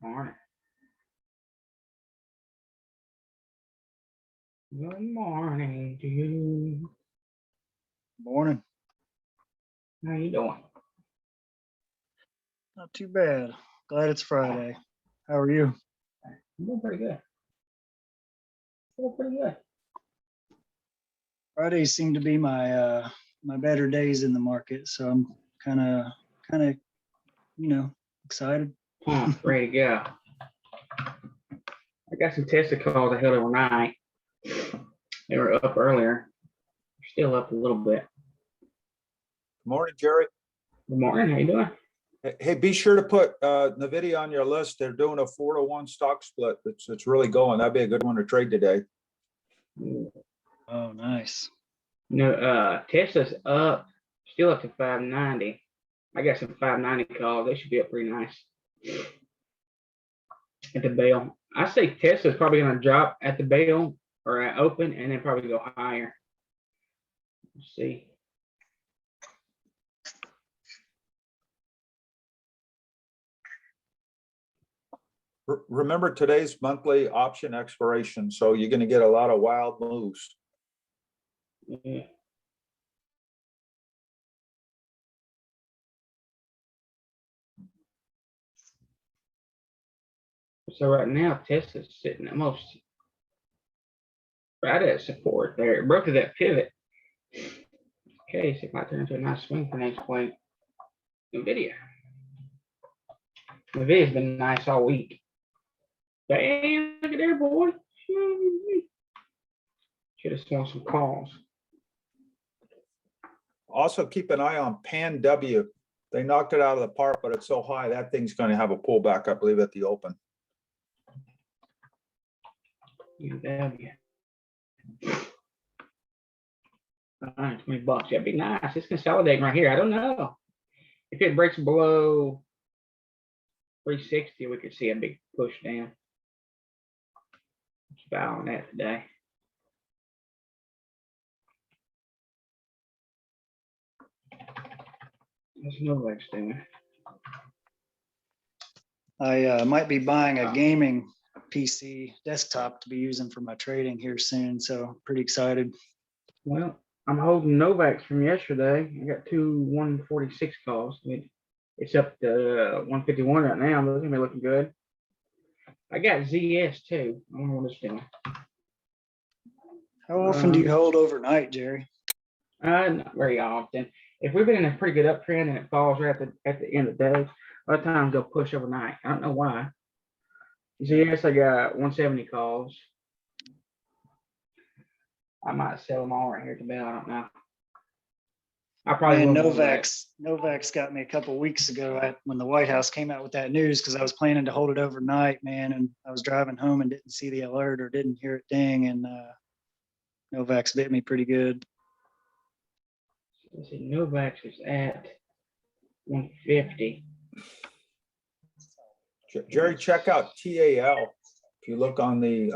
Morning. Good morning to you. Morning. How you doing? Not too bad. Glad it's Friday. How are you? I'm doing pretty good. Doing pretty good. Fridays seem to be my my better days in the market, so I'm kind of excited. Ready to go. I got some Tesla calls I held overnight. They were up earlier. Still up a little bit. Morning, Jerry. Good morning. How you doing? Hey, be sure to put NVIDIA on your list. They're doing a 4-to-1 stock split. It's really going. That'd be a good one to trade today. Oh, nice. No, Tesla's up, still up to 590. I got some 590 calls. They should be up pretty nice at the bell. I say Tesla's probably going to drop at the bell or at open and then probably go higher. Let's see. Remember today's monthly option expiration, so you're going to get a lot of wild moves. Yeah. So right now, Tesla's sitting almost right at support there. It broke to that pivot. Okay, so it might turn into a nice swing for next week. NVIDIA. NVIDIA's been nice all week. Damn, look at there, boy. Should have swung some calls. Also, keep an eye on Pan W. They knocked it out of the park, but it's so high that thing's going to have a pullback, I believe, at the open. UW. $120. That'd be nice. It's consolidating right here. I don't know. If it breaks below 360, we could see a big push down. Let's buy on that today. There's no legs doing. I might be buying a gaming PC desktop to be using for my trading here soon, so pretty excited. Well, I'm holding Novaks from yesterday. I got two 146 calls. It's up to 151 right now. Those are gonna be looking good. I got ZS too. I don't know what it's doing. How often do you hold overnight, Jerry? Not very often. If we've been in a pretty good uptrend and it falls right at the end of the day, a lot of times they'll push overnight. I don't know why. ZS, I got 170 calls. I might sell them all right here at the bell. I don't know. I probably And will. Novak's got me a couple weeks ago when the White House came out with that news, because I was planning to hold it overnight, man, and I was driving home and didn't see the alert or didn't hear it ding, and Novak's bit me pretty good. Let's see, Novaks is at 150. Jerry, check out TAL. If you look on the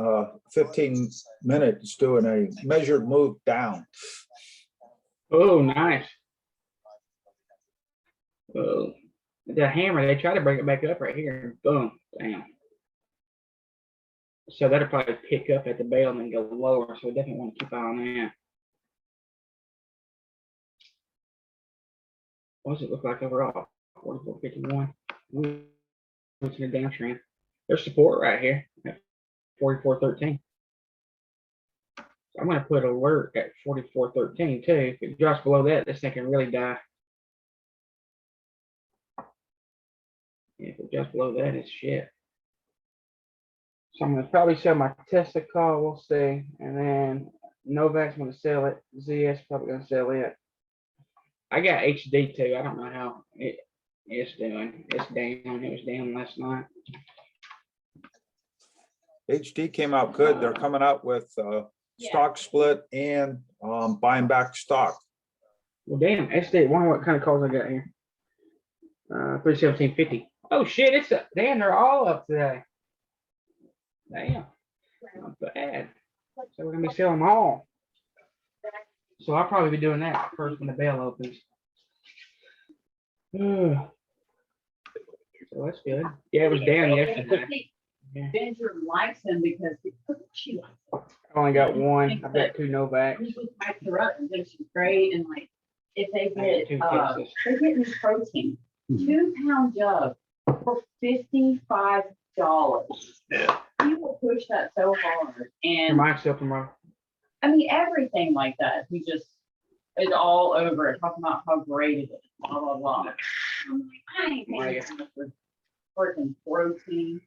15-minute, it's doing a measured move down. Oh, nice. Oh, the hammer, they try to bring it back up right here. Boom, damn. So that'll probably pick up at the bell and then go lower. So we definitely want to keep an eye on that. What does it look like overall? 44.51. It's in a downtrend. There's support right here at 44.13. So I'm going to put alert at 44.13 too. If it drops below that, this thing can really die. If it drops below that, it's shit. So I'm going to probably sell my Tesla call. We'll see. And then Novak's going to sell it. ZS probably going to sell it. I got HD too. I don't know how it's doing. It's down. It was down last night. HD came out good. They're coming out with stock split and buying back stock. Well, damn. HD. Wonder what kind of calls I got here. 317.50. Oh shit! It's a damn. They're all up today. Damn. Not bad. So we're gonna be selling them all. So I'll probably be doing that first when the bell opens. So that's good. Yeah, it was down yesterday. See, Yeah. Ginger likes him because she likes him. I only got one. I've got 2 Novaks. He just packs her up and thinks she's great and like, if they I got 2 get, Texas. they're getting this protein, 2-pound jug for $55. Yeah. People push that so hard and Reminds myself tomorrow. I mean, everything like that, he just is all over it, talking about how great it is, blah, blah, blah. I'm like, I ain't paying so much for freaking protein.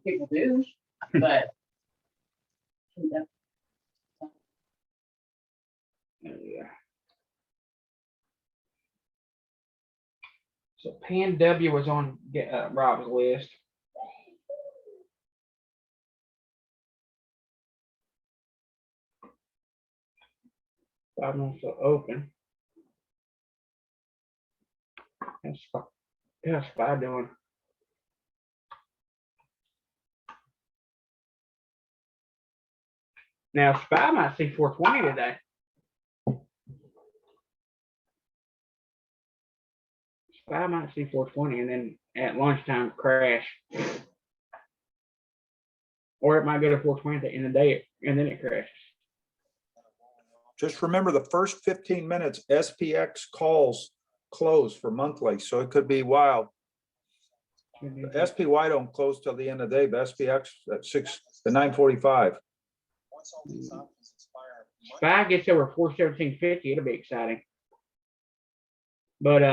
People do, but. Yeah. So Pan W was on Rob's list. I don't know if it'll open. How's Spy doing? Now Spy might see 420 today. Spy might see 420 and then at lunchtime crash. Or it might go to 420 at the end of the day and then it crashes. Just remember the first 15 minutes, SPX calls close for monthly, so it could be wild. The SPY don't close till the end of the day, but SPX at 9:45. Spy gets over 417.50, it'll be exciting. But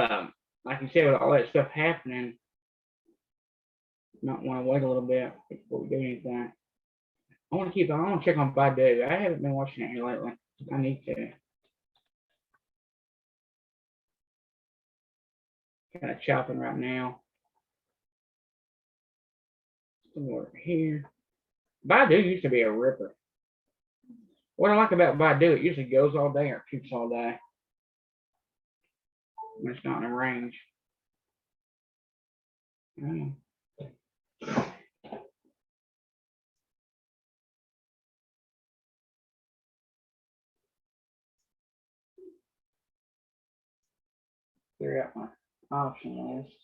like you said, with all that stuff happening, might want to wait a little bit before we do anything. I want to check on Baidu. I haven't been watching it here lately. I need to. Kind of chopping right now. Somewhere here. Baidu used to be a ripper. What I like about Baidu, it usually goes all day or keeps all day. When it's not in range. Clear out my option list.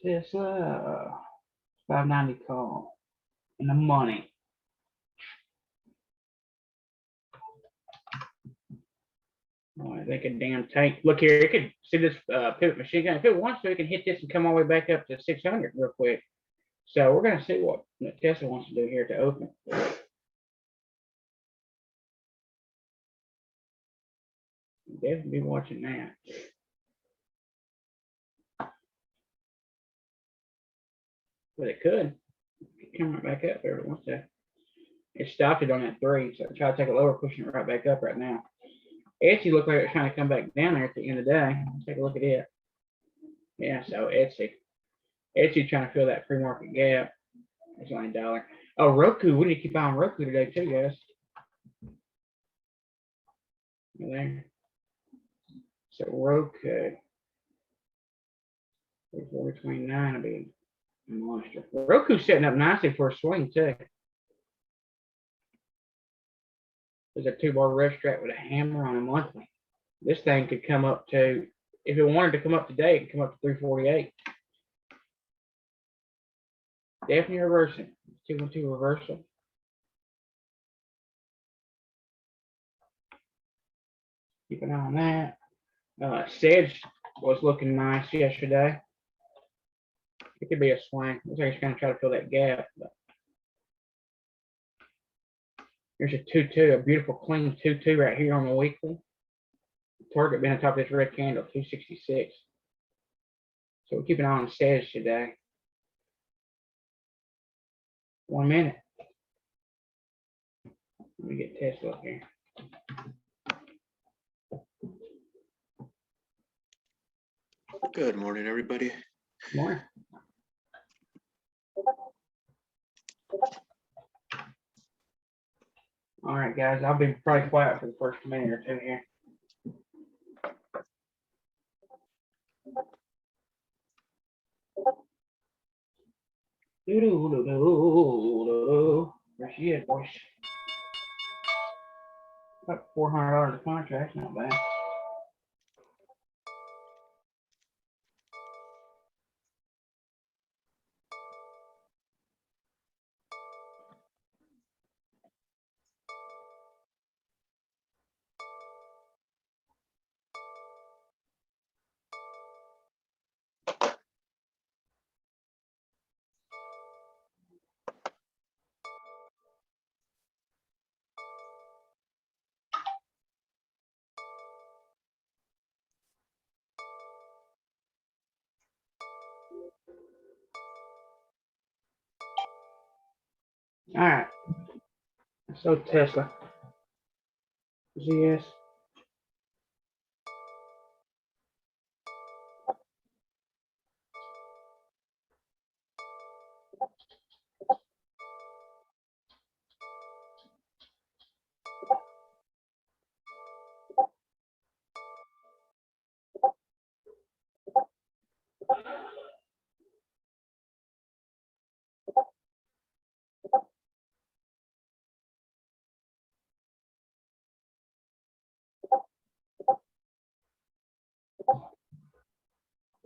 Tesla 590 call and the money. Oh, I think a damn tank. Look here, it could see this pivot machine gun. If it wants to, it can hit this and come all the way back up to 600 real quick. So we're gonna see what Tesla wants to do here to open. Definitely be watching that. But it could come right back up there if it wants to. It stopped it on that 3, so try to take it lower, pushing it right back up right now. Etsy looked like it's trying to come back down there at the end of the day. Let's take a look at it. Yeah, so Etsy trying to fill that pre-market gap. It's only $1. Oh, Roku. We need to keep an eye on Roku today too, guys. There. So Roku. 429 will be a monster. Roku's setting up nicely for a swing too. There's a 2-bar rev strap with a hammer on a monthly. This thing could come up to, if it wanted to come up today, it could come up to 348. Definitely reversing. 212 reversal. Keep an eye on that. Sedge was looking nice yesterday. It could be a swing. Looks like it's going to try to fill that gap. But here's a 2-2, a beautiful clean 2-2 right here on the weekly. Target being on top of this red candle, 266. So we'll keep an eye on Sedge today. 1 minute. Let me get Tesla up here. Good morning, everybody. More. All right, guys, I'll be probably quiet for the first minute or two here. Doo-doo-doo-doo-doo-doo. Where she at, boys? About $400 a contract, not bad. All right. So Tesla. ZS.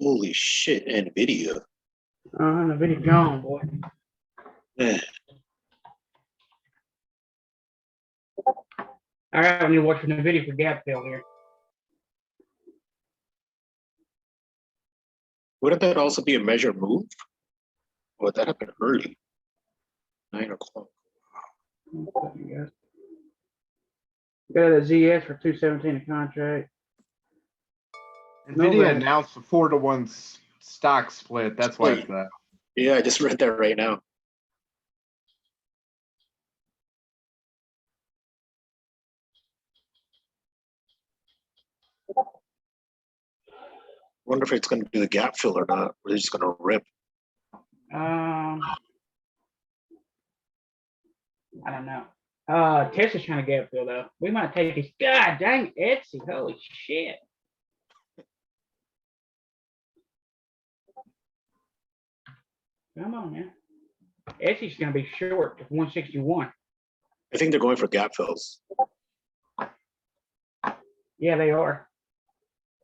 Holy shit, NVIDIA. The video gone, boy. Man, All right, I need to watch the video for gap fill here. wouldn't that also be a measured move? Or that happened early? 9 o'clock. Got a ZS for 217 a contract. NVIDIA way. announced a 4-to-1 stock split. That's why it's that. Yeah, I just read that right now. Wonder if it's gonna do the gap fill or not. Or it's just gonna rip. I don't know. Tesla's trying to gap fill though. We might take his. God dang, Etsy! Holy shit! Come on, man. Etsy's gonna be short to 161. I think they're going for gap fills. Yeah, they are.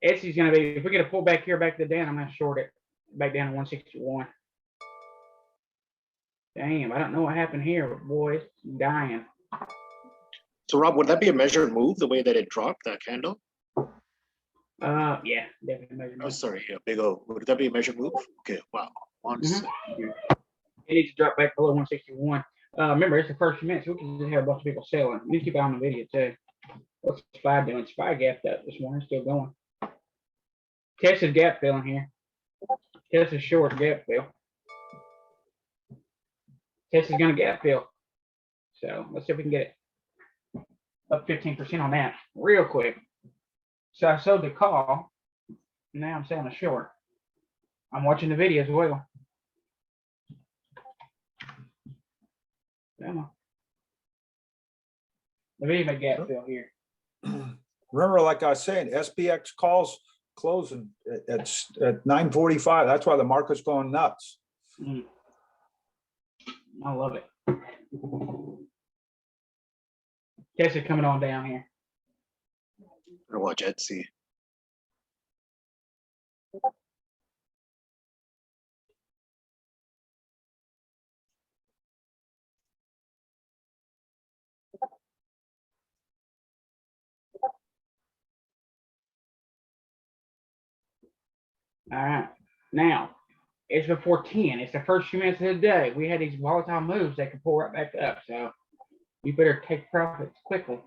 Etsy's gonna be. If we get a pull back here, back to the down, I'm gonna short it back down to 161. Damn, I don't know what happened here, but boy, it's dying. So Rob, would that be a measured move the way that it dropped that candle? Yeah, definitely measure. Oh, sorry, yeah, big O. Would that be a measured move? Okay, wow. One Mhm. sec. It needs to drop back below 161. Remember, it's the first few minutes. We can just have a bunch of people selling. You need to keep eye on the video too. What's SPY doing? SPY gapped up this morning, still going. Tesla's gap filling here. Tesla's short gap fill. Tesla's gonna gap fill. So let's see if we can get it up 15% on that real quick. So I sold the call. Now I'm selling a short. I'm watching the video as well. Come on. The video may gap fill here. Remember, like I was saying, SPX calls closing at 9:45. That's why the market's going nuts. Mm. I love it. Tesla coming on down here. Or watch Etsy. All right. Now, it's before 10. It's the first few minutes of the day. We had these volatile moves that could pull right back up. So you better take profits quickly.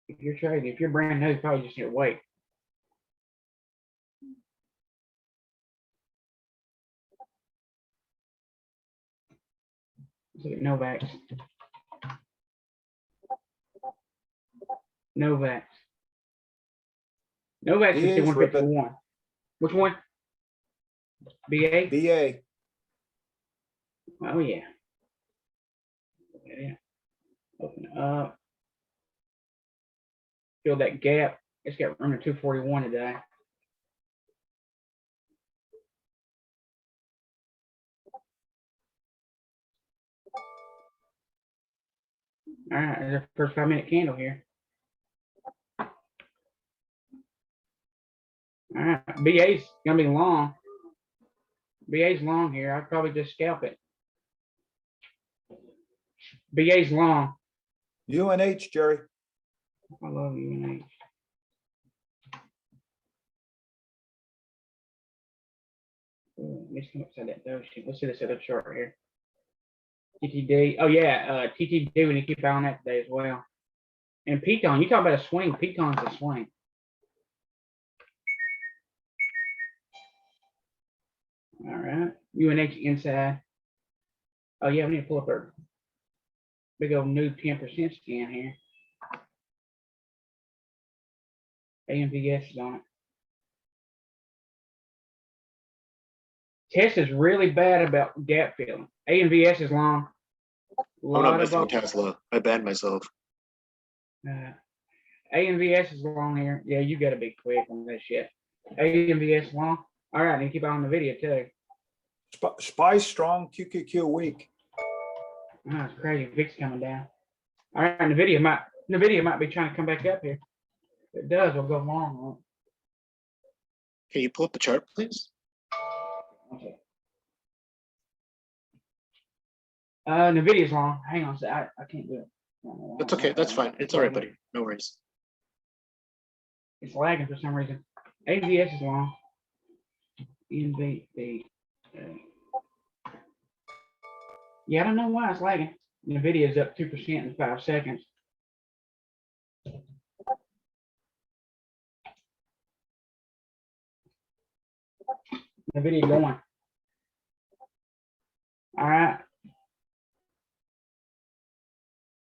If you're trading, if you're brand new, you probably just need to wait. Let's look at Novax. Novax. Novax is BA still is ripping. 151. Which one? BA? BA, Oh, yeah. Yeah. Open it up. Fill that gap. It's got room to 241 today. All right, there's our first 5-minute candle here. All right, BA's gonna be long. BA's long here. I'd probably just scalp it. BA's long. UNH, Jerry. I love UNH. Ooh, let's come upside that though. Let's see this other chart here. TTD. Oh yeah, TTD. We need to keep an eye on that today as well. And Piton, you talk about a swing. Piton's a swing. All right, UNH inside. Oh yeah, we need to pull up our big old new 10% scan here. AMVS is on it. Test is really bad about gap filling. AMVS is long. I'm not Lot messing of with Tesla. I banned myself. AMVS is long here. Yeah, you gotta be quick on this shit. AMVS long. All right, and keep on the video too. Spy strong, QQQ weak. Oh, it's crazy. VIX coming down. All right, and the video might be trying to come back up here. If it does, we'll go long. Can you pull up the chart, please? Okay. Nvidia's long. Hang on a sec. I can't do it. That's okay. That's fine. It's all right, buddy. No worries. It's lagging for some reason. AVS is long. NVD. Yeah, I don't know why it's lagging. Nvidia is up 2% in 5 seconds. Nvidia going. All right.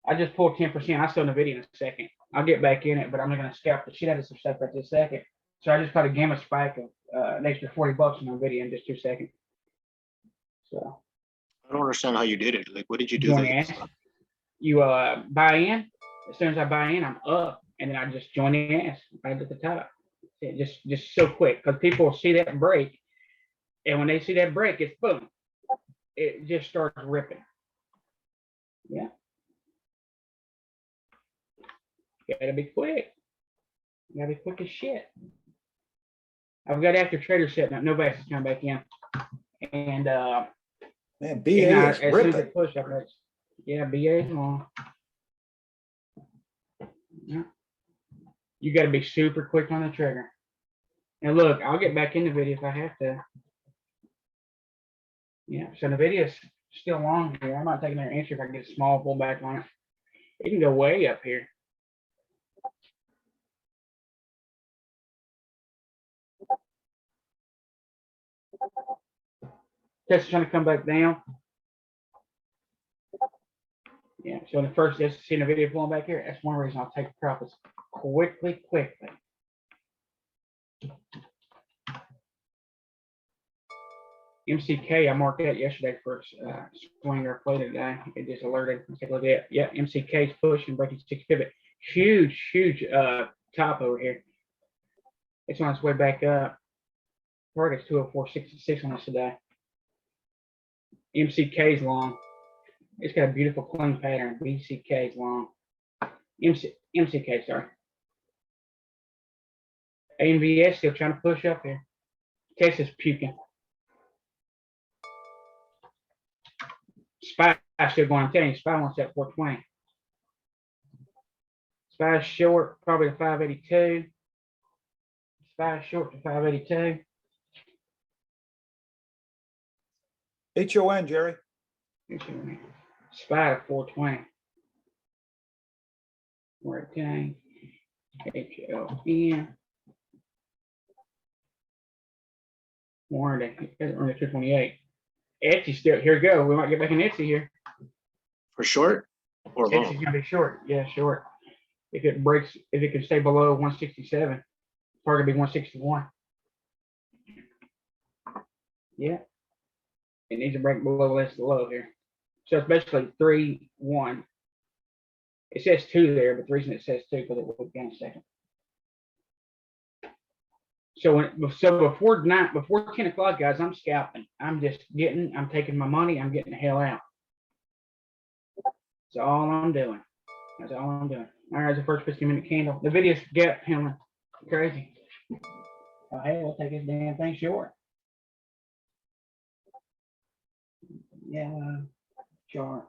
I just pulled 10%. I saw Nvidia in a second. I'll get back in it, but I'm not gonna scalp the shit out of some stuff right this second. So I just caught a gamma spike of an extra $40 on Nvidia in just 2 seconds. So I don't understand how you did it. Like, what did you do? join there? in. You buy in. As soon as I buy in, I'm up, and then I just join the ass right at the top. Just so quick, because people will see that break, and when they see that break, it's boom. It just starts ripping. Yeah. Gotta be quick. You gotta be quick as shit. I've got active trader setting up. Novavax is coming back in, and Man, you BA know, is as soon as ripping. it push up, yeah, BA is long. Yeah. You got to be super quick on the trigger. And look, I'll get back in the video if I have to. Yeah, so the video is still long here. I'm not taking their answer if I can get a small pullback on it. It can go way up here. Tesla's trying to come back down. Yeah, so the first, just seeing the video pulling back here, that's one reason I'll take profits quickly. MCK, I marked that yesterday for swing or play today. It just alerted. Let's take a look at it. Yeah, MCK is pushing, breaking 6 pivot. Huge top over here. It's on its way back up. Target's 204.66 on this today. MCK is long. It's got a beautiful clean pattern. BCK is long. MCK, sorry. AMVS still trying to push up here. Texas puking. SPY still going. I'm telling you, SPY wants that 420. SPY is short, probably to 582. SPY is short to 582. HON, Jerry. SPY to 420. Where it came. HON. Warranty. Only 228. Etsy still, here we go. We might get back in Etsy here. For short or Etsy's long? gonna be short. Yeah, short. If it breaks, if it can stay below 167, target be 161. Yeah. It needs to break below this low here. So it's basically 3-1. It says 2 there, but the reason it says 2 because it will be in a second. So before 10 o'clock, guys, I'm scalping. I'm taking my money, I'm getting the hell out. That's all I'm doing. That's all I'm doing. All right, the first 15-minute candle. The video's gap handling. Crazy. Oh, hey, we'll take this damn thing short. Yeah, chart.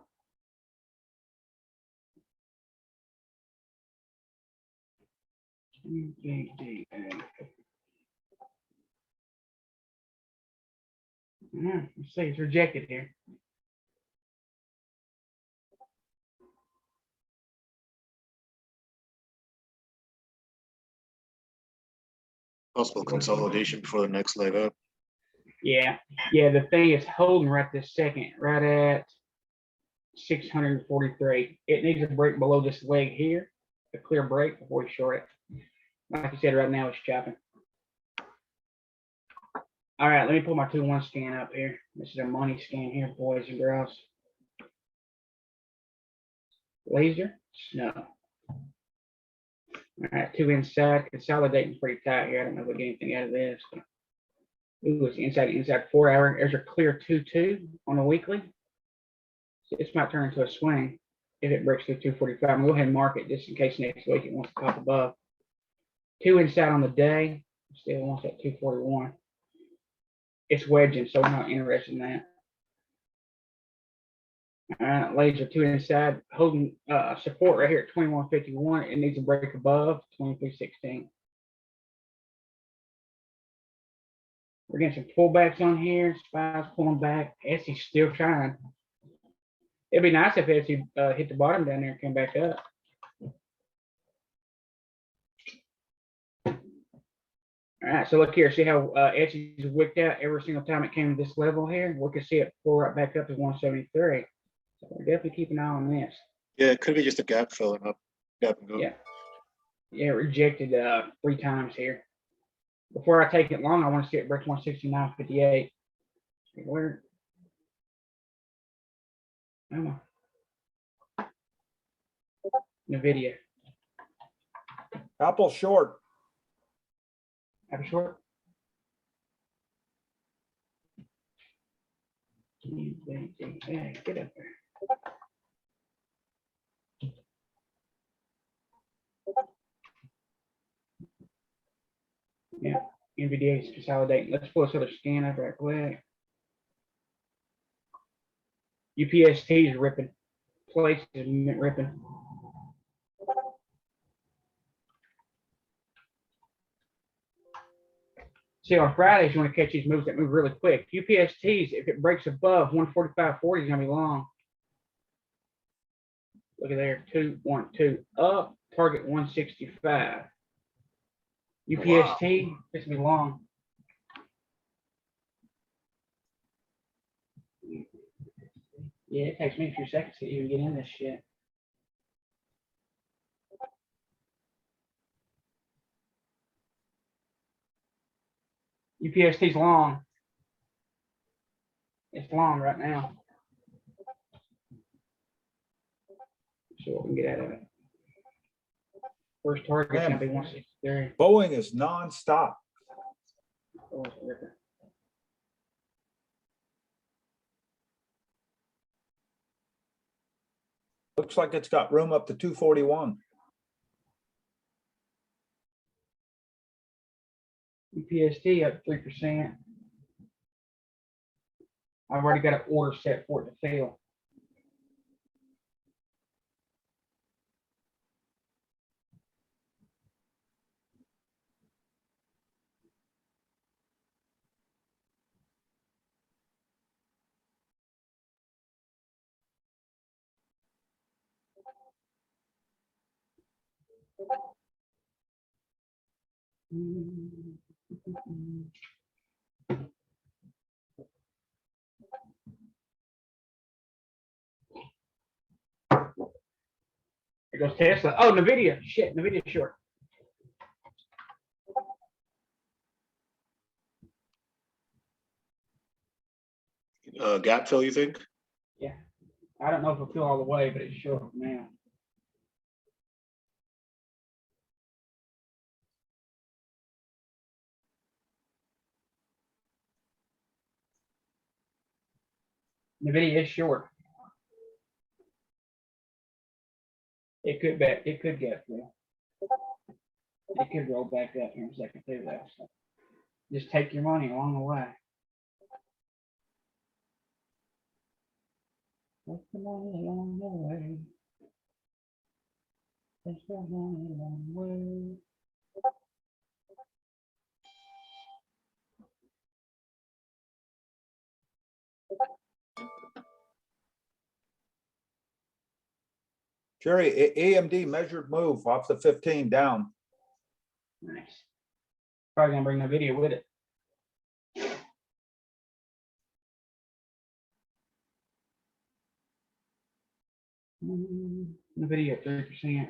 Let's see, it's rejected here. Possible consolidation before the next leg up. Yeah, the thing is holding right this second, right at 643. It needs to break below this leg here, a clear break before we short it. Like I said, right now it's chopping. All right, let me pull my 2-1 scan up here. This is a money scan here, boys and girls. Laser, snow. All right, 2 inside, consolidating pretty tight here. I don't know if we get anything out of this. Ooh, it's inside 4 hour. There's a clear 2-2 on a weekly. So this might turn into a swing if it breaks through 245. I'm gonna go ahead and mark it just in case next week it wants to pop above. 2 inside on the day, still wants that 241. It's wedging, so we're not interested in that. All right, laser 2 inside, holding support right here at 2151. It needs to break above 2316. We're getting some pullbacks on here. Spies pulling back. Etsy's still trying. It'd be nice if Etsy hit the bottom down there and came back up. All right, so look here. See how Etsy's wicked out every single time it came to this level here? We can see it pull right back up to 173. So we're definitely keeping an eye on this. Yeah, it could be just a gap filling up. Gap and go. Yeah, rejected 3 times here. Before I take it long, I want to see it break 169.58. Where? Come on. NVIDIA. Apple short. Have a short. Yeah, get up there. Yeah, NVIDIA is consolidating. Let's pull this other scan up right quick. UPST is ripping. Place is ripping. See, on Fridays, you want to catch these moves that move really quick. UPSTs, if it breaks above 145.40, is going to be long. Look at there, 2, 1, 2, up, target 165. UPST, it's going to be long. Yeah, it takes me a few seconds to even get in this shit. UPST's long. It's long right now. So what we can get out of it. First target's Man. gonna be 163. Boeing is nonstop. Oh, it's ripping. Looks like it's got room up to 241. UPST up 3%. I've already got an order set for it to fail. There goes Tesla. Oh, NVIDIA. Shit, NVIDIA short. Gap fill, you think? I don't know if it'll fill all the way, but it's short now. NVIDIA is short. It could get through. It could roll back up here in a second too, though. So just take your money along the way. Take the money along the way. Take the money along the way. Jerry, AMD measured move off the 15 down. Nice. Probably gonna bring the video with it. The video at 3%.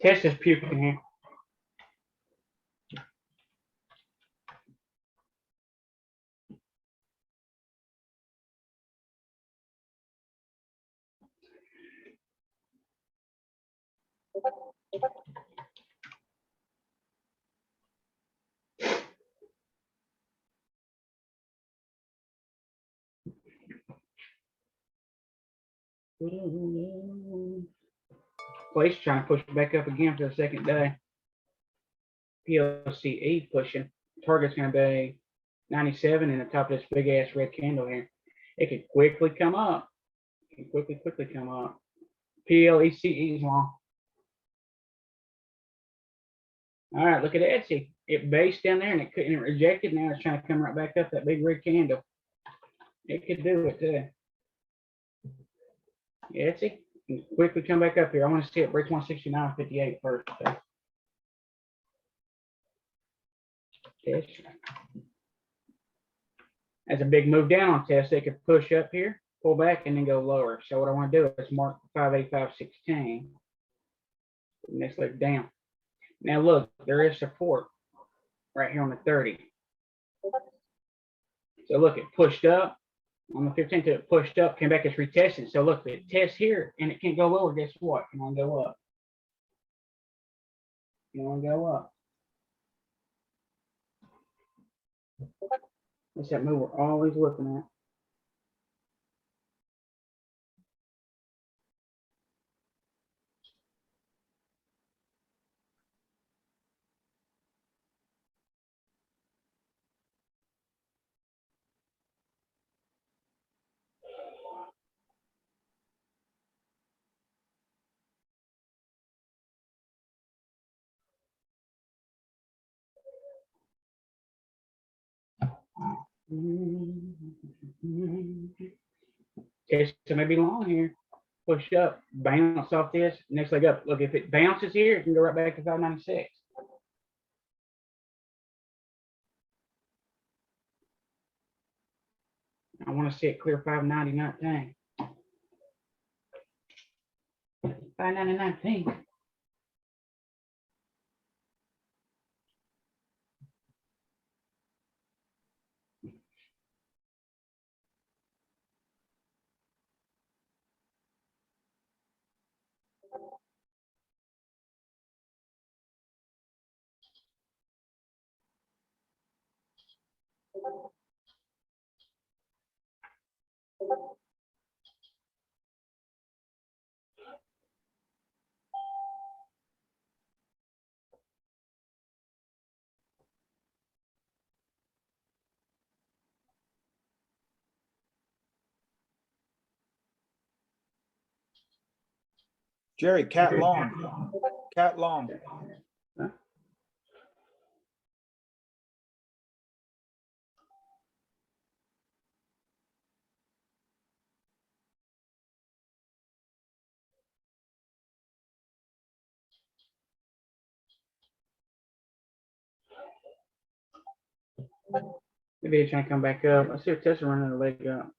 Test is puking here. Place trying to push it back up again for the second day. PLCE pushing. Target's gonna be 97 and the top of this big ass red candle here. It could quickly come up. It can quickly come up. PLECE is long. All right, look at Etsy. It based down there and it couldn't rejected. Now it's trying to come right back up that big red candle. It could do it too. Etsy can quickly come back up here. I want to see it break 169.58 first. So. Test. As a big move down on test, they could push up here, pull back, and then go lower. So what I want to do is mark 585.16. Next leg down. Now look, there is support right here on the 30. So look, it pushed up on the 15th. It pushed up, came back, it's retested. So look, it tests here and it can't go lower. Guess what? It can go up. You want to go up. That's that move we're always looking at. Test may be long here. Push up, bounce off this, next leg up. Look, if it bounces here, it can go right back to 596. I want to see it clear 590.19. 590.19. Jerry, cat long. Cat long. Maybe it's trying to come back up. Let's see if Tesla running a leg up.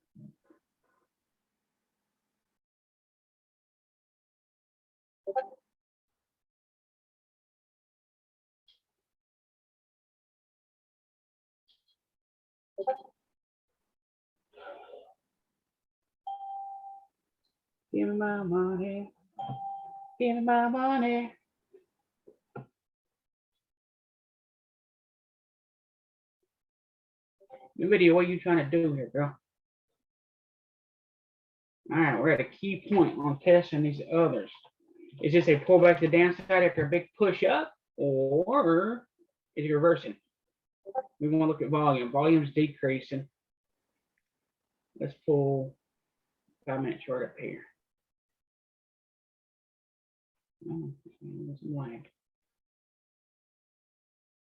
Give me my money. Give me my money. New video, what are you trying to do here, bro? All right, we're at a key point on testing these others. Is this a pullback to the downside after a big push up, or is it reversing? We want to look at volume. Volume's decreasing. Let's pull 5-minute chart up here. Oh, it's blank.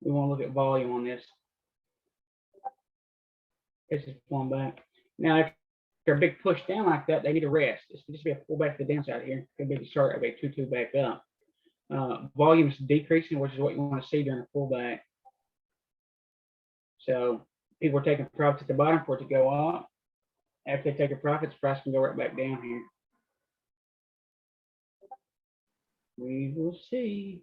We want to look at volume on this. This is pulling back. Now, if they're a big push down like that, they need a rest. This could just be a pullback to the downside here. Could be the start of a 2-2 back up. Volume's decreasing, which is what you want to see during a pullback. So people are taking profits at the bottom for it to go up. After they take a profits, price can go right back down here. We will see.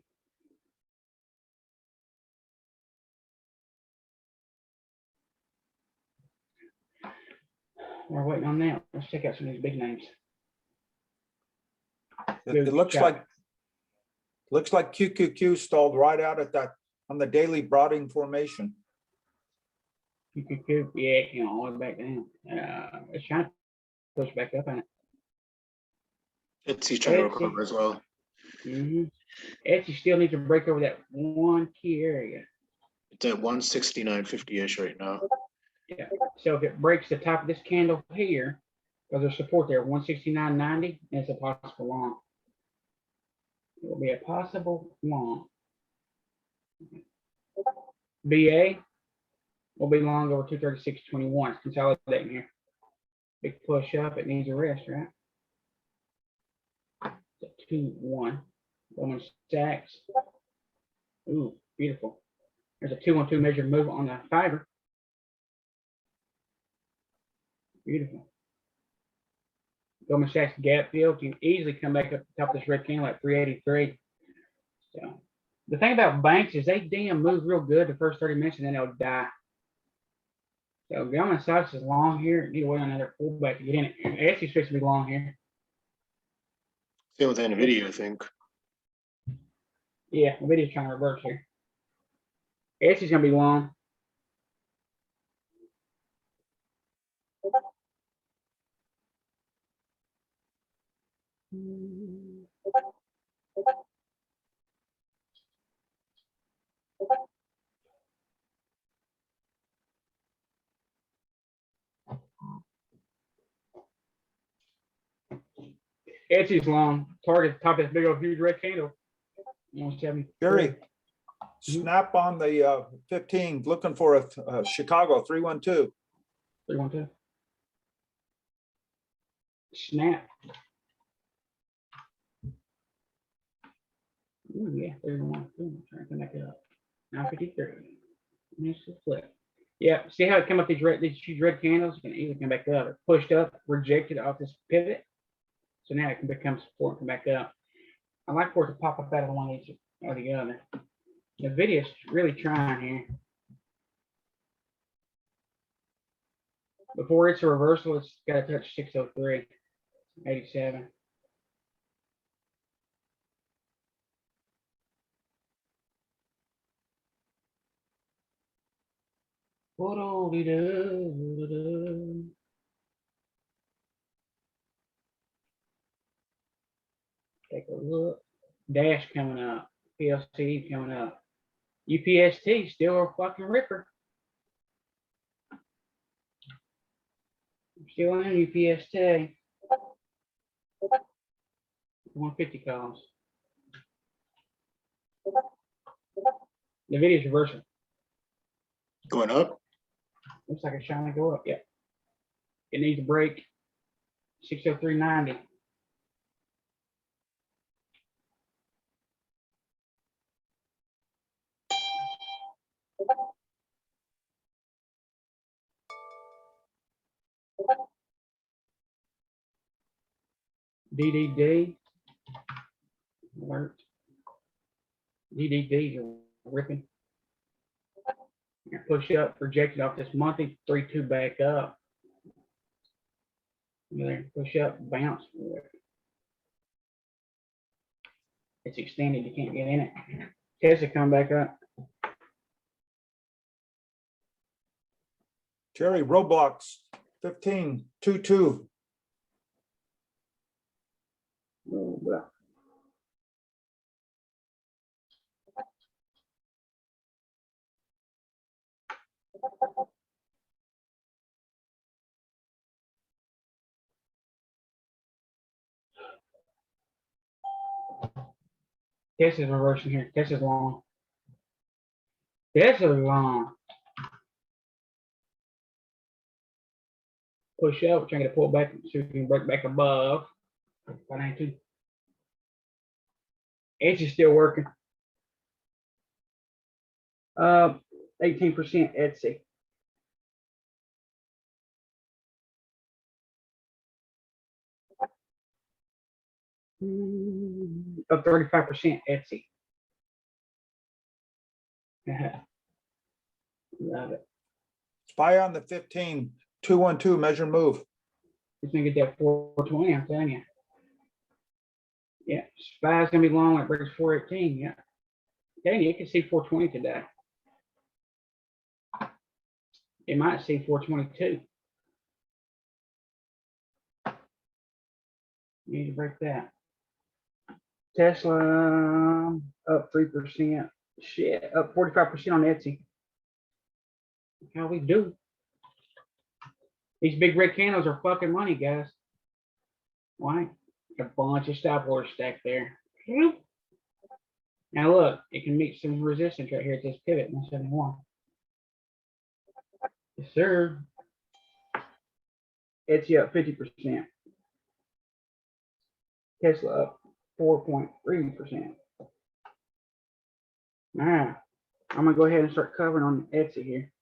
We're waiting on that. Let's check out some of these big names. It looks like QQQ stalled right out at that on the daily broadening formation. Yeah, it came all the way back down. It's trying to push back up on it. It's trying to recover as well. Etsy still needs to break over that one key area. It's at 169.50-ish right now. Yeah. So if it breaks the top of this candle here, because there's support there, 169.90, it's a possible long. It will be a possible long. BA will be long over 236.21. It's consolidating here. Big push up. It needs a rest, right? 2-1. Goldman Sachs. Ooh, beautiful. There's a 2-1-2 measured move on the fiber. Beautiful. Goldman Sachs gap fill can easily come back up the top of this red candle at 383. So the thing about banks is they damn move real good the first 30 minutes and then they'll die. So Goldman Sachs is long here. Need to wait on another pullback to get in it. Etsy's supposed to be long here. Same with NVIDIA, I think. Yeah, NVIDIA's trying to reverse here. Etsy's gonna be long. Etsy's long. Target top of this big old huge red candle. 170. Jerry, snap on the 15, looking for a Chicago 312. 312. Snap. Ooh, yeah, 31. Ooh, trying to connect it up. 953. Nice flip. Yeah, see how it come up these huge red candles? You can easily come back up. It pushed up, rejected off this pivot. So now it can become support and come back up. I like for it to pop up out of one or the other. The video's really trying here. Before it's a reversal, it's got to touch 603, 87. Take a look. Dash coming up. PLC coming up. UPST still a fucking ripper. Still on UPST. 150 columns. The video's reversing. Going up. Looks like it's trying to go up. Yep. It needs to break 603.90. DDD alert. DDDs are ripping. Push up, projected off this monthly 3-2 back up. There, push up, bounce. It's extended, you can't get in it. Tesla come back up. Jerry, Roblox 15.22. Oh, well. Tesla's reversing here. Tesla's long. Tesla's long. Push up, trying to pull back so we can break back above. 592. Edge is still working. 18% Etsy. Up 35% Etsy. Love it. Spy on the 15.212 measure move. It's gonna get that 420, I'm telling you. Yeah, SPY's gonna be long when it breaks 418, yeah. Dang, you can see 420 today. You might see 422. You need to break that. Tesla up 3%. Shit, up 45% on Etsy. How we do? These big red candles are fucking money, guys. Why? A bunch of stop orders stacked there. Now look, it can meet some resistance right here at this pivot 171. Yes, sir. Etsy up 50%. Tesla up 4.3%. All right, I'm gonna go ahead and start covering on Etsy here.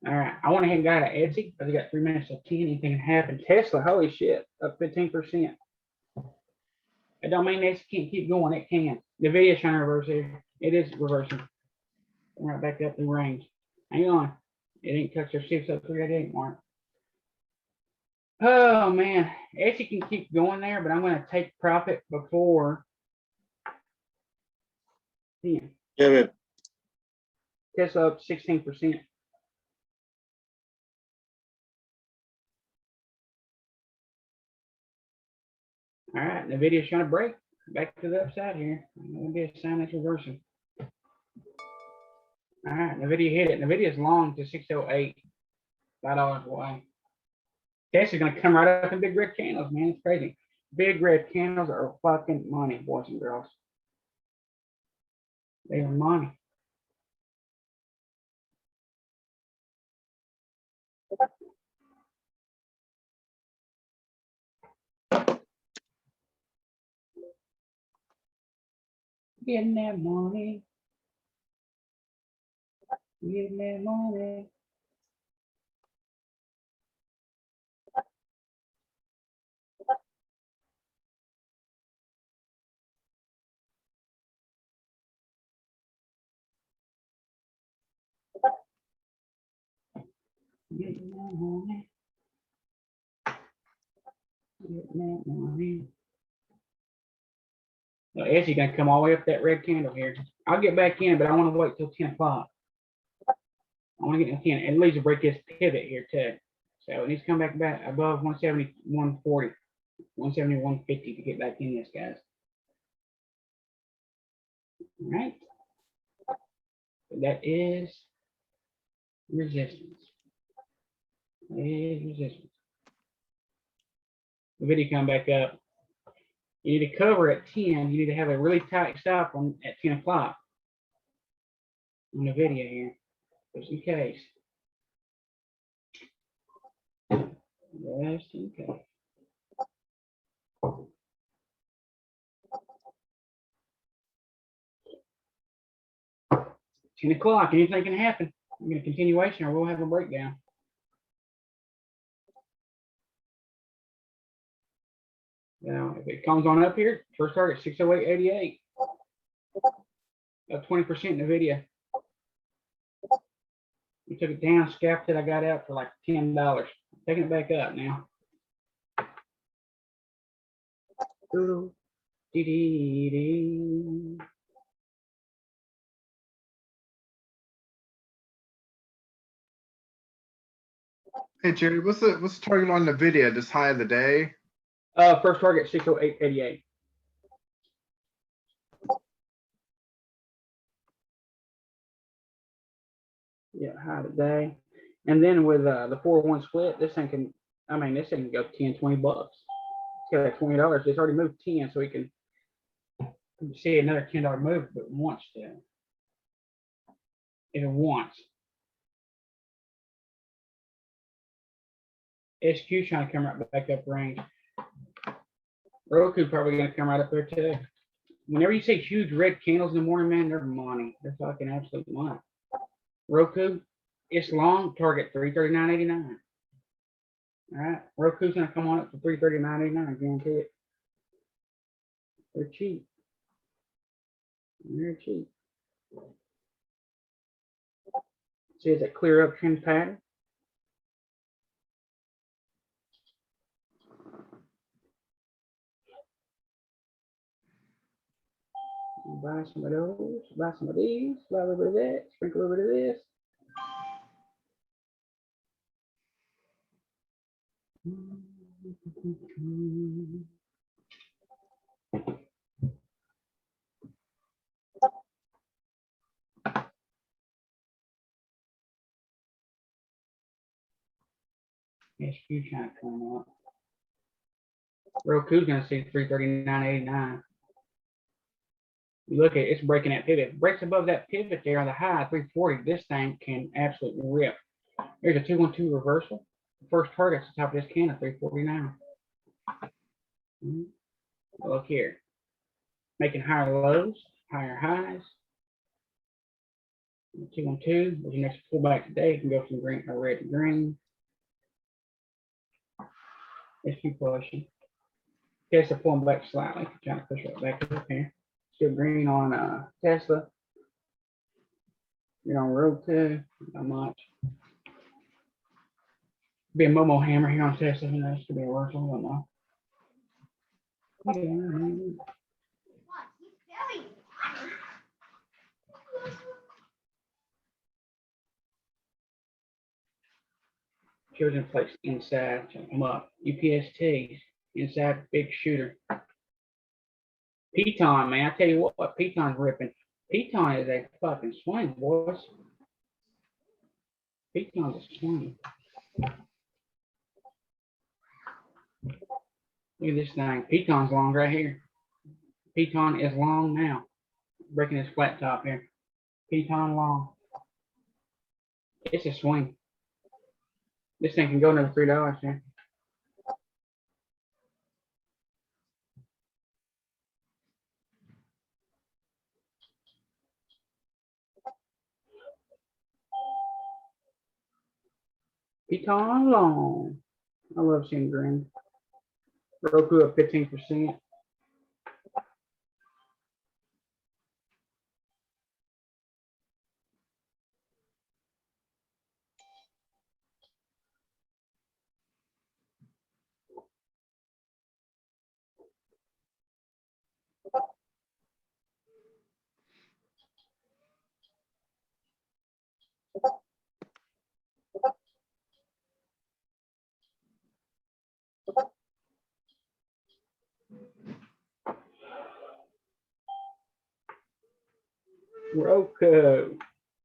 All right, I went ahead and got an Etsy because I got 3 minutes of 10. Anything can happen. Tesla, holy shit, up 15%. It don't mean this can't keep going. It can. The video's trying to reverse here. It is reversing. Right back up in range. Hang on. It ain't touched their 60388 mark. Oh man, Etsy can keep going there, but I'm going to take profit before 10. Yeah, man. Tesla up 16%. All right, the video's trying to break back to the upside here. It'll be a sign that's reversing. All right, the video hit it. The video is long to 608. $5 away. Tesla's gonna come right up in big red candles, man. It's crazy. Big red candles are fucking money, boys and girls. They are money. Getting that money. Getting that money. Getting that money. Getting that money. Well, Etsy gonna come all the way up that red candle here. I'll get back in, but I want to wait till 10 o'clock. I want to get to 10, at least to break this pivot here too. So it needs to come back above 170, 140, 170, 150 to get back in this, guys. All right. So that is resistance. That is resistance. The video come back up. You need to cover at 10. You need to have a really tight stop on at 10 o'clock on the video here, just in case. Just in case. 10 o'clock, anything can happen. I'm going to continuation or we'll have a breakdown. Now, if it comes on up here, first target 608.88. Up 20% in the video. We took it down, scalped it. I got out for like $10. Taking it back up now. Doodle, dee dee dee. Hey Jerry, what's the target on the video? Just high of the day? First target 608.88. Yeah, high today. And then with the 4-1 split, this thing can, I mean, this thing can go 10, 20 bucks. It's got that $20. It's already moved 10, so we can see another $10 move if it wants to. If it wants. SQ trying to come right back up range. Roku probably gonna come right up there too. Whenever you see huge red candles in the morning, man, they're money. They're fucking absolute money. Roku, it's long, target 339.89. All right, Roku's gonna come on up to 339.89, I guarantee it. They're cheap. They're cheap. See, is that clear up trend pattern? Buy some of those, buy some of these, buy a little bit of that, sprinkle a little bit of this. SQ trying to come up. Roku's gonna see 339.89. You look at it, it's breaking that pivot. If it breaks above that pivot there on the high 340. This thing can absolutely rip. There's a 212 reversal. First target's the top of this candle, 349. Look here, making higher lows, higher highs. 212. With your next pullback today, you can go from green or red to green. Let's keep pushing. Tesla pulling back slightly, trying to push it back up here. Still green on Tesla. You're on Roku, not much. Be a Momo hammer here on Tesla. Who knows? Could be a reversal. I don't know. Children placed inside. Check them up. UPSTs inside big shooter. Piton, man, I tell you what, Piton's ripping. Piton is a fucking swing, boys. Piton's a swing. Look at this thing. Piton's long right here. Piton is long now. Breaking this flat top here. Piton long. It's a swing. This thing can go another $3 here. Piton long. I love seeing green. Roku up 15%. Roku,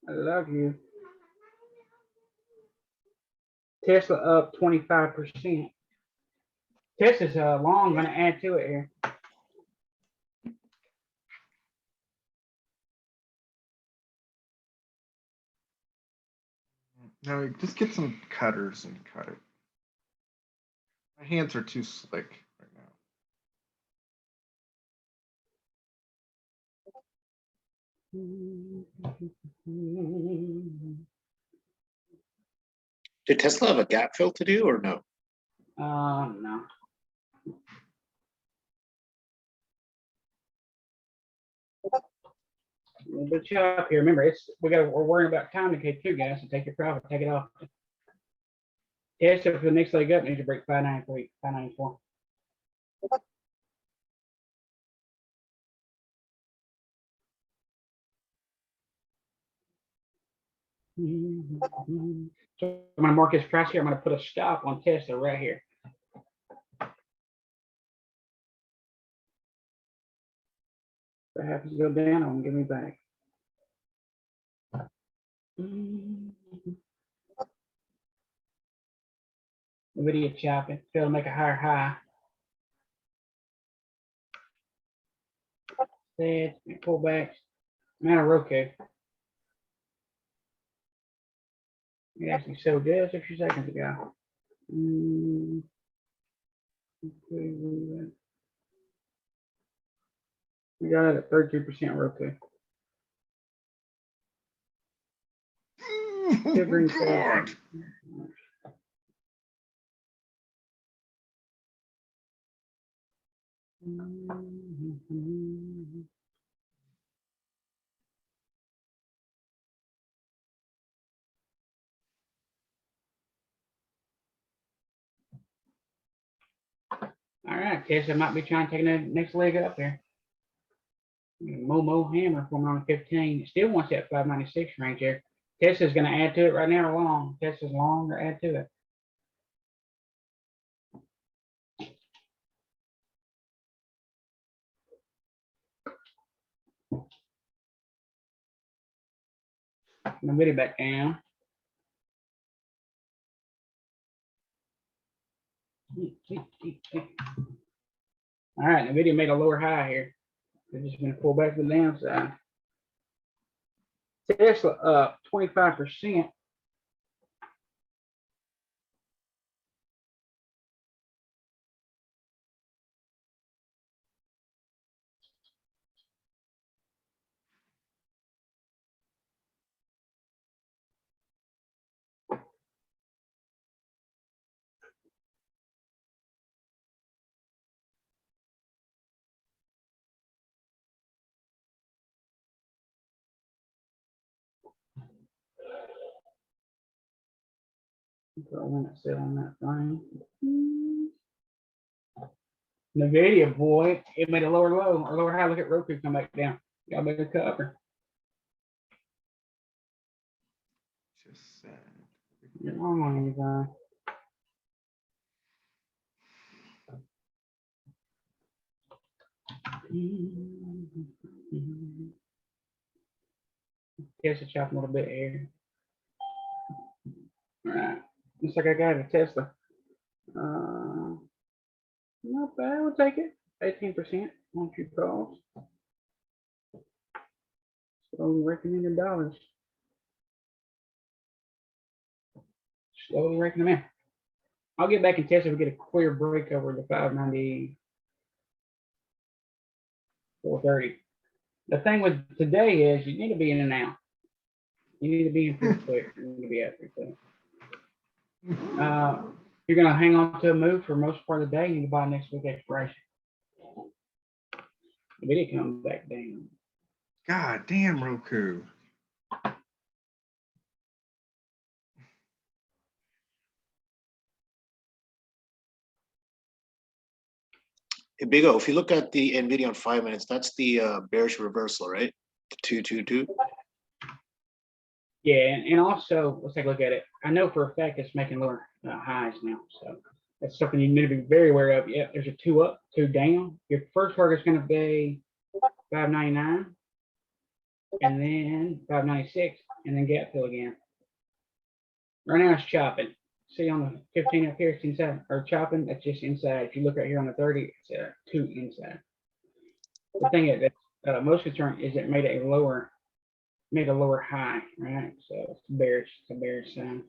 I love you. Tesla up 25%. Tesla's long, gonna add to it here. No, just get some cutters and cut it. My hands are too slick right now. Did Tesla have a gap fill to do or no? No. little bit chop here. Remember, we're worrying about time decay too, guys. So take your profit, take it off. Test it for the next leg up. Needs to break 593, 594. So I'm gonna mark his price here. I'm gonna put a stop on Tesla right here. If it happens to go down, I'm gonna give me back. The video chopping, fail to make a higher high. Said pullbacks. Man, a Roku. It actually showed just a few seconds ago. We got it at 32% Roku. Different God. All right, Tesla might be trying to take the next leg up there. Momo hammer for me on 15. It still wants that 596 range there. Tesla's going to add to it right now or long. Tesla's long or add to it. Nvidia back down. All right, Nvidia made a lower high here. They're just going to pull back to the downside. Tesla up 25%. Put a limit set on that thing. Nvidia, boy, it made a lower low or lower high. Look at Roku come back down. Y'all better cover. Just sad. You're wrong on you guys. Tesla chop a little bit here. All right, looks like I got a Tesla. Not bad. We'll take it. 18% on few calls. Slowly raking in the dollars. Slowly raking them in. I'll get back in Tesla if we get a clear break over the 590. 430. The thing with today is you need to be in and out. You need to be in pretty quick. You need to be out pretty quick. You're going to hang on to a move for most part of the day. You need to buy next week expiration. The video comes back down. God damn, Roku. Hey, Big O, if you look at the NVIDIA on 5 minutes, that's the bearish reversal, right? The 222. Yeah, and also let's take a look at it. I know for a fact it's making lower highs now, so that's something you need to be very aware of. Yeah, there's a 2 up, 2 down. Your first target is going to be 599, and then 596, and then gap fill again. Right now it's chopping. See on the 15 up here, it's inside, or chopping. That's just inside. If you look right here on the 30, it's 2 inside. The thing that's most concerned is it made a lower high, right? So it's bearish. It's a bearish sign.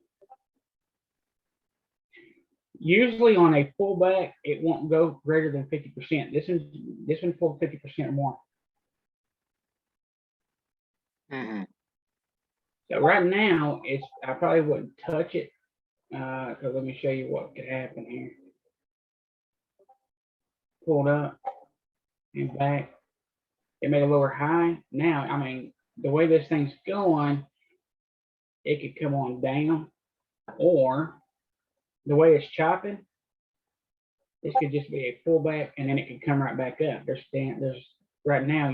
Usually on a pullback, it won't go greater than 50%. This one pulled 50% or more. Mm-hmm. So right now, I probably wouldn't touch it. So let me show you what could happen here. Pulled up and back. It made a lower high. Now, I mean, the way this thing's going, it could come on down, or the way it's chopping, this could just be a pullback and then it could come right back up. There's right now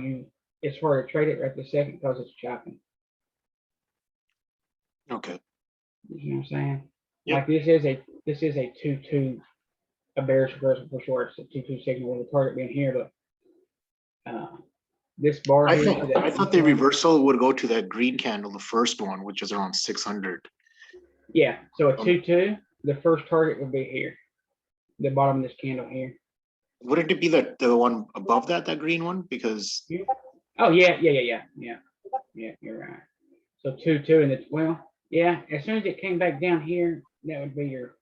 it's hard to trade it right this second because it's chopping. Okay, You know what I'm saying? Yep. Like this is a 2-2, a bearish reversal for sure. It's a 2-2 signal with the target being here, but this bar I here. thought the reversal would go to that green candle, the first one, which is around 600. Yeah, so a 2-2, the first target would be here, the bottom of this candle here. Wouldn't it be the one above that green one? Because Oh yeah, you're right. So 2-2, and it's, well, yeah, as soon as it came back down here, that would be your.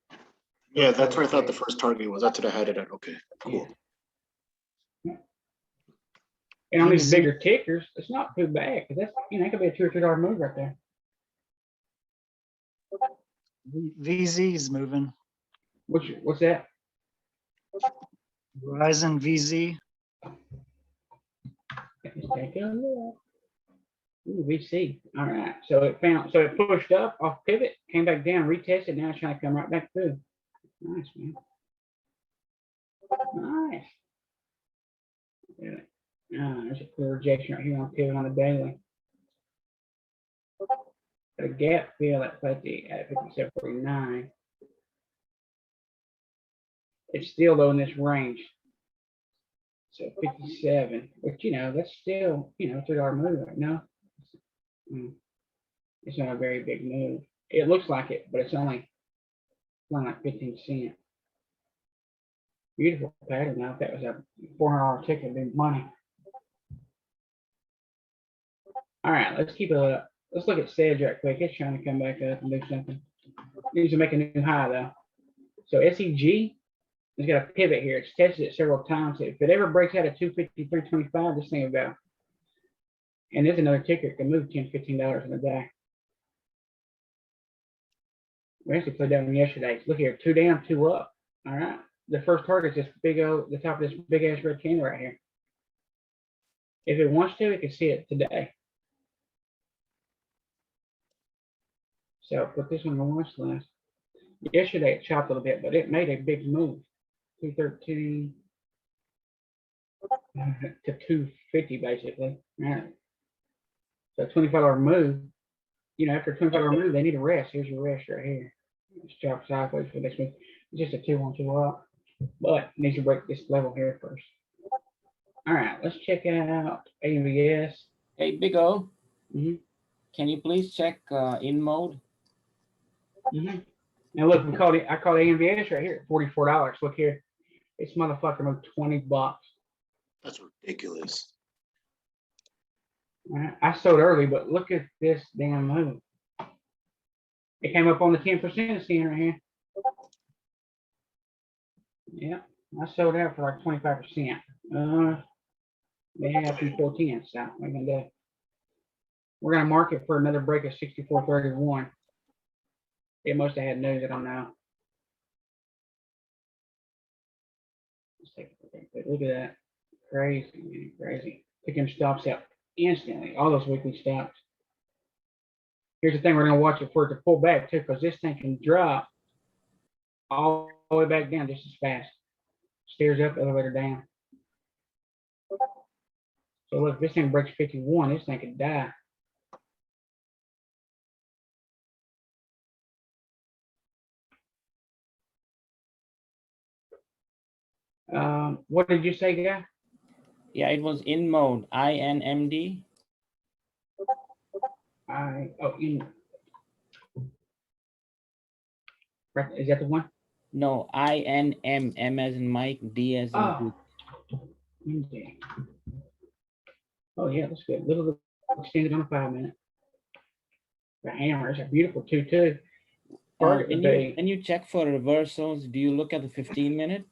yeah, that's where I thought the first target was. That's what I had it at. Okay, cool. Yeah. And on these bigger tickers, it's not too bad, because that's, it could be a $2 or $3 move right there. VZ is moving. What's that? Verizon VZ. Let's take a look. Ooh, VC. All right. So it pushed up off pivot, came back down, retested. Now it's trying to come right back through. Nice, man. Nice. Yeah. There's a clear rejection right here on pivot on the daily. Got a gap fill at 57.49. It's still though in this range. So 57, but that's still, $3 move right now. It's not a very big move. It looks like it, but it's only like 15 cents. Beautiful pattern. Now, if that was a $400 ticket, it'd be money. All right, let's look at Sedge right quick. It's trying to come back up and do something. Needs to make a new high though. So SEG has got a pivot here. It's tested it several times. If it ever breaks out at 253.25, this thing will go. And there's another ticker. It can move $10, $15 in a day. We actually played that one yesterday. Look here, 2 down, 2 up. All right. The first target is this the top of this big ass red candle right here. If it wants to, it can see it today. So put this on the watch list. Yesterday it chopped a little bit, but it made a big move. 213 to 250 basically. All right. So $25 move. After a $25 move, they need a rest. Here's your rest right here. It's chopped sideways for this one. It's just a 2-1-2 up, but it needs to break this level here first. All right, let's check out AMVS. Hey, Big O, Mhm. can you please check in mode? Now look, I called AMVS right here at $44. Look here, this motherfucker moved $20. That's ridiculous. All right, I sold early, but look at this damn move. It came up on the 10% scene right here. Yeah, I sold out for like 25%. They have some 410, so we're gonna mark it for another break of 64.31. It must have had news, I don't know. Let's take a look at that. Crazy, man, crazy. Picking stops out instantly, all those weekly stops. Here's the thing, we're gonna watch it for it to pull back too, because this thing can drop all the way back down just as fast. Stairs up, elevator down. So look, if this thing breaks 51, this thing could die. What did you say, guy? Yeah, it was in mode, INMD. Right, is that the one? No, INM, M as in Mike, D as in Oh. Duke. Okay. Oh yeah, that's good. Little extended on a 5-minute. The hammer is a beautiful 2-2. When you check for reversals, do you look at the 15-minute?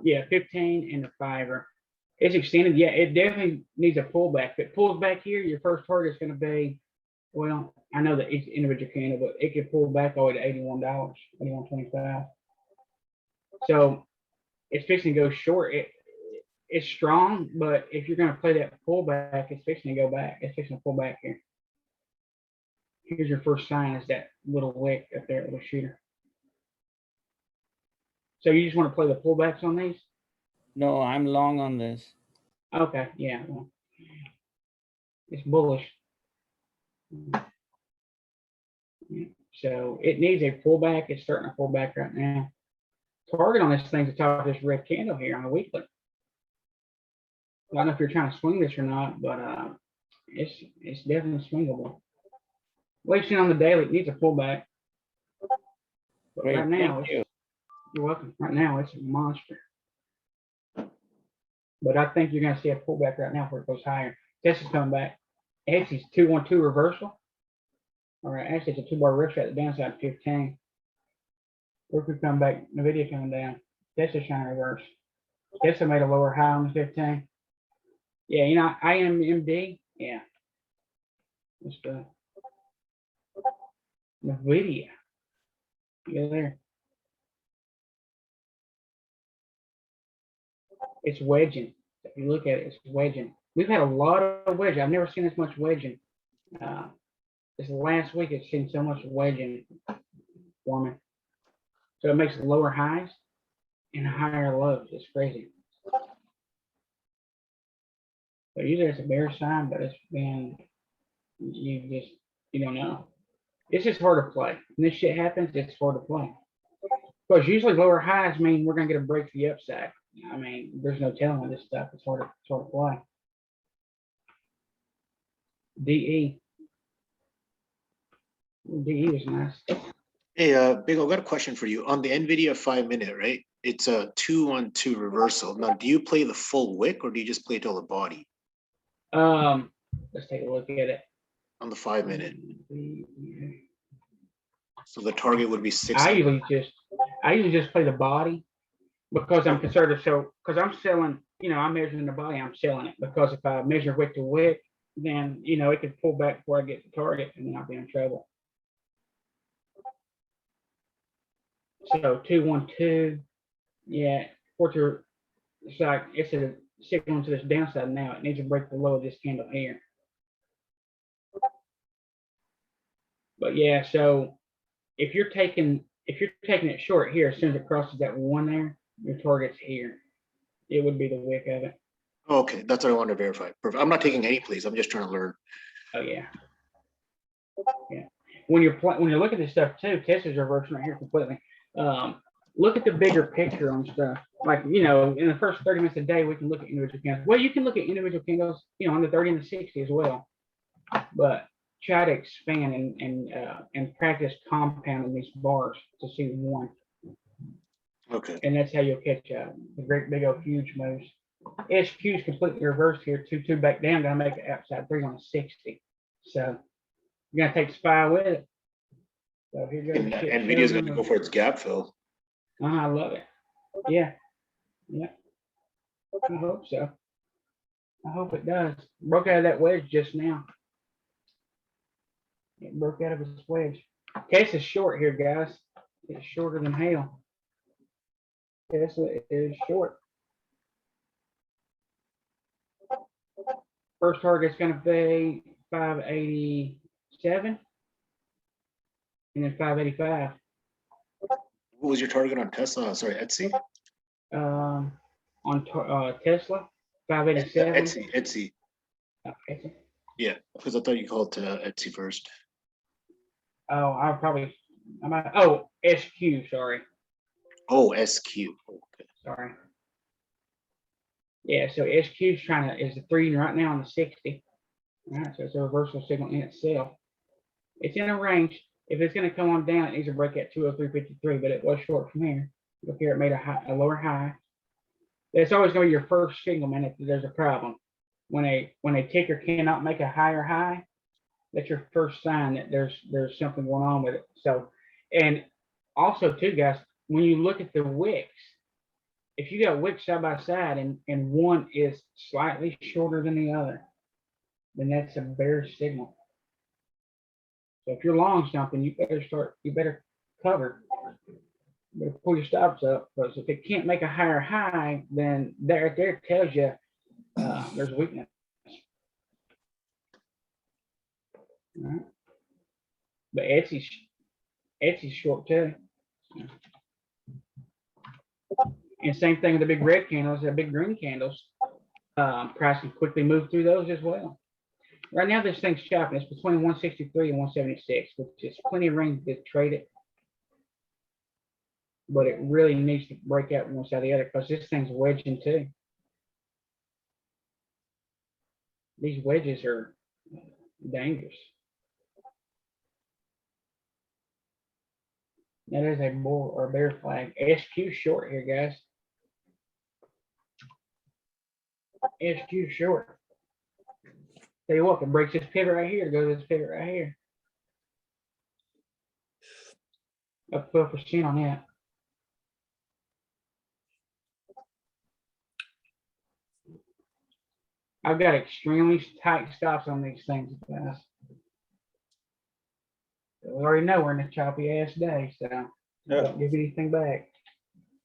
Yeah, 15 and the 5-er. It's extended. Yeah, it definitely needs a pullback. If it pulls back here, your first target is going to be, well, I know that each individual candle, but it could pull back all the way to $81, $81.25. So it's fixing to go short. it's strong, but if you're gonna play that pullback, it's fixing to go back. It's fixing to pull back here. Here's your first sign is that little wick up there, little shooter. So you just want to play the pullbacks on these? No, I'm long on this. Okay, yeah. Well, it's bullish. Yeah, so it needs a pullback. It's starting to pull back right now. Target on this thing's the top of this red candle here on the weekly. I don't know if you're trying to swing this or not, but it's definitely swingable. We've seen on the daily, it needs a pullback. But Great, right now, thank you. you're welcome. Right now, it's a monster. But I think you're going to see a pullback right now where it goes higher. This is coming back. Etsy's 212 reversal. All right, actually, it's a 2-bar rip at the downside 15. Roku come back, Nvidia coming down. This is trying to reverse. Tesla made a lower high on the 15. Yeah, you know, IMMD. Yeah. It's the Nvidia. Yeah, there. It's wedging. If you look at it, it's wedging. We've had a lot of wedging. I've never seen this much wedging. This last week, it's seen so much wedging forming. So it makes lower highs and higher lows. It's crazy. So usually it's a bear sign, but it's been, you don't know. It's just hard to play. When this shit happens, it's hard to play. Because usually lower highs mean we're going to get a break to the upside. I mean, there's no telling with this stuff. It's hard to play. DE. DE was nice. Hey, Big O, got a question for you. On the NVIDIA 5-minute, right? It's a 2-1-2 reversal. Now, do you play the full wick or do you just play till the body Let's take a look at it. on the 5-minute? So the target would be 6. I usually just play the body because I'm conservative. So because I'm selling, you know, I'm measuring the body, I'm selling it. Because if I measure wick to wick, then you know it could pull back before I get the target, and then I'll be in trouble. So 2-1-2, yeah, it's like it's a signal to this downside now. It needs to break below this candle here. But yeah, so if you're taking it short here, as soon as it crosses that one there, your target's here. It would be the wick of it. Okay, that's what I wanted to verify. Perfect. I'm not taking any plays. I'm just trying to learn. Oh yeah. Yeah. When you're looking at this stuff too, Tesla's reversing right here completely. Look at the bigger picture on stuff. Like, you know, in the first 30 minutes a day, we can look at individual candles. Well, you can look at individual candles, you know, on the 30 and the 60 as well. But try to expand and practice compounding these bars to see one. Okay. And that's how you'll catch the great big old huge moves. SQ is completely reversed here, 2-2 back down, gonna make it outside 3 on a 60. So you're gonna take SPY with it. So here goes. And NVIDIA's going to go for its gap fill. I love it. Yeah. Yeah. I hope so. I hope it does. Broke out of that wedge just now. It broke out of its wedge. Case is short here, guys. It's shorter than hell. Tesla is short. First target's going to be 587 and then 585. What was your target on Tesla? Sorry, Etsy? On Tesla, 587. Etsy. Etsy. Yeah, because I thought you called Etsy first. Oh, SQ, sorry. Oh, SQ. Okay. Sorry. Yeah, so SQ is is the 3 right now on the 60. All right, so it's a reversal signal in itself. It's in a range. If it's going to come on down, it needs to break at 203.53, but it was short from here. Look here, it made a lower high. That's always going to be your first signal, man, if there's a problem. When a ticker cannot make a higher high, that's your first sign that there's something going on with it. So, and also too, guys, when you look at the wicks, if you got wicks side by side and one is slightly shorter than the other, then that's a bearish signal. So if you're long something, you better cover. But pull your stops up, because if it can't make a higher high, then there tells you there's weakness. All right. But Etsy's short too. And same thing with the big red candles, the big green candles. Price can quickly move through those as well. Right now, this thing's chopping. It's between 163 and 176, which is plenty of range to trade it. But it really needs to break out one side or the other, because this thing's wedging too. These wedges are dangerous. That is a bull or bear flag. SQ short here, guys. SQ short. Tell you what, if it breaks this pivot right here, go to this pivot right here. Up 12% on that. I've got extremely tight stops on these things, guys. We already know we're in a choppy ass day, so Yeah. don't give anything back.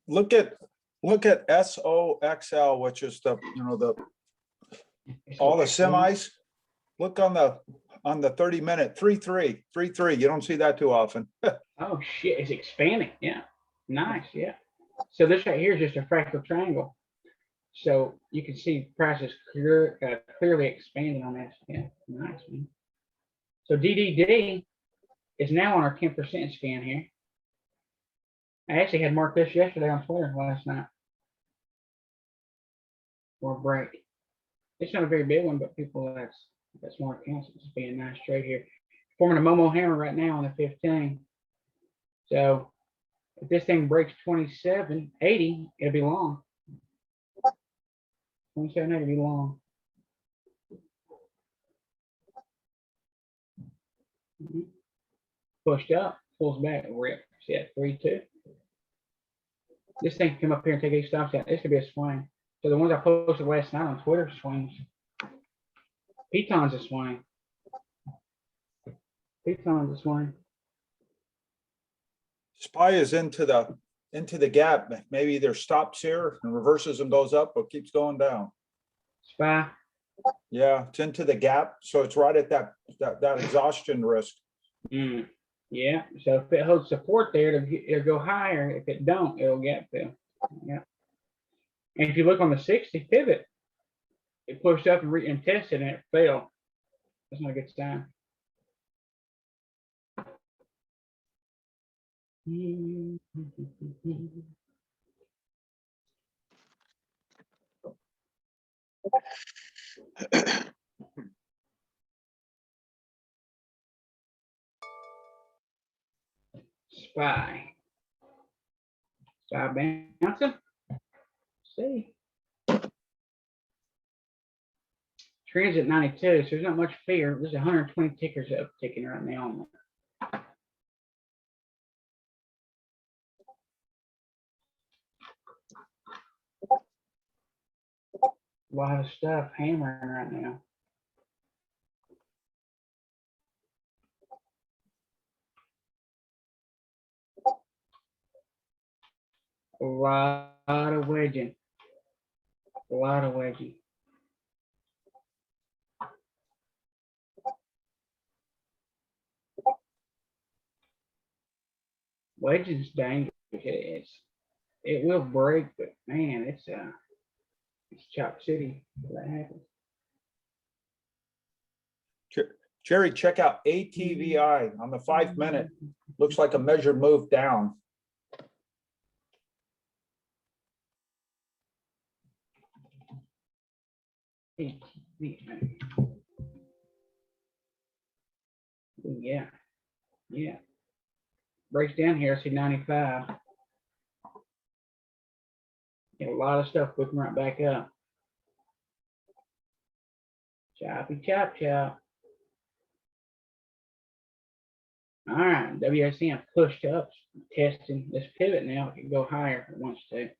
Look at SOXL, which is the, you know, all the semis. Look on the 30-minute 3-3. You don't see that too often. Oh shit, it's expanding. Yeah, nice. Yeah. So this right here is just a fractal triangle. So you can see prices clearly expanding on this. Yeah, nice, man. So DDD is now on our 10% scan here. I actually had marked this yesterday on Twitter last night. Or break. It's not a very big one, but people that's more accounts. It's being a nice trade here. Forming a Momo hammer right now on the 15. So if this thing breaks 27.80, it'll be long. 27.80 will be long. Pushed up, pulls back, rip. See that 3-2. This thing can come up here and take these stops out. This could be a swing. So the ones I posted last night on Twitter swings. Piton's a swing. Piton's a swing. SPY is into the gap. Maybe either stops here and reverses and goes up, or keeps going down. SPY. Yeah, it's into the gap, so it's right at that exhaustion risk. Yeah. So if it holds support there, it'll go higher. If it don't, it'll gap fill. Yeah. And if you look on the 60 pivot, it pushed up and tested and it fell. That's not a good sign. SPY. SPY bouncing. See. Trends at 92, so there's not much fear. There's 120 tickers up ticking right now. A lot of stuff hammering right now. A lot of wedging. A lot of wedging. Wedging's dangerous. It will break, but man, it's Chop City. That happens. Jerry, check out ATVI on the 5-minute. Looks like a measured move down. Yeah. Yeah. Breaks down here. I see 95. Get a lot of stuff looking right back up. Choppy chop chop. All right, WSM pushed up, testing this pivot now. It can go higher if it wants to.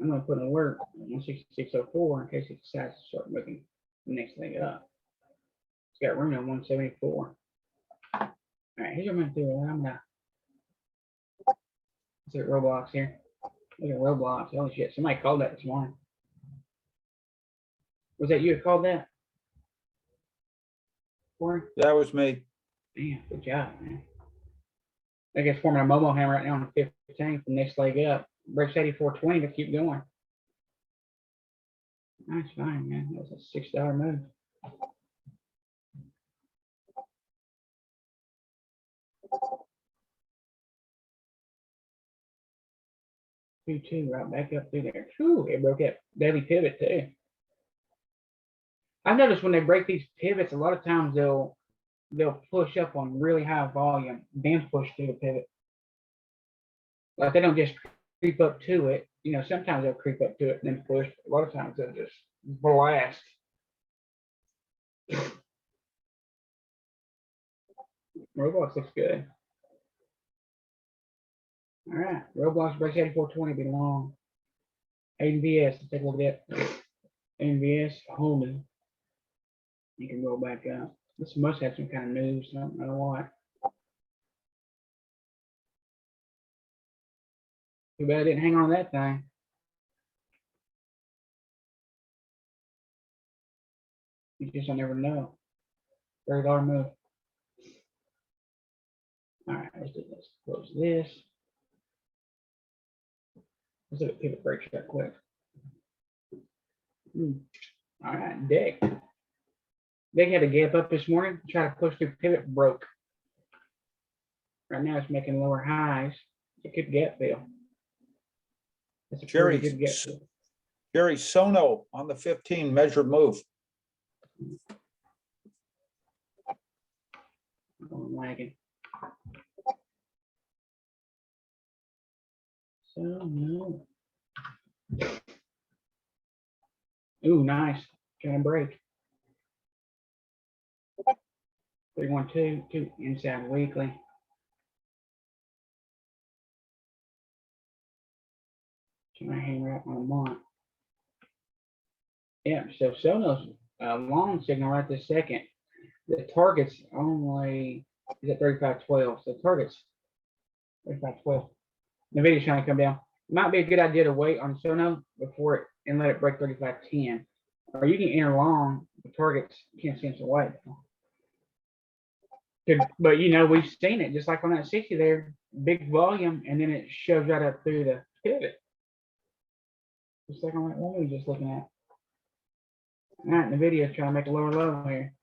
I'm going to put an alert 166.04 in case it decides to start moving the next thing up. It's got room on 174. All right, here's what I'm going to do. I'm going to Let's look at Roblox here. Look at Roblox. Holy shit. Somebody called that this morning. Was that you that called that? Corey? That was me. Damn, good job, man. I guess forming a Momo hammer right now on the 15th, the next leg up. Breaks 84.20 to keep going. That's fine, man. That's a $6 move. Two, right back up through there. Whew, it broke that daily pivot too. I've noticed when they break these pivots, a lot of times they'll push up on really high volume, then push through the pivot. Like they don't just creep up to it. You know, sometimes they'll creep up to it and then push. A lot of times they'll just blast. Roblox looks good. All right, Roblox breaks 84.20 be long. ANVS, let's take a look at that. ANVS holding. You can roll back up. This must have some kind of news. I don't know what. Too bad I didn't hang on to that thing. You just don't never know. $30 move. All right, let's do this. Close this. Let's look at pivot breaks real quick. All right, Dick. Dick had a gap up this morning. Try to push through pivot, broke. Right now it's making lower highs. It's a good gap fill. It's a Jerry, pretty good gap fill. Jerry Sono on the 15 measured move. I'm lagging. So no. Ooh, nice. Trying to break. 312, 2 inside weekly. Trying to hang right on a month. Yeah, so Sono's long signal right this second. The target's only is at 35.12. So target's 35.12. The video's trying to come down. Might be a good idea to wait on Sono before it and let it break 35.10. Or you can enter long, the target's 10 cents away. But you know, we've seen it just like on that 60 there, big volume, and then it shoves right up through the pivot. Just like on that one we were just looking at. All right, the video is trying to make a lower low here.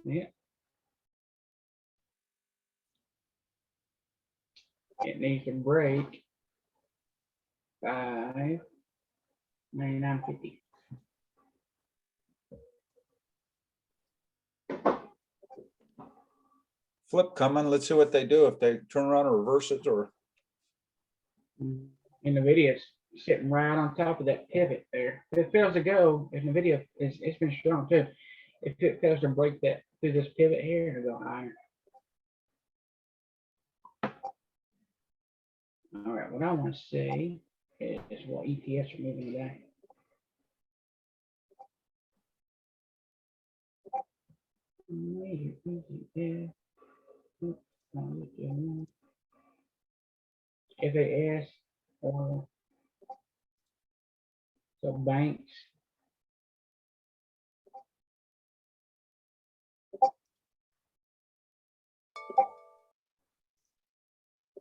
Yeah. It needs to break 5.9950. Flip coming. Let's see what they do. If they turn around and reverse it or. In the video, it's sitting right on top of that pivot there. If it fails to go, if the video is, it's been strong too. If it fails to break that through this pivot here, it'll go higher. All right, what I want to see is what ETFs are moving today. FAS or so banks.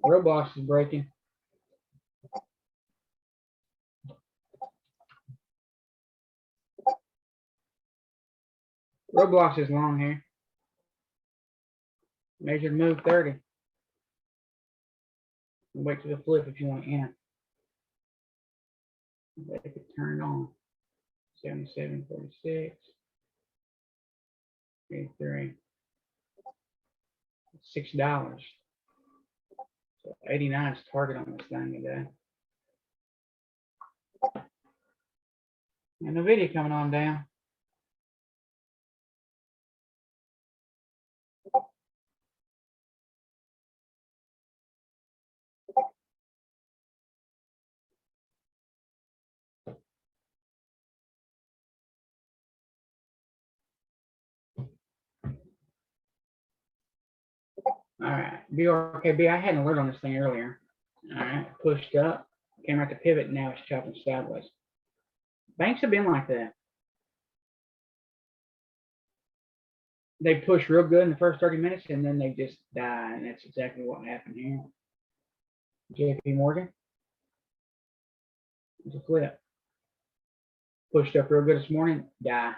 Roblox is breaking. Roblox is long here. Measured move 30. Wait to the flip if you want to enter. Let it turn on. 77.46. 83. $6. So 89 is target on this thing today. And the video coming on down. All right, BRKB, I had an alert on this thing earlier. All right, pushed up, came out to pivot, and now it's chopping sideways. Banks have been like that. They push real good in the first 30 minutes and then they just die. And that's exactly what happened here. JP Morgan. It's a flip. Pushed up real good this morning, die.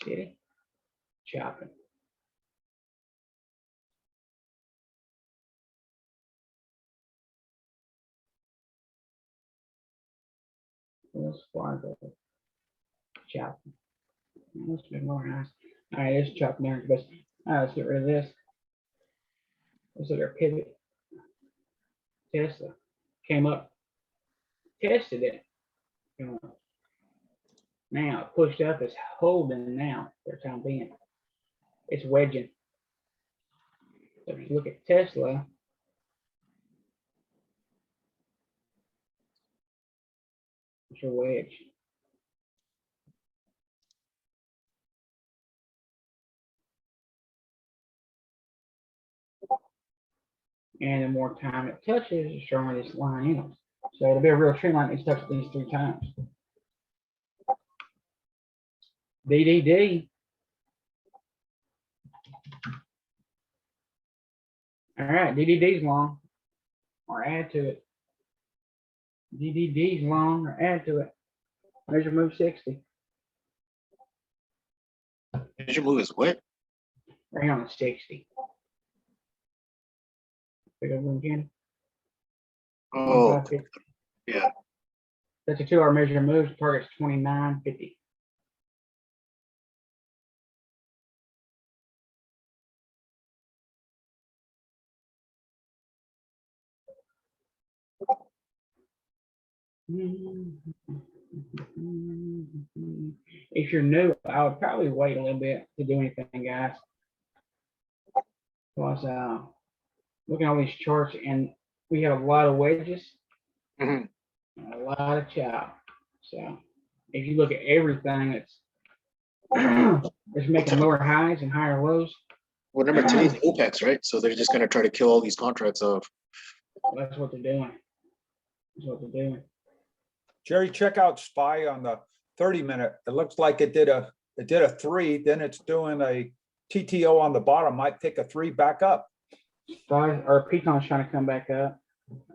City. Chopping. Let's Fargo. Chopping. Let's be more nice. All right, it's chopping there. But all right, let's get rid of this. Let's look at our pivot. Tesla came up, tested it. Now it pushed up, it's holding now for the time being. It's wedging. So if you look at Tesla, it's a wedge. And the more time it touches, the stronger this line is. So it'll be a real trend line. It's touched these 3 times. DDD. All right, DDD's long, or add to it. DDD's long, or add to it. Measure move 60. Measure move is what? Right on the 60. Pick up one again. Oh, 25.50. yeah. That's a 2-hour measure of moves. Target's 29.50. If you're new, I would probably wait a little bit to do anything, guys. Because looking at all these charts, and we have a lot of wedges, Mhm. and a lot of chop. So if you look at everything, it's making lower highs and higher lows. Well, remember today's OPEX, right? So they're just gonna try to kill all these contracts off. That's what they're doing. That's what they're doing. Jerry, check out SPY on the 30-minute. It looks like it did a 3, then it's doing a TTO on the bottom, might take a 3 back up Or Picon's trying to come back up.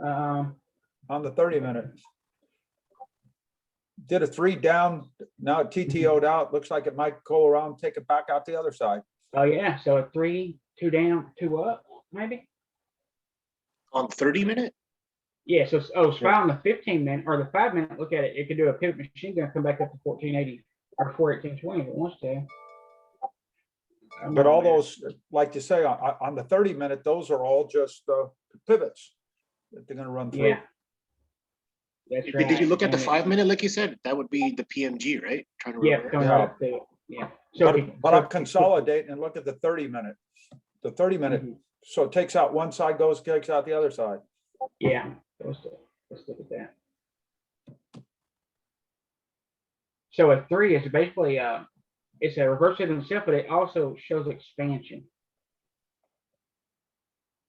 on the 30-minute. Did a 3 down, now it TTO'd out. Looks like it might go around, take it back out the other side. Oh yeah, so a 3, 2 down, 2 up, maybe. On 30-minute? Yeah, so SPY on the 15-minute or the 5-minute, look at it. It could do a pivot machine gun, come back up to 1480 or 418.20 if it wants to. But all those, like you say, on the 30-minute, those are all just pivots that they're gonna run through. Yeah. That's right. Did you look at the And 5-minute, like you said? That would be the PMG, right? Trying to Yeah, reverse. coming Yeah. right up to it. Yeah. So But I'm consolidating and look at the 30-minute. The 30-minute, Mhm. so it takes out one side, takes out the other side. Yeah, let's look at that. So a 3 is basically it's a reverse of itself, but it also shows expansion.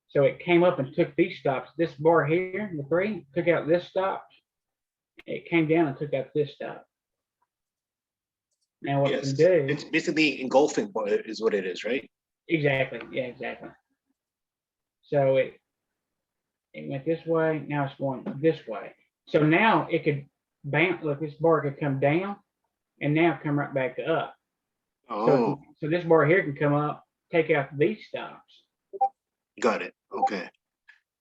So it came up and took these stops. This bar here, the 3, took out this stop. It came down and took out this stop. Now what Yes, it can do? it's basically engulfing is what it is, right? Exactly. Yeah, exactly. So it went this way. Now it's going this way. So now it could bounce. Look, this bar could come down and now come right back up. Oh, So this bar here can come up, take out these stops. got it. Okay.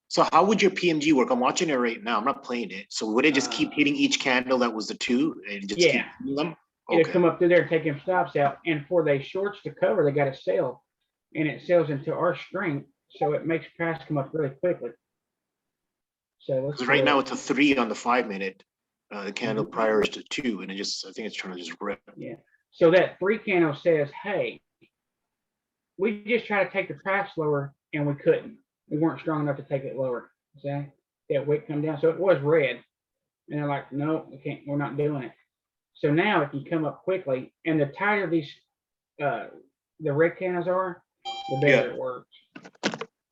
So how would your PMG work? I'm watching it right now. I'm not playing it. So would it just keep hitting each candle that was the 2 and just keep Yeah. hitting them? It'll Okay. come up through there and take them stops out. And for they shorts to cover, they got to sell. And it sells into our strength. So it makes price come up really quickly. So let's Because right go- now it's a 3 on the 5-minute. The candle Mhm. prior is to 2, and I think it's trying to just rip. Yeah. So that 3 candle says, hey, we just tried to take the price lower and we couldn't. We weren't strong enough to take it lower. See? That wick come down. So it was red. And they're like, no, we can't, we're not doing it. So now it can come up quickly, and the tighter these, the red candles are, the better it works.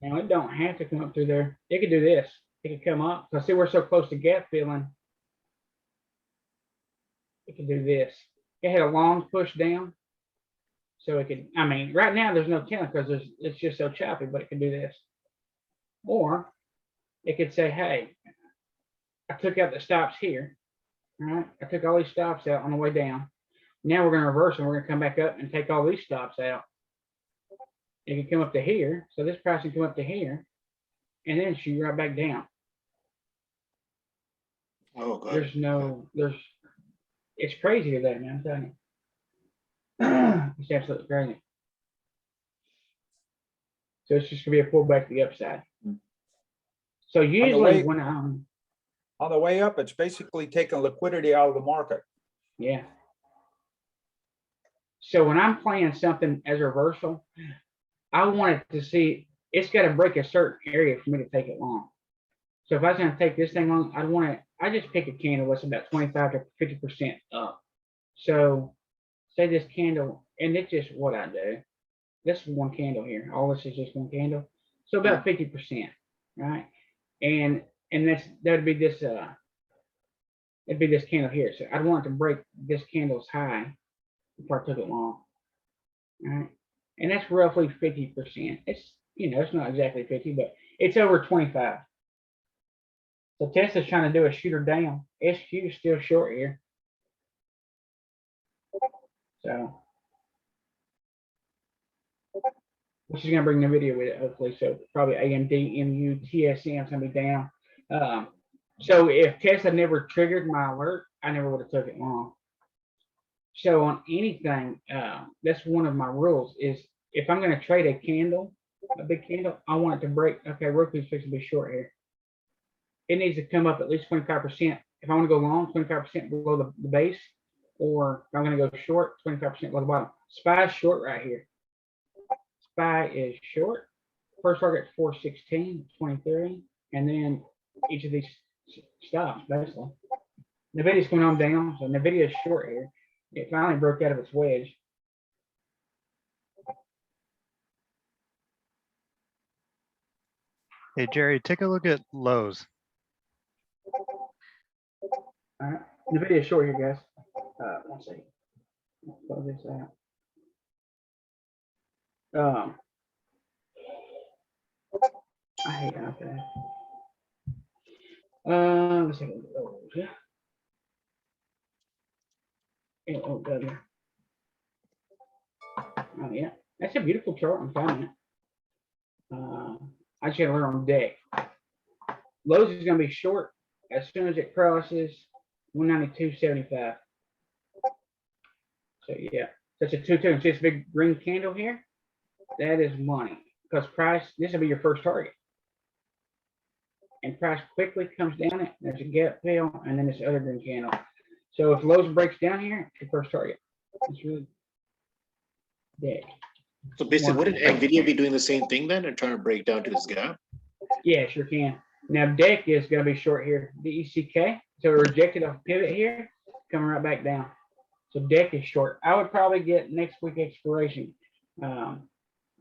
Now it don't have to come up through there. It could do this. It could come up, because see, we're so close to gap filling. It could do this. It had a long push down. So it could, I mean, right now there's no telling because it's just so choppy, but it could do this. Or it could say, hey, I took out the stops here. All right. I took all these stops out on the way down. Now we're going to reverse and we're going to come back up and take all these stops out. It can come up to here. So this price can come up to here and then shoot right back down. Oh, God. It's crazy today, man. I'm telling you. It's absolutely crazy. So it's just gonna be a pullback to the upside. So usually when on the way up, it's basically taking liquidity out of the market. yeah. So when I'm playing something as a reversal, I want it to see it's got to break a certain area for me to take it long. So if I was gonna take this thing long, I just pick a candle that's about 25 to 50% up. So say this candle, and it's just what I do. This is one candle here. All this is just one candle. So about 50%, right? And that'd be this it'd be this candle here. So I'd want it to break this candle's high before I took it long. Right? And that's roughly 50%. It's it's not exactly 50, but it's over 25. So Tesla's trying to do a shooter down. SQ is still short here. So, which is going to bring the video with it, hopefully. So probably AMD, MU, TSM is going to be down. So if Tesla never triggered my alert, I never would have took it long. So on anything, that's one of my rules is if I'm going to trade a candle, a big candle, I want it to break. Okay, Roku's fixing to be short here. It needs to come up at least 25%. If I want to go long, 25% below the base. Or if I'm going to go short, 25% below the bottom. SPY is short right here. SPY is short. First target 416, 23, and then each of these stops basically. NVIDIA's coming on down, so NVIDIA is short here. It finally broke out of its wedge. Hey, Jerry, take a look at Lowe's. All right, NVIDIA is short here, guys. Let's see. Let's close this out. I hate iPad. Let's see. LOW. Oh yeah, that's a beautiful chart. I'm finding it. I just gotta learn on deck. Lowe's is gonna be short as soon as it crosses 192.75. So yeah, that's a 2-2. And see this big green candle here? That is money because price. This will be your first target. And price quickly comes down it. There's a gap fill, and then this other green candle. So if Lowe's breaks down here, it's your first target. It's really deck. So basically, wouldn't NVIDIA be doing the same thing then and trying to break down to this gap? Yeah, sure can. Now deck is going to be short here. DECK. So it rejected off pivot here, coming right back down. So deck is short. I would probably get next week expiration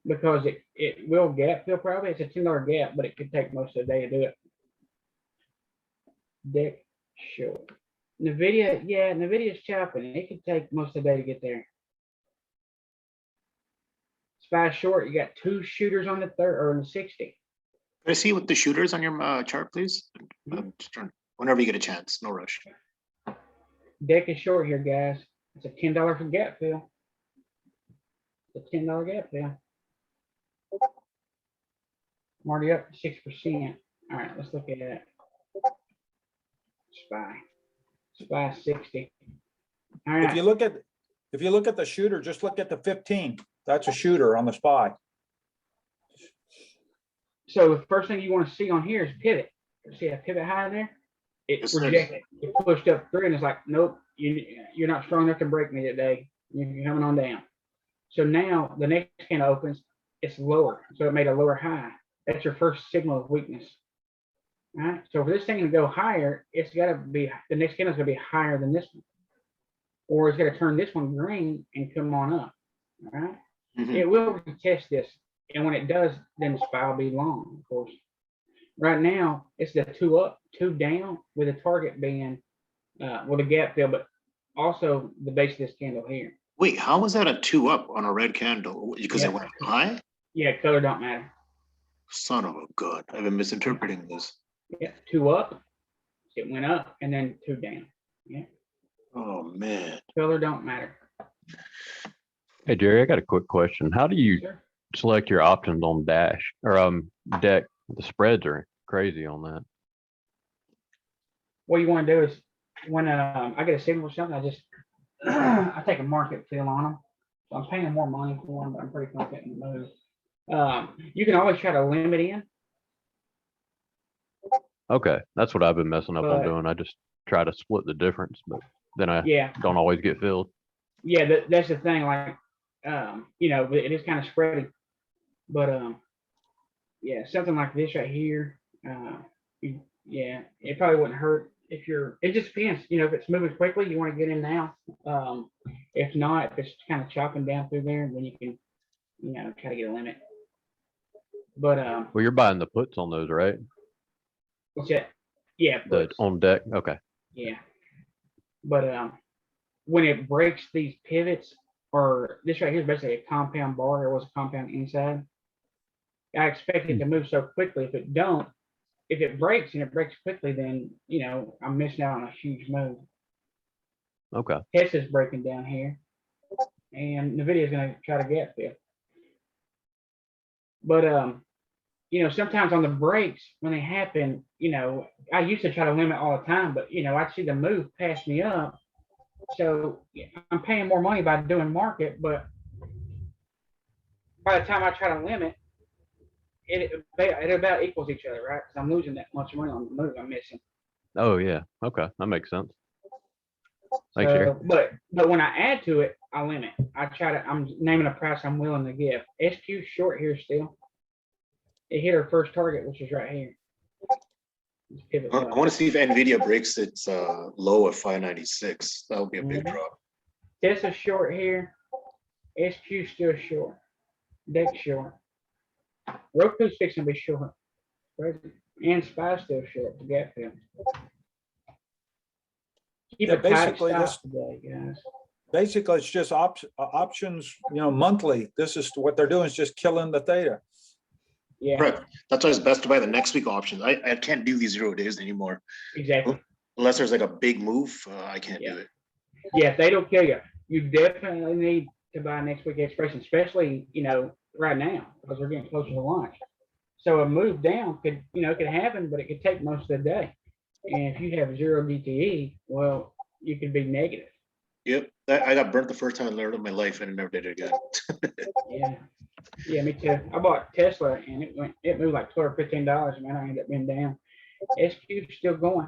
because it will gap fill probably. It's a $10 gap, but it could take most of the day to do it. Deck short. NVIDIA, yeah, NVIDIA's chopping. It could take most of the day to get there. SPY short, you got two shooters on the third or on the 60. Can I see what the shooters on your chart, please? Just whenever you get a chance, no rush. Deck is short here, guys. It's a $10 for gap fill. It's a $10 gap fill. I'm already up to 6%. All right, let's look at it. SPY 60. All right. If you look at the shooter, just look at the 15. That's a shooter on the SPY. So the first thing you want to see on here is pivot. See a pivot high there? It's Yes, rejected. It pushed up through and it's like, nope, you're not strong enough to break me today. You're coming on down. So now the next candle opens, it's lower. So it made a lower high. That's your first signal of weakness. Right, so for this thing to go higher, it's gotta be, the next candle's gonna be higher than this one. Or it's gonna turn this one green and come on up, all right? Mhm. It will test this, and when it does, then the SPY will be long, of course. Right now, it's the 2 up, 2 down, with the target being, with a gap fill, but also the base of this candle here. Wait, how was that a 2 up on a red candle? Because it Yeah. went high? Yeah, color don't matter. Son of a gun, I've been misinterpreting this. Yeah, 2 up, it went up, and then 2 down. Yeah, Oh, man. color don't matter. Hey Jerry, I got a quick question. How do you Sure. select your options on Dash or Deck? The spreads are crazy on that. What you want to do is when I get a signal or something, I just I take a market fill on them. So I'm paying more money for them, but I'm pretty confident in the move. You can always try to limit in, Okay, that's what I've been messing up on But- doing. I just try to split the difference, but then I yeah, don't always get filled. yeah. That's the thing. Like, you know, it is kind of spready, but yeah, something like this right here, yeah, it probably wouldn't hurt if you're. It just depends. You know, if it's moving quickly, you want to get in now. If not, if it's kind of chopping down through there, then you can, you know, try to get a limit. But Well, you're buying the puts on those, right? what's that? Yeah, The puts. on Deck. Okay. Yeah. But when it breaks these pivots, or this right here is basically a compound bar, there was a compound inside. I expect it to move so quickly. If it don't, if it breaks and it breaks quickly, then you know I'm missing out on a huge move. Okay. Tesla's breaking down here, and Nvidia's gonna try to gap fill. But you know, sometimes on the breaks when they happen, you know, I used to try to limit all the time, but you know, I see the move pass me up. So yeah, I'm paying more money by doing market, but by the time I try to limit, it about equals each other, right? Because I'm losing that much money on the move I'm missing. Oh yeah. Okay, that makes sense. Thanks, Jerry. So, but when I add to it, I limit. I try to. I'm naming a price I'm willing to give. SQ short here still. It hit our first target, which is right here. Let's pivot I low. want to see if Nvidia breaks its low of 596. That would be a big Mhm. drop. Tesla short here. SQ still short. Deck short. Roku's fixing to be short. Crazy. And SPY still short. The gap fill. Keep Yeah, a tight basically stop this- today, guys. Basically, it's just options, you know, monthly. This is what they're doing is just killing the theta. Yeah, Correct. That's why it's best to buy the next week options. I can't do these 0 days anymore. exactly. Unless there's like a big move, I can't Yeah. do it. Yeah, if they don't kill you, you definitely need to buy next week expiration, especially, you know, right now, because we're getting closer to launch. So a move down could, you know, it could happen, but it could take most of the day. And if you have 0 DTE, well, you could be negative. Yep, I got burnt the first time I learned in my life and I never did it again. Yeah. Yeah, me too. I bought Tesla and it moved like $12 or $15, man. I ended up being down. SQ still going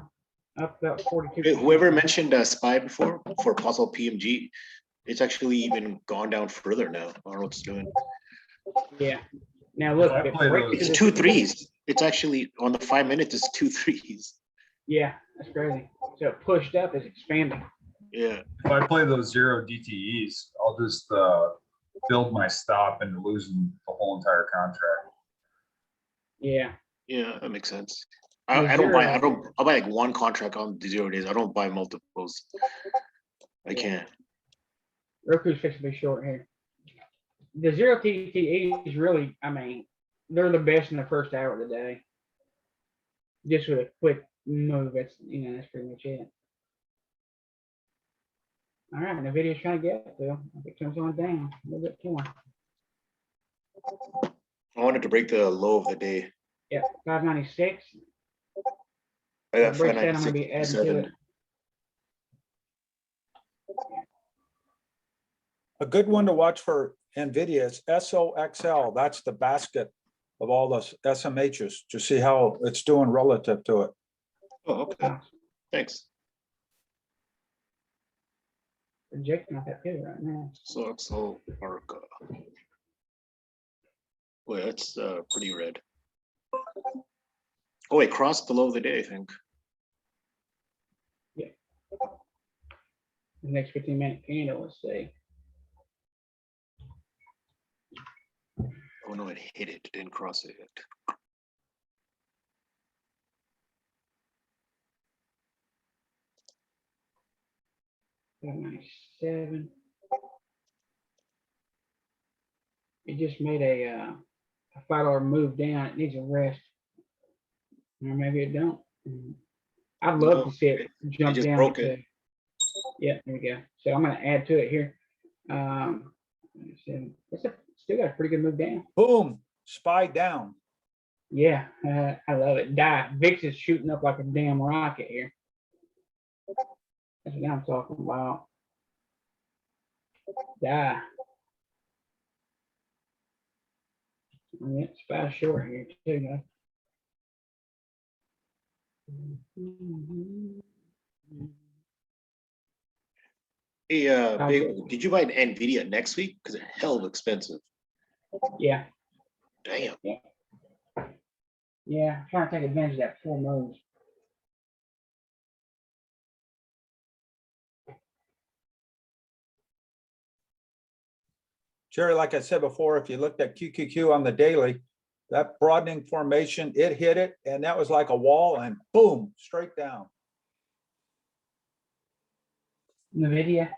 up about 42. Whoever mentioned SPY before for possible PMG, it's actually even gone down further now. I don't know what it's doing. Yeah. Now look, I if it play breaks those. to It's the- 2 threes. It's actually on the 5 minutes, it's 2 threes. Yeah, that's crazy. So it pushed up, it's expanding. Yeah, If I play those 0 DTEs, I'll just build my stop into losing the whole entire contract. Yeah. yeah, that makes sense. The I'll buy like one contract on the 0 days. I don't buy multiples. I can't. Roku's fixing to be short here. The 0 TTE is really, I mean, they're the best in the first hour of the day. Just with a quick move, that's, you know, that's pretty much it. All right, the video's trying to get Phil. If it comes on down, a little bit more. I wanted to break the low of the day. Yeah, 596. I got Break that, I'm gonna be adding to 596. it. A good one to watch for NVIDIA is SOXL. That's the basket of all the SMHs to see how it's doing relative to it. Oh, okay. Thanks. Projecting off that too right now. So Arca. Boy, that's pretty red. Oh, it crossed the low of the day, I think. The next 15-minute candle, let's see. Oh no, it hit it, didn't cross it yet. $5.97. It just made a $5 move down. It needs a rest. Or maybe it don't. I'd love to see it jump just down. broke it. Yeah, there we go. So I'm gonna add to it here. Still got a pretty good move down. Boom, SPY down. Yeah, I love it. VIX is shooting up like a damn rocket here. That's what I'm talking about. It's SPY short here too, guys. Hey, Big, did you buy an Nvidia next week? Because it's hell of expensive. Yeah, Damn. yeah. I'm trying to take advantage of that full move. Jerry, like I said before, if you looked at QQQ on the daily, that broadening formation, it hit it, and that was like a wall, and boom, straight down. NVIDIA.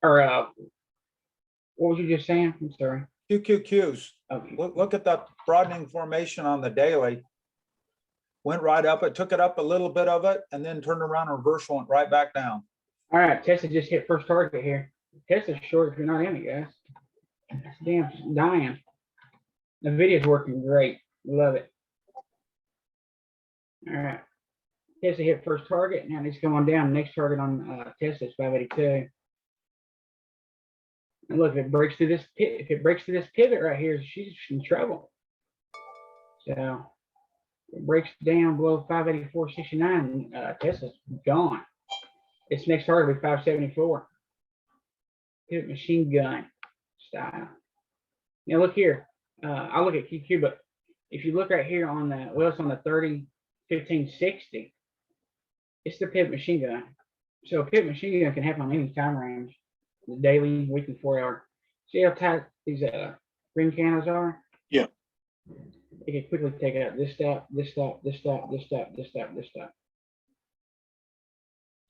Or what was you just saying? I'm sorry. QQQs. Okay. Look at that broadening formation on the daily. Went right up, it took it up a little bit of it, and then turned around and reversal, went right back down. All right, Tesla just hit first target here. Tesla's short if you're not in it, guys. It's damn dying. The video's working great. Love it. All right. Tesla hit first target. Now it's going down. Next target on Tesla is 582. And look, if it breaks through this pivot right here, she's in trouble. So it breaks down below 584.69. Tesla's gone. Its next target will be 574. Pivot machine gun style. Now look here. I'll look at QQ, but if you look right here on the, well, it's on the 30-15-60. It's the pivot machine gun. So a pivot machine gun can happen on any time range, the daily, weekly, 4-hour. See how tight these green candles are? Yeah. It can quickly take out this stop, this stop, this stop, this stop, this stop, this stop.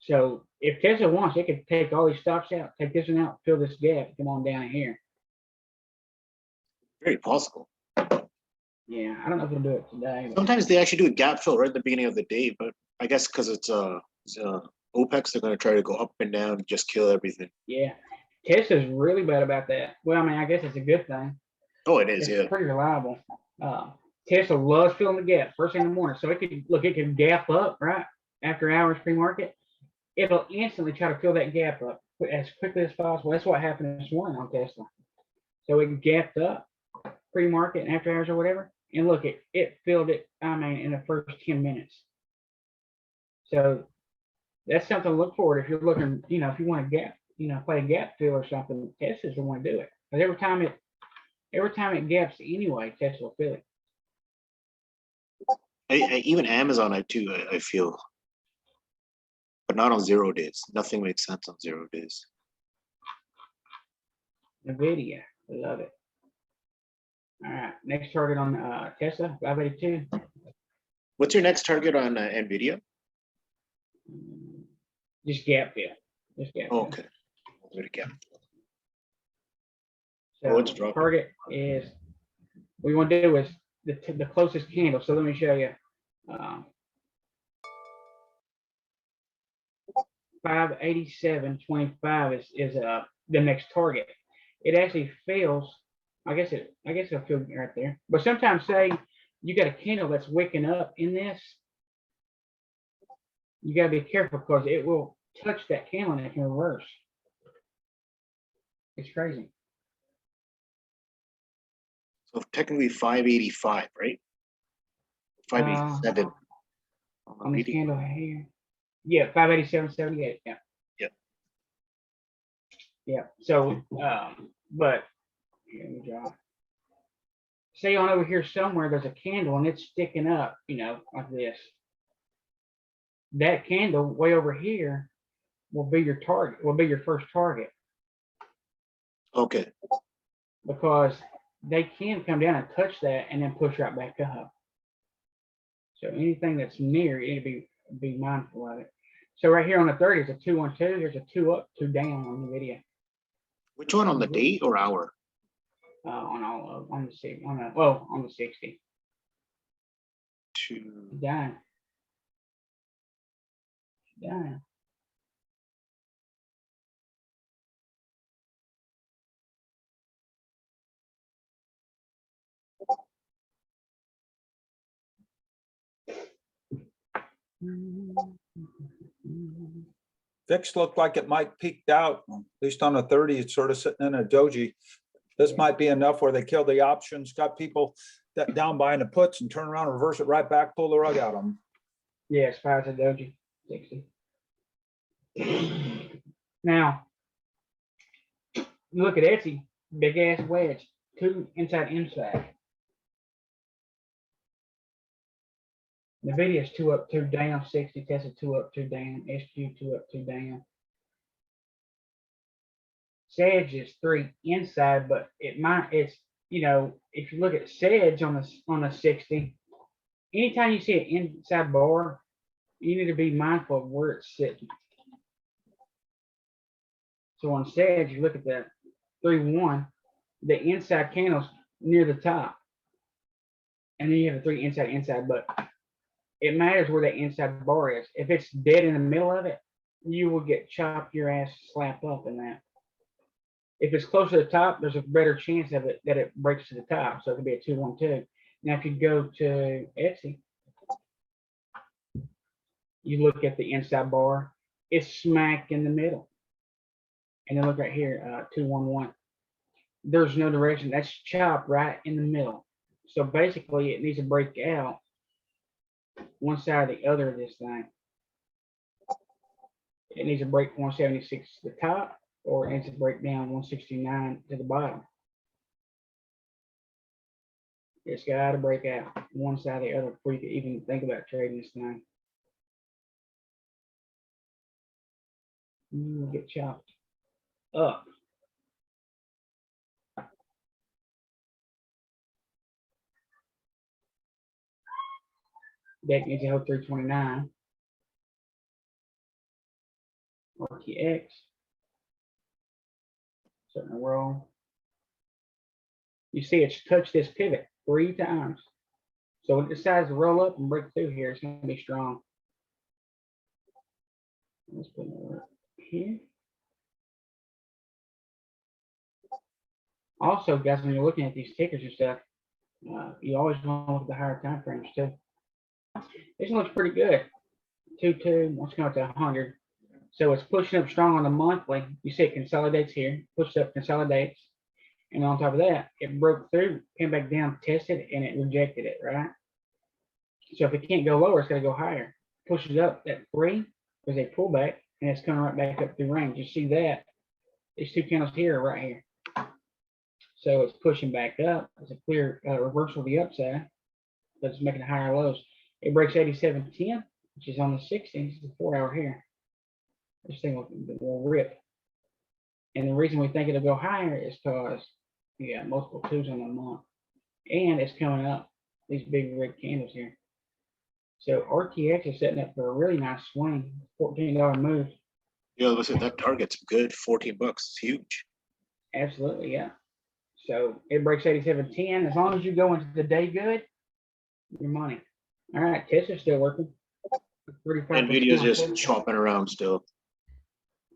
So if Tesla wants, it could take all these stops out, take this one out, fill this gap, come on down here. Very possible. Yeah, I don't know if we'll do it today. But Sometimes they actually do a gap fill right at the beginning of the day, but I guess because it's OPEX, they're going to try to go up and down, and just kill everything. yeah, Tesla's really bad about that. Well, I mean, I guess it's a good thing. Oh, it is, It's yeah. pretty reliable. Tesla loves filling the gap first thing in the morning. So it could gap up right after hours pre-market. It'll instantly try to fill that gap up as quickly as possible. That's what happened this morning on Tesla. So it gapped up pre-market and after hours or whatever. And look, it filled it, I mean, in the first 10 minutes. So that's something to look for if you're looking, if you want to gap, play a gap fill or something, Tesla's the one to do it. Because every time it gaps anyway, Tesla will fill it. Even Amazon, I feel. But not on 0 days. Nothing makes sense on 0 days. NVIDIA, I love it. All right, next target on Tesla, 582. What's your next target on Nvidia? Just gap fill. Just gap fill. Okay. Where to gap? So it's dropping. target is, what you want to do is the closest candle. So let me show you. 587.25 is the next target. It actually fails. I guess it'll feel right there. But sometimes, say you got a candle that's wicking up in this, you got to be careful because it will touch that candle and it can reverse. It's crazy. So technically 585, right? 587. On this candle here. Yeah, 587.78. Yeah. Yep. Yeah. So, but let me draw. say on over here somewhere, there's a candle and it's sticking up, you know, like this. That candle way over here will be your target, will be your first target, Okay, because they can come down and touch that and then push right back up. So anything that's near, you need to be mindful of it. So right here on the 30 is a 2-1-2. There's a 2 up, 2 down on the video. which one, on the date or hour? On all of on the 60, on the 60. Two. Down. Down. VIX looked like it might peaked out, at least on the 30, it's sort of sitting in a doji. This might be enough where they kill the options, got people that down buying the puts and turn around, reverse it right back, pull the rug out of them. Yeah, Spies a doji 60. Now, you look at Etsy, big ass wedge, 2 inside. Nvidia's 2 up, 2 down, 60, Tesla 2 up, 2 down, SQ 2 up, 2 down. Sedge is 3 inside, but it's, you know, if you look at Sedge on the 60, anytime you see an inside bar, you need to be mindful of where it's sitting. So on Sedge, you look at that 3-1, the inside candle's near the top. And then you have a 3 inside, but it matters where that inside bar is. If it's dead in the middle of it, you will get chopped your ass slapped up in that. If it's close to the top, there's a better chance of it that it breaks to the top. So it could be a 2-1-2. Now, if you go to Etsy, you look at the inside bar, it's smack in the middle. And then look right here, 2-1-1. There's no direction. That's chopped right in the middle. So basically, it needs to break out one side or the other of this thing. It needs to break 176 to the top, or it needs to break down 169 to the bottom. It's got to break out one side or the other before you can even think about trading this thing. You will get chopped up. Deck needs to hold 329. RTX. Starting to roll. You see it's touched this pivot 3 times. So when it decides to roll up and break through here, it's going to be strong. Let's put it right here. Also, guys, when you're looking at these tickers and stuff, you always want to look at the higher time frames too. This one looks pretty good. 2-2, let's go to 100. So it's pushing up strong on the monthly. You see it consolidates here, pushes up, consolidates. And on top of that, it broke through, came back down, tested, and it rejected it, right? So if it can't go lower, it's got to go higher. Pushes up at 3, there's a pullback, and it's coming right back up through range. You see that? These 2 candles here, right here. So it's pushing back up. It's a clear reversal of the upside, but it's making higher lows. It breaks 87.10, which is on the 60. This is a 4-hour here. This thing will rip. And the reason we think it'll go higher is because you got multiple 2s on the month. And it's coming up, these big red candles here. So RTX is setting up for a really nice swing, $14 move. Yeah, listen, that target's good, 14 bucks, it's huge. Absolutely, yeah. So it breaks 87.10. As long as you go into the day good, your money. All right, Tesla's still working. 35%. Nvidia's just chopping around still,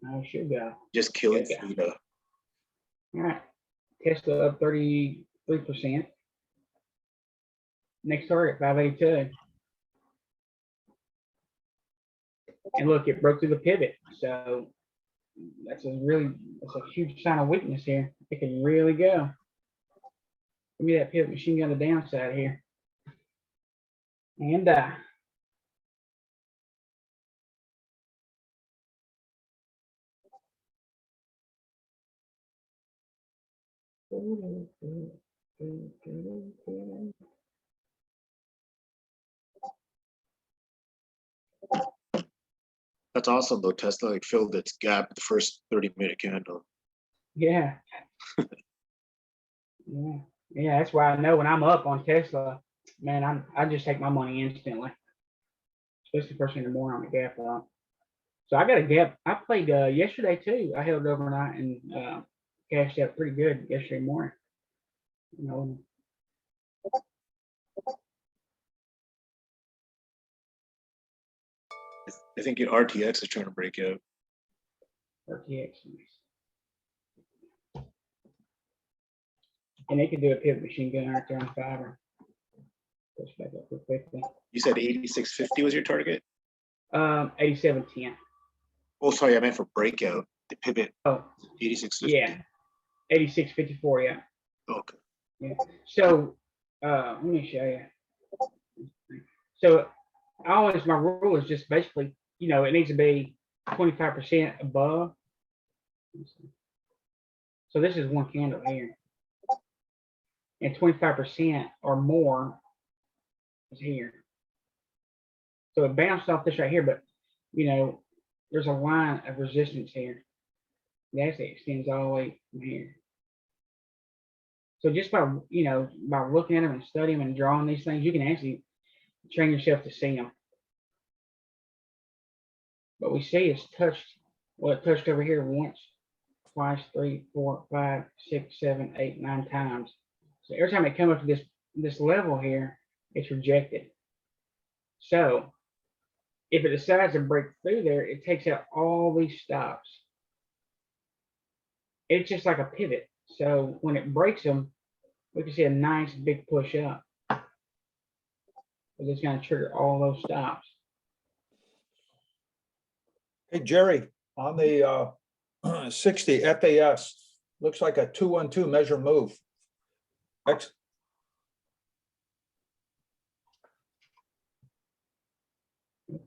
I should go. just killing Okay. Frida. All right. Tesla up 33%. Next target, 582. And look, it broke through the pivot. So that's a huge sign of weakness here. It can really go. Give me that pivot machine gun on the downside here. And That's awesome though. Tesla like filled its gap at the first 30-minute candle. Yeah. Yeah, yeah, that's why I know when I'm up on Tesla, man, I just take my money instantly. Especially first thing in the morning on the gap up. So I got a gap. I played yesterday too. I held overnight and cashed out pretty good yesterday morning. You know, I think your RTX is trying to break out. RTX. And they could do a pivot machine gun right there on fiber. Push back up real quickly. You said 8650 was your target? 8710. Oh, sorry, I meant for breakout. The pivot Oh, 8650. yeah. 8654, yeah. Okay. Yeah. So let me show you. So always my rule is just basically, you know, it needs to be 25% above. So this is one candle here. And 25% or more is here. So it bounced off this right here, but you know, there's a line of resistance here. It actually extends all the way from here. So just by, you know, by looking at them and studying them and drawing these things, you can actually train yourself to see them. But we see it's touched, well, it touched over here once, twice, 3, 4, 5, 6, 7, 8, 9 times. So every time it comes up to this level here, it's rejected. So if it decides to break through there, it takes out all these stops. It's just like a pivot. So when it breaks them, we can see a nice big push up. It's going to trigger all those stops. Hey, Jerry, on the 60 FAS, looks like a 212 measure move.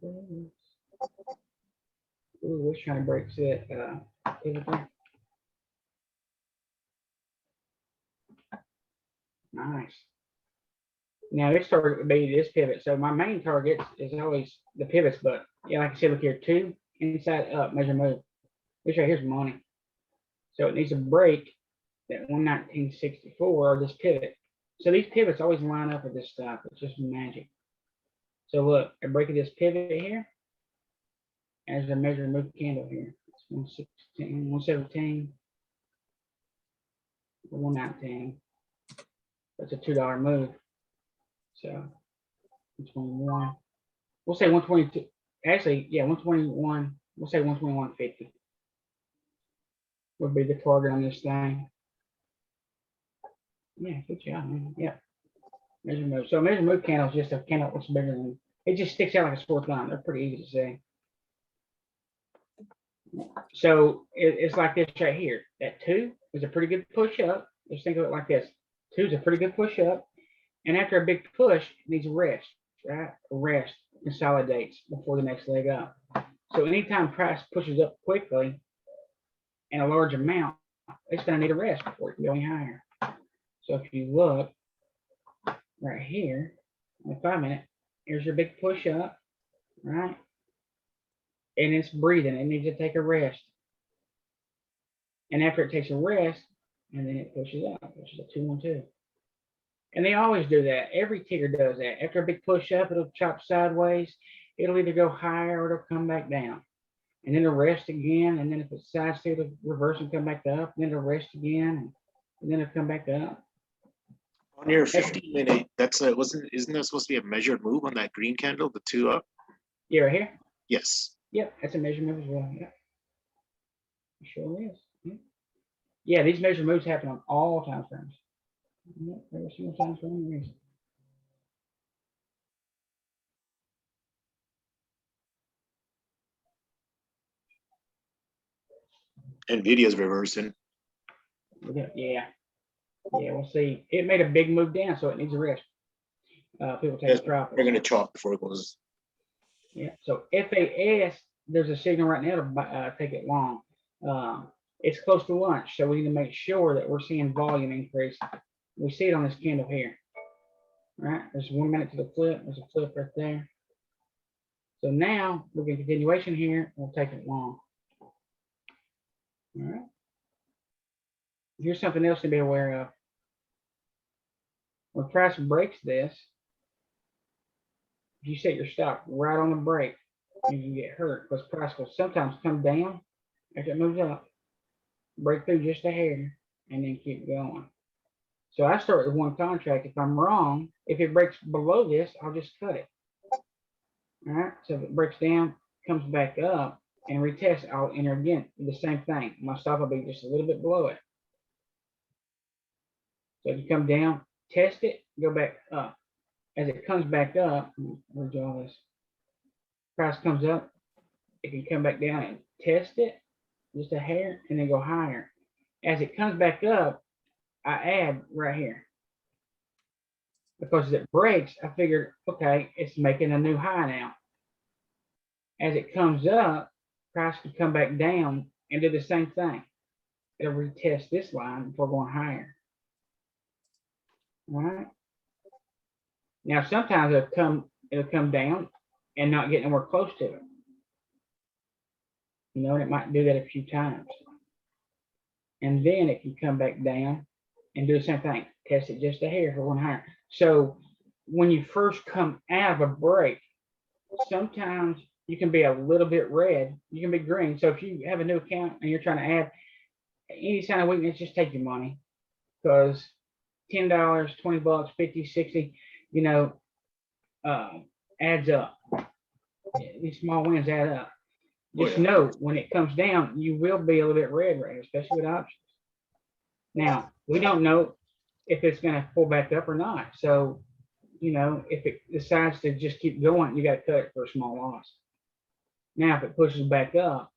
Ooh, we're trying to break it. Pivot there. Nice. Now this target would be this pivot. So my main target is always the pivots, but yeah, like I said, look here, 2 inside up measure move. This right here's money. So it needs to break that 11964 or this pivot. So these pivots always line up with this stuff. It's just magic. So look, I'm breaking this pivot here. As a measure move candle here. It's 116, 117, 119. That's a $2 move. So 121. We'll say 122. Actually, yeah, 121. We'll say 121.50 would be the target on this thing. Yeah, good job, man. Yeah. Measure move. So measure move candle is just a candle that's bigger than it, just sticks out like a sore thumb. They're pretty easy to see. So it's like this right here. That 2 is a pretty good push up. Just think of it like this. 2 is a pretty good push up. And after a big push, it needs a rest, right? A rest consolidates before the next leg up. So anytime price pushes up quickly in a large amount, it's going to need a rest before it can go any higher. So if you look right here, in the 5 minute, here's your big push up, right? And it's breathing. It needs to take a rest. And after it takes a rest, and then it pushes up, which is a 212. And they always do that. Every ticker does that. After a big push up, it'll chop sideways. It'll either go higher or it'll come back down. And then it'll rest again. And then if it decides to, it'll reverse and come back up. And then it'll rest again. And then it'll come back up. On your 15-minute, that's a, isn't that supposed to be a measured move on that green candle, the 2 up? Yeah, right here. Yes. Yep, that's a measure move as well. Yeah. It sure is. Yeah. Yeah, these measure moves happen on all time frames. Yep, every single time frame. Nvidia's reversing. Yeah. Yeah, we'll see. It made a big move down, so it needs a rest. People take Yes, profit. They're going to chop before it goes. Yeah. So FAS, there's a signal right now to take it long. It's close to lunch, so we need to make sure that we're seeing volume increase. We see it on this candle here. Right? There's 1 minute to the flip. There's a flip right there. So now we're getting continuation here. We'll take it long. All right. Here's something else to be aware of. When price breaks this, if you set your stop right on the break, you can get hurt because price will sometimes come down after it moves up, break through just a hair, and then keep going. So I start with one contract. If I'm wrong, if it breaks below this, I'll just cut it. All right. So if it breaks down, comes back up and retest, I'll enter again. The same thing. My stop will be just a little bit below it. So if you come down, test it, go back up. As it comes back up, redraw this. Price comes up, it can come back down and test it, just a hair, and then go higher. As it comes back up, I add right here. Because as it breaks, I figured, okay, it's making a new high now. As it comes up, price can come back down and do the same thing. It'll retest this line before going higher. All right. Now sometimes it'll come down and not get anywhere close to it. You know, and it might do that a few times. And then it can come back down and do the same thing. Test it just a hair for one higher. So when you first come out of a break, sometimes you can be a little bit red, you can be green. So if you have a new account and you're trying to add any sign of weakness, just take your money. Because $10, $20, 50, 60, you know, adds up. These small wins add up. Just know when it comes down, you will be a little bit red right here, especially with options. Now, we don't know if it's going to pull back up or not. So, you know, if it decides to just keep going, you got to cut it for a small loss. Now, if it pushes back up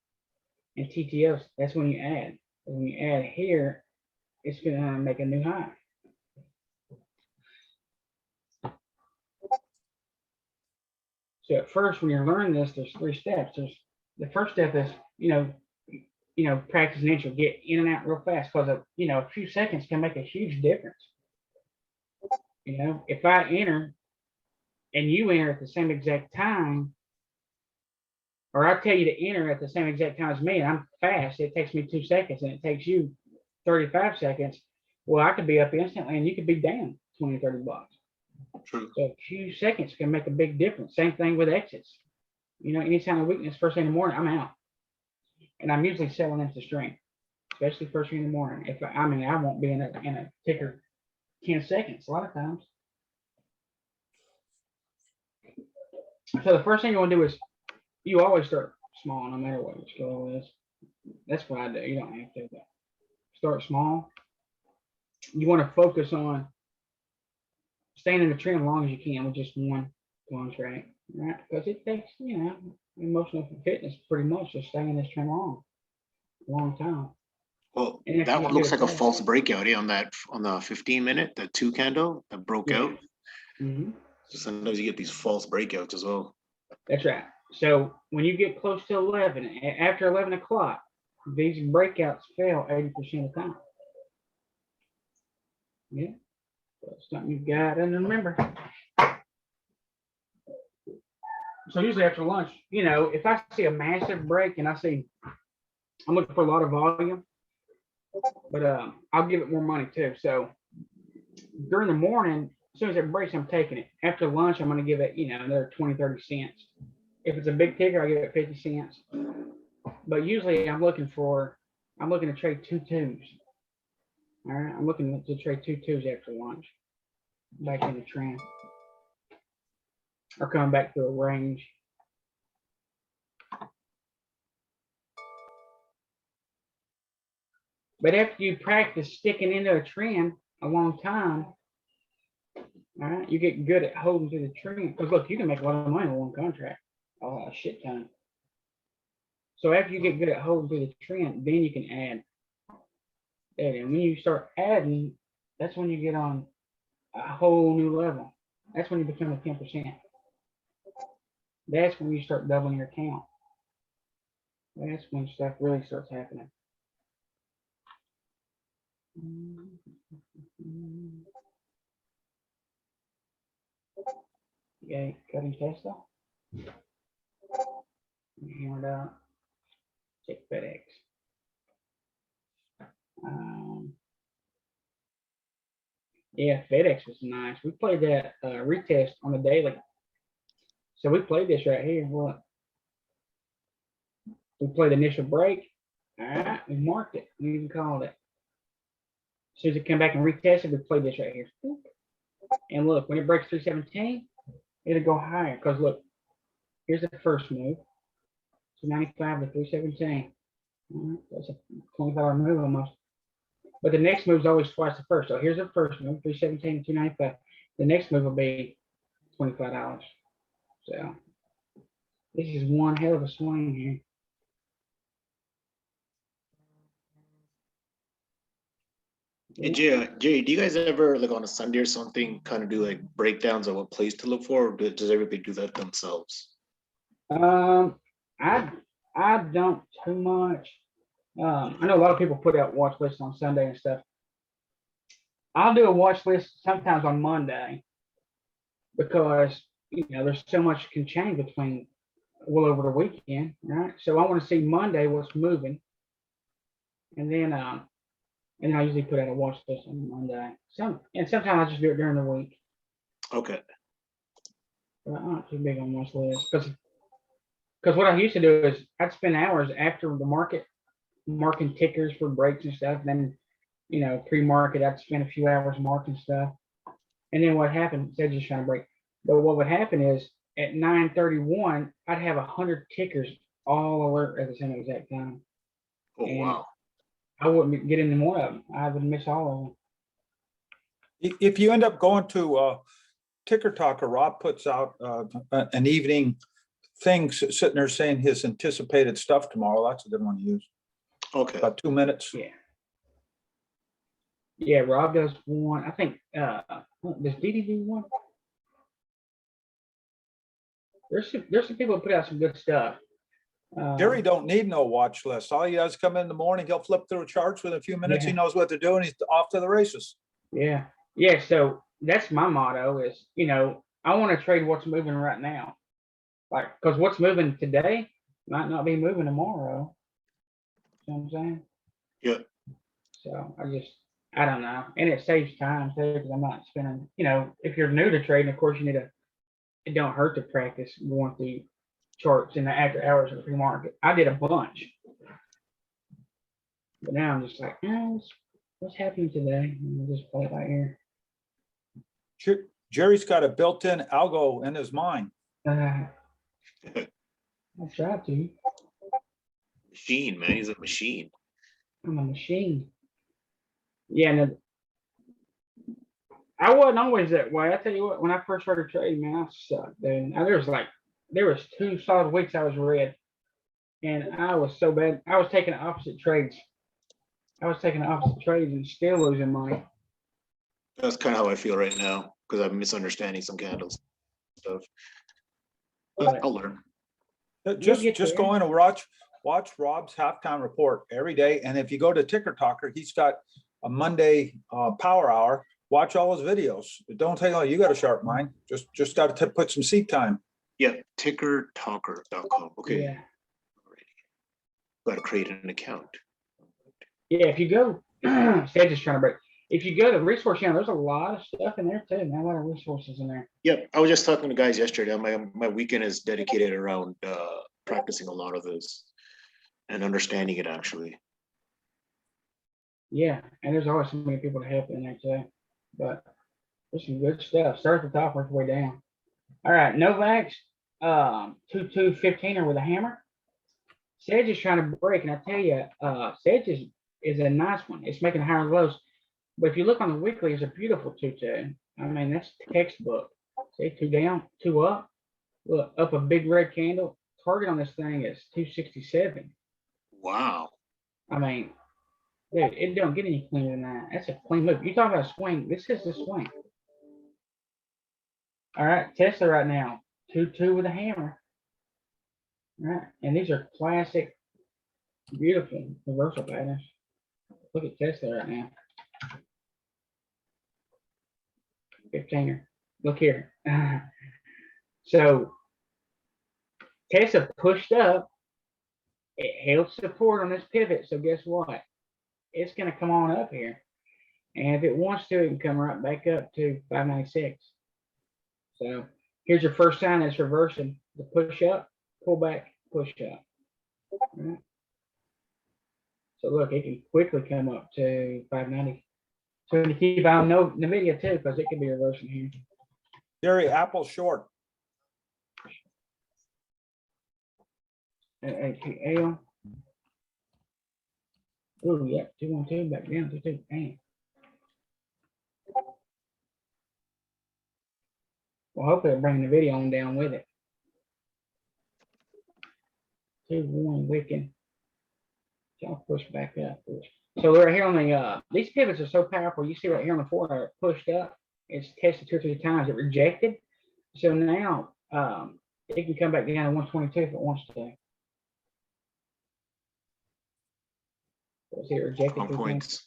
and TTLs, that's when you add. When you add here, it's going to make a new high. So at first, when you're learning this, there's 3 steps. There's the first step is, you know, practice an intro, get in and out real fast because a few seconds can make a huge difference. You know, if I enter and you enter at the same exact time, or I tell you to enter at the same exact time as me, and I'm fast, it takes me 2 seconds and it takes you 35 seconds. Well, I could be up instantly and you could be down 20, 30 bucks. True. So a few seconds can make a big difference. Same thing with exits. You know, any sign of weakness first thing in the morning, I'm out. And I'm usually selling into string, especially first thing in the morning. If I won't be in a ticker 10 seconds a lot of times. So the first thing you want to do is you always start small no matter what your scale is. That's what I do. You don't have to, but start small. You want to focus on staying in the trend as long as you can with just one contract, right? Because it takes, emotional fitness pretty much to stay in this trend a long time. Well, And if that you one get looks it like a fast- false breakout on the 15-minute, the 2 candle that broke Yeah. out. Mhm. So sometimes you get these false breakouts as well. That's right. So when you get close to 11, after 11 o'clock, these breakouts fail 80% of the time. Yeah. So it's something you've got to remember. So usually after lunch, if I see a massive break and I'm looking for a lot of volume, but I'll give it more money too. So during the morning, as soon as it breaks, I'm taking it. After lunch, I'm going to give it, another 20, 30 cents. If it's a big ticker, I give it 50 cents. But usually I'm looking to trade 2 twos. All right. I'm looking to trade 2 twos after lunch. Back in the trend. Or coming back to a range. But after you practice sticking into a trend a long time, all right, you get good at holding to the trend. Because look, you can make a lot of money with one contract. A shit ton. So after you get good at holding to the trend, then you can add. And when you start adding, that's when you get on a whole new level. That's when you become a 10%. That's when you start doubling your account. That's when stuff really starts happening. Okay, cutting Tesla. Hammered out. Check FedEx. Yeah, FedEx was nice. We played that retest on the daily. So we played this right here. What? We played the initial break. All right, we marked it. We even called it. As soon as it came back and retested, we played this right here. And look, when it breaks 317, it'll go higher. Because look, here's the first move. 295 to 317. That's a $25 move almost. But the next move is always twice the first. So here's the first move, 317 to 295. The next move will be $25. So this is one hell of a swing here. Hey, Jay, do you guys ever, like on a Sunday or something, kind of do like breakdowns of what plays to look for, or does everybody do that themselves? I don't too much. I know a lot of people put out watch lists on Sunday and stuff. I'll do a watch list sometimes on Monday because there's so much can change between over the weekend, right? So I want to see Monday what's moving, and then I usually put out a watch list on Monday. Sometimes I just do it during the week. Okay. But I'm not too big on watch lists because what I used to do is I'd spend hours after the market marking tickers for breaks and stuff. Then, pre-market, I'd spend a few hours marking stuff. And then what happened, they're just trying to break. But what would happen is at 9:31, I'd have 100 tickers all alert at the same exact time. Oh, And wow. I wouldn't get any more of them. I would miss all of them. If you end up going to Ticker Talker, Rob puts out an evening thing sitting there saying his anticipated stuff tomorrow. That's a good one to use. Okay. About 2 minutes. Yeah. Yeah, Rob does one. I think does Didi do one? There's some people who put out some good stuff. Gary don't need no watch list. All he does is come in the morning, he'll flip through charts with a few minutes. He Yeah. knows what to do and he's off to the races. Yeah. Yeah. So that's my motto is, I want to trade what's moving right now. Like, because what's moving today might not be moving tomorrow. You know what I'm saying? Yeah. So I don't know. And it saves time too, because I'm not spending, if you're new to trading, of course it don't hurt to practice going through charts in the after hours of the pre-market. I did a bunch. But now I'm just like, what's happening today? And we'll just play it right here. Jerry's got a built-in algo in his mind. I try to. Machine, man. He's a machine. I'm a machine. Yeah, no, I wasn't always that way. I tell you what, when I first started trading, man, I sucked, dude. There was 2 solid weeks I was red, and I was so bad. I was taking opposite trades. And still losing money. That's kind of how I feel right now because I'm misunderstanding some candles stuff. But I'll learn. Just get there. go in and watch Rob's halftime report every day. And if you go to Ticker Talker, he's got a Monday power hour. Watch all his videos. It don't take long. You got a sharp mind. Just got to put some seat time. Yeah, tickertalker.com. Okay. Yeah. Got to create an account. Yeah, if you go, Sedge is trying to break. If you go to the resource channel, there's a lot of stuff in there too, man. A lot of resources in there. Yep, I was just talking to guys yesterday. My weekend is dedicated around practicing a lot of this and understanding it actually. Yeah, and there's always so many people to help in there too. But there's some good stuff. Start at the top, work your way down. All right, Novak's 2-2-15er with a hammer. Sedge is trying to break, and I tell you, Sedge is a nice one. It's making higher lows. But if you look on the weekly, it's a beautiful 2-2. I mean, that's textbook. See, 2 down, 2 up. Look, up a big red candle. Target on this thing is 267. Wow. I mean, dude, it don't get any cleaner than that. That's a clean move. You talk about a swing. This is the swing. All right, Tesla right now, 2-2 with a hammer. All right, and these are classic, beautiful reversal patterns. Look at Tesla right now. 15er. Look here. So Tesla pushed up it held support on this pivot. So guess what? It's going to come on up here. And if it wants to, it can come right back up to 596. So here's your first sign that's reversing. The push up, pull back, push up. All right. So look, it can quickly come up to 590. So you keep on the video too, because it can be reversing here. Jerry, Apple short. AL. Oh, yeah, 212 back down to 2. Damn. Well, hopefully it'll bring the video on down with it. 2-1 wicking. Y'all push back up. So right here on the these pivots are so powerful. You see right here on the 4 it pushed up. It's tested 2 or 3 times. It rejected. So now it can come back down to 122 if it wants to. So see it rejected. 1 points.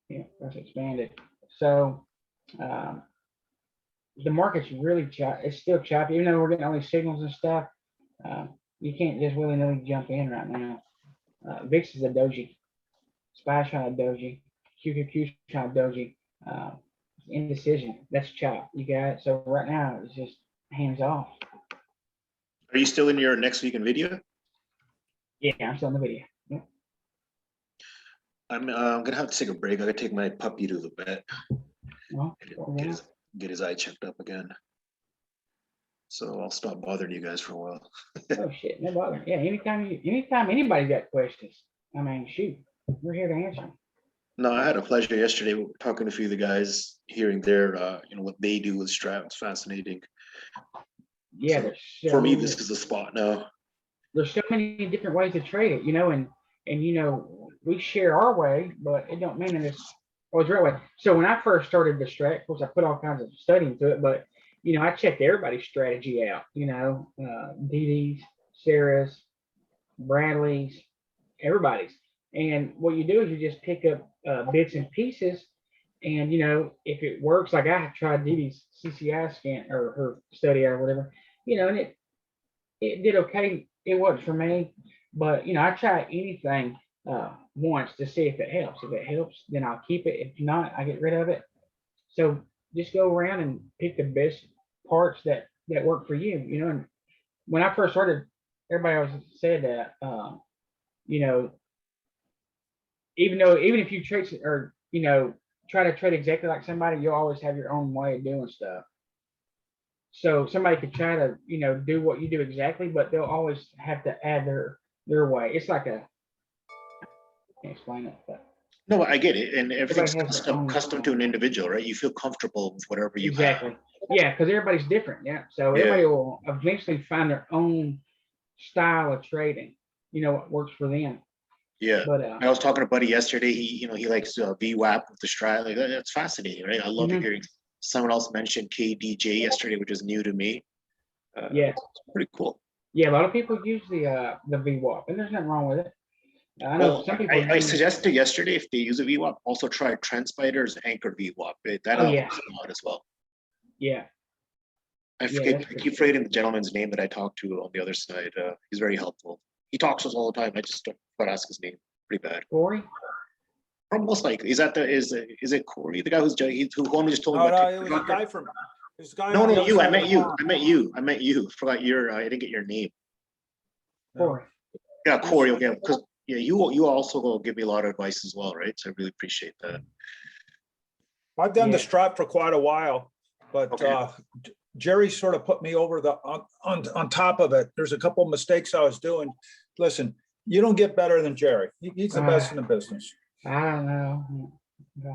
Yeah, that's expanded. So the market's really choppy. It's still choppy, even though we're getting all these signals and stuff. You can't just willy-nilly jump in right now. VIX is a doji. SPY shot a doji. QQQ shot a doji. Indecision. That's chop. You got it. So right now it's just hands off. Are you still in your next week in video? Yeah, I'm still in the video. Yeah. I'm gonna have to take a break. I gotta take my puppy to the vet. Well, Get his eye checked up again. So I'll stop bothering you guys for a while. oh shit, no bother. Yeah, anytime anybody got questions, I mean, shoot, we're here to answer them. No, I had a pleasure yesterday talking to a few of the guys, hearing their, what they do with Strat. It's fascinating. Yeah, So, for me, this is the spot now. There's so many different ways to trade it, and we share our way, but it don't mean that it's always the right way. So when I first started the Strat, of course, I put all kinds of study into it, but I checked everybody's strategy out. DD's, Sarah's, Bradley's, everybody's. And what you do is you just pick up bits and pieces, and if it works, like I tried DD's CCI scan or her study or whatever, and it did okay. It wasn't for me, but I try anything once to see if it helps. If it helps, then I'll keep it. If not, I get rid of it. So just go around and pick the best parts that work for you. And when I first started, everybody always said that even if you trade or try to trade exactly like somebody, you'll always have your own way of doing stuff. So somebody could try to do what you do exactly, but they'll always have to add their way. It's like I can't explain it, but No, I get it. And everything's Everybody has their own- custom to an individual, right? You feel comfortable with whatever you exactly. have. Yeah, because everybody's different. Yeah. So Yeah. everybody will eventually find their own style of trading, what works for them. Yeah. But I was talking to Buddy yesterday. He likes VWAP with the Strat. Like that's fascinating, right? I love Mhm. hearing someone else mention KDJ yesterday, which is new to me. yeah, It's pretty cool. yeah, a lot of people use the VWAP, and there's nothing wrong with it. I know Well, some people. I use- suggested yesterday if they use a VWAP, also try TrendSpider's Anchor VWAP. That Oh, yeah. helps a lot as well. Yeah, I Yeah, forget. that's I good. keep forgetting the gentleman's name that I talked to on the other side. He's very helpful. He talks to us all the time. I just don't ask his name. Pretty bad. Corey. Or most likely, is it Corey, the guy who only just told me No, about it was a guy from, this guy. No, on the no, other you. I side of met the you. pond. I met you. Forgot your. I didn't get your name. Corey. Yeah, Corey. Okay, because you also will give me a lot of advice as well, right? So I really appreciate that. I've done the Yeah. Strat for quite a while, but Okay. Jerry sort of put me over on top of it. There's a couple of mistakes I was doing. Listen, you don't get better than Jerry. He's the best in the business. I don't know.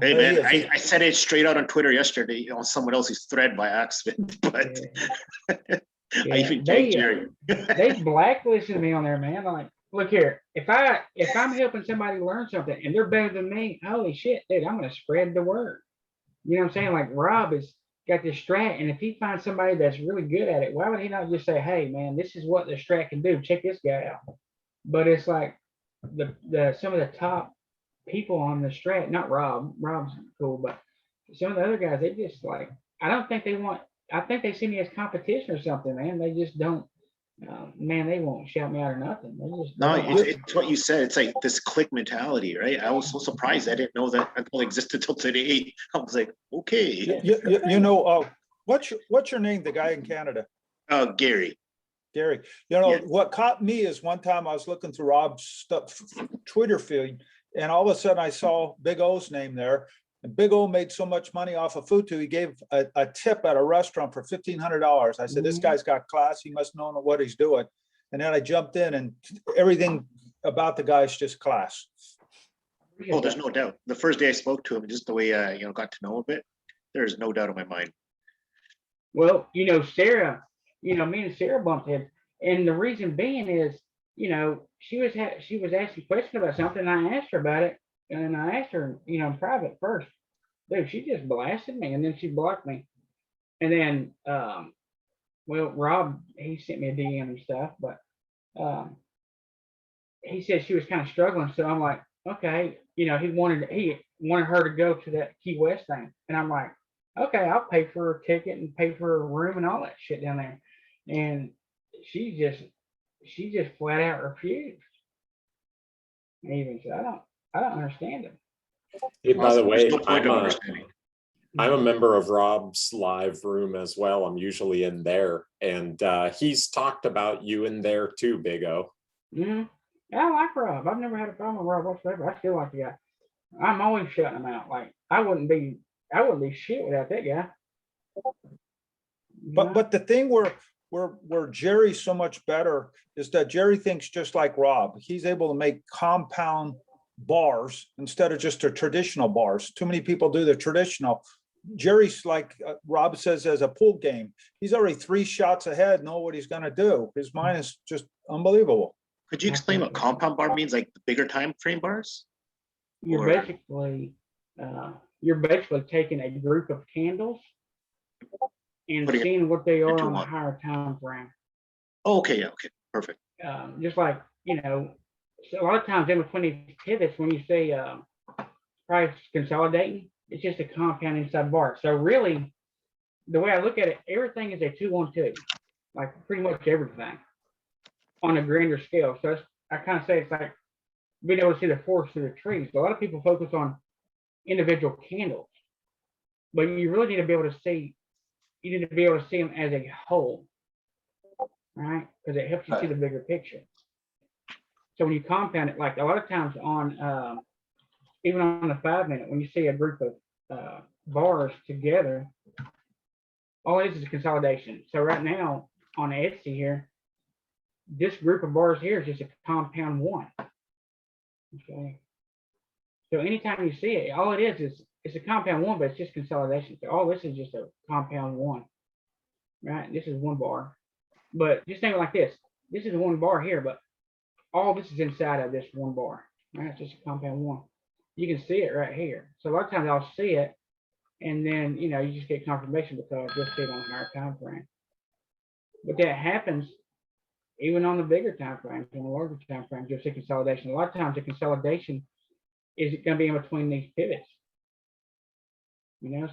Hey There he man, is. I said it straight out on Twitter yesterday on someone else's thread by accident, but I Yeah, even they, tagged Jerry. They blacklisted me on there, man. I'm like, look here, if I'm helping somebody learn something and they're better than me, holy shit, dude, I'm gonna spread the word. You know what I'm saying? Like Rob has got this Strat, and if he finds somebody that's really good at it, why would he not just say, hey man, this is what the Strat can do. Check this guy out. But it's like the some of the top people on the Strat, not Rob. Rob's cool, but some of the other guys, they just like, I don't think they want I think they see me as competition or something, man. They just don't, man, they won't shout me out or nothing. They just. No, they don't like it's what you said. It's like this click mentality, right? I was so surprised. I didn't know that until it existed till today. I was like, okay, You know, what's your name? The guy in Canada? Gary. Gary, you know, Yeah. what caught me is one time I was looking through Rob's stuff, Twitter feed, and all of a sudden I saw Big O's name there. And Big O made so much money off of Futu, he gave a tip at a restaurant for $1,500. I said, this Mhm. guy's got class. He must know what he's doing. And then I jumped in and everything about the guy's just class. Oh, there's no doubt. The first day I spoke to him, just the way I, got to know him a bit, there's no doubt in my mind. Well, Sarah, me and Sarah bumped heads, and the reason being is, she was asking questions about something, and I asked her about it, and I asked her, in private first. Dude, she just blasted me, and then she blocked me, and then, well, Rob, he sent me a DM and stuff, but he said she was kind of struggling, so I'm like, okay, he wanted her to go to that Key West thing, and I'm like, okay, I'll pay for her ticket and pay for her room and all that shit down there. And she just flat out refused. Even so, I don't understand it. Hey, by the way, There's no point of understanding. I'm a member of Rob's live room as well. I'm usually in there, and he's talked about you in there too, Big O. Mm-hmm. I like Rob. I've never had a problem with Rob whatsoever. I still like the guy. I'm always shutting him out. Like I wouldn't be shit without that guy. But the thing where Jerry's so much better is that Jerry thinks just like Rob. He's able to make compound bars instead of just the traditional bars. Too many people do the traditional. Jerry's like Rob says, as a pool game, he's already 3 shots ahead, know what he's going to do. His mind is just unbelievable. Could you explain what compound bar means, like the bigger time frame bars? You're Or- basically taking a group of candles and Putting it seeing what they are into on a one. higher time frame. Oh, okay, yeah, okay, perfect. Just like, so a lot of times in between these pivots, when you say price consolidating, it's just a compound inside bar. So really, the way I look at it, everything is a 2-1-2, like pretty much everything on a grander scale. So I kind of say it's like being able to see the forest through the trees. A lot of people focus on individual candles, but you really need to be able to see. You need to be able to see them as a whole, right? Because it helps you see the bigger picture. So when you compound it, like a lot of times on, even on the 5-minute, when you see a group of bars together, all it is a consolidation. So right now on Etsy here, this group of bars here is just a compound 1. Okay. So anytime you see it, all it is it's a compound 1, but it's just consolidation. So all this is just a compound 1, right? This is 1 bar, but just think like this. This is 1 bar here, but all this is inside of this 1 bar, right? It's just a compound 1. You can see it right here. So a lot of times I'll see it, and then you just get confirmation because you'll see it on a higher time frame. But that happens even on the bigger time frames, on the larger time frames, you'll see consolidation. A lot of times the consolidation is going to be in between these pivots.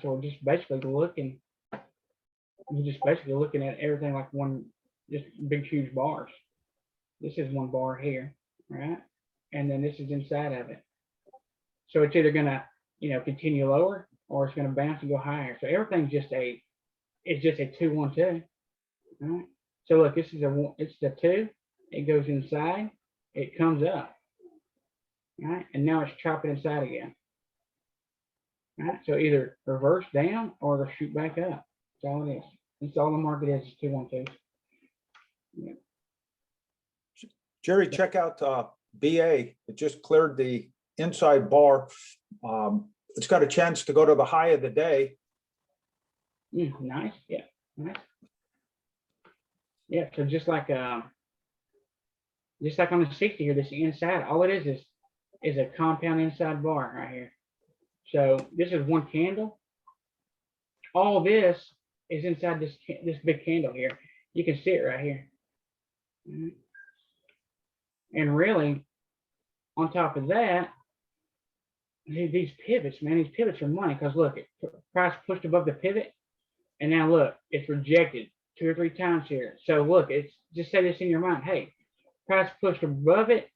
So we're just basically looking at everything like one, just big, huge bars. This is 1 bar here, right? And then this is inside of it. So it's either gonna, continue lower or it's gonna bounce and go higher. So everything's just a 2-1-2, right? So look, this is it's the 2. It goes inside, it comes up, right? And now it's chopping inside again. Right, so either reverse down or they'll shoot back up. That's all it is. That's all the market is 2-1-2. Yeah. Jerry, check out BA. It just cleared the inside bar. It's got a chance to go to the high of the day. Nice. Yeah. Nice. Yeah. So just like on the 60 here, this inside, all it is a compound inside bar right here. So this is 1 candle. All this is inside this big candle here. You can see it right here. And really, on top of that, these pivots, man, these pivots are money because look, price pushed above the pivot. And now look, it's rejected 2 or 3 times here. So look, it's just say this in your mind. Hey, price pushed above it.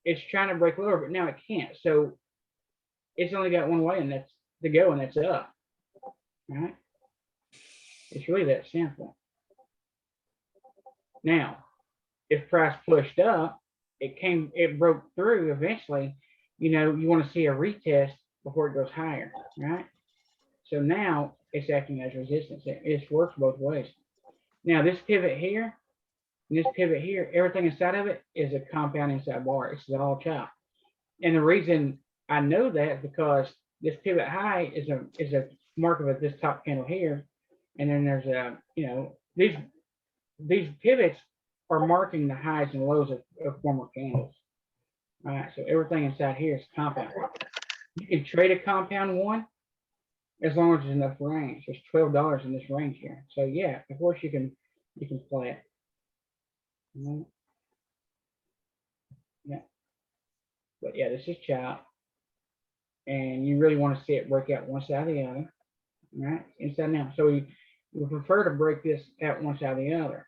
It's trying to break lower, but now it can't. So it's only got one way, and that's to go, and that's up. Right? It's really that simple. Now, if price pushed up, it broke through eventually. You know, you want to see a retest before it goes higher, right? So now it's acting as resistance. It works both ways. Now this pivot here, and this pivot here, everything inside of it is a compound inside bar. It's all chop. And the reason I know that is because this pivot high is a mark of this top candle here, and then there's a, you know, these pivots are marking the highs and lows of former candles. All right, so everything inside here is compound. You can trade a compound one as long as there's enough range. There's $12 in this range here. So yeah, of course you can play it. Yeah. But yeah, this is chop. And you really want to see it break out one side or the other. All right, inside now. So we prefer to break this out one side or the other.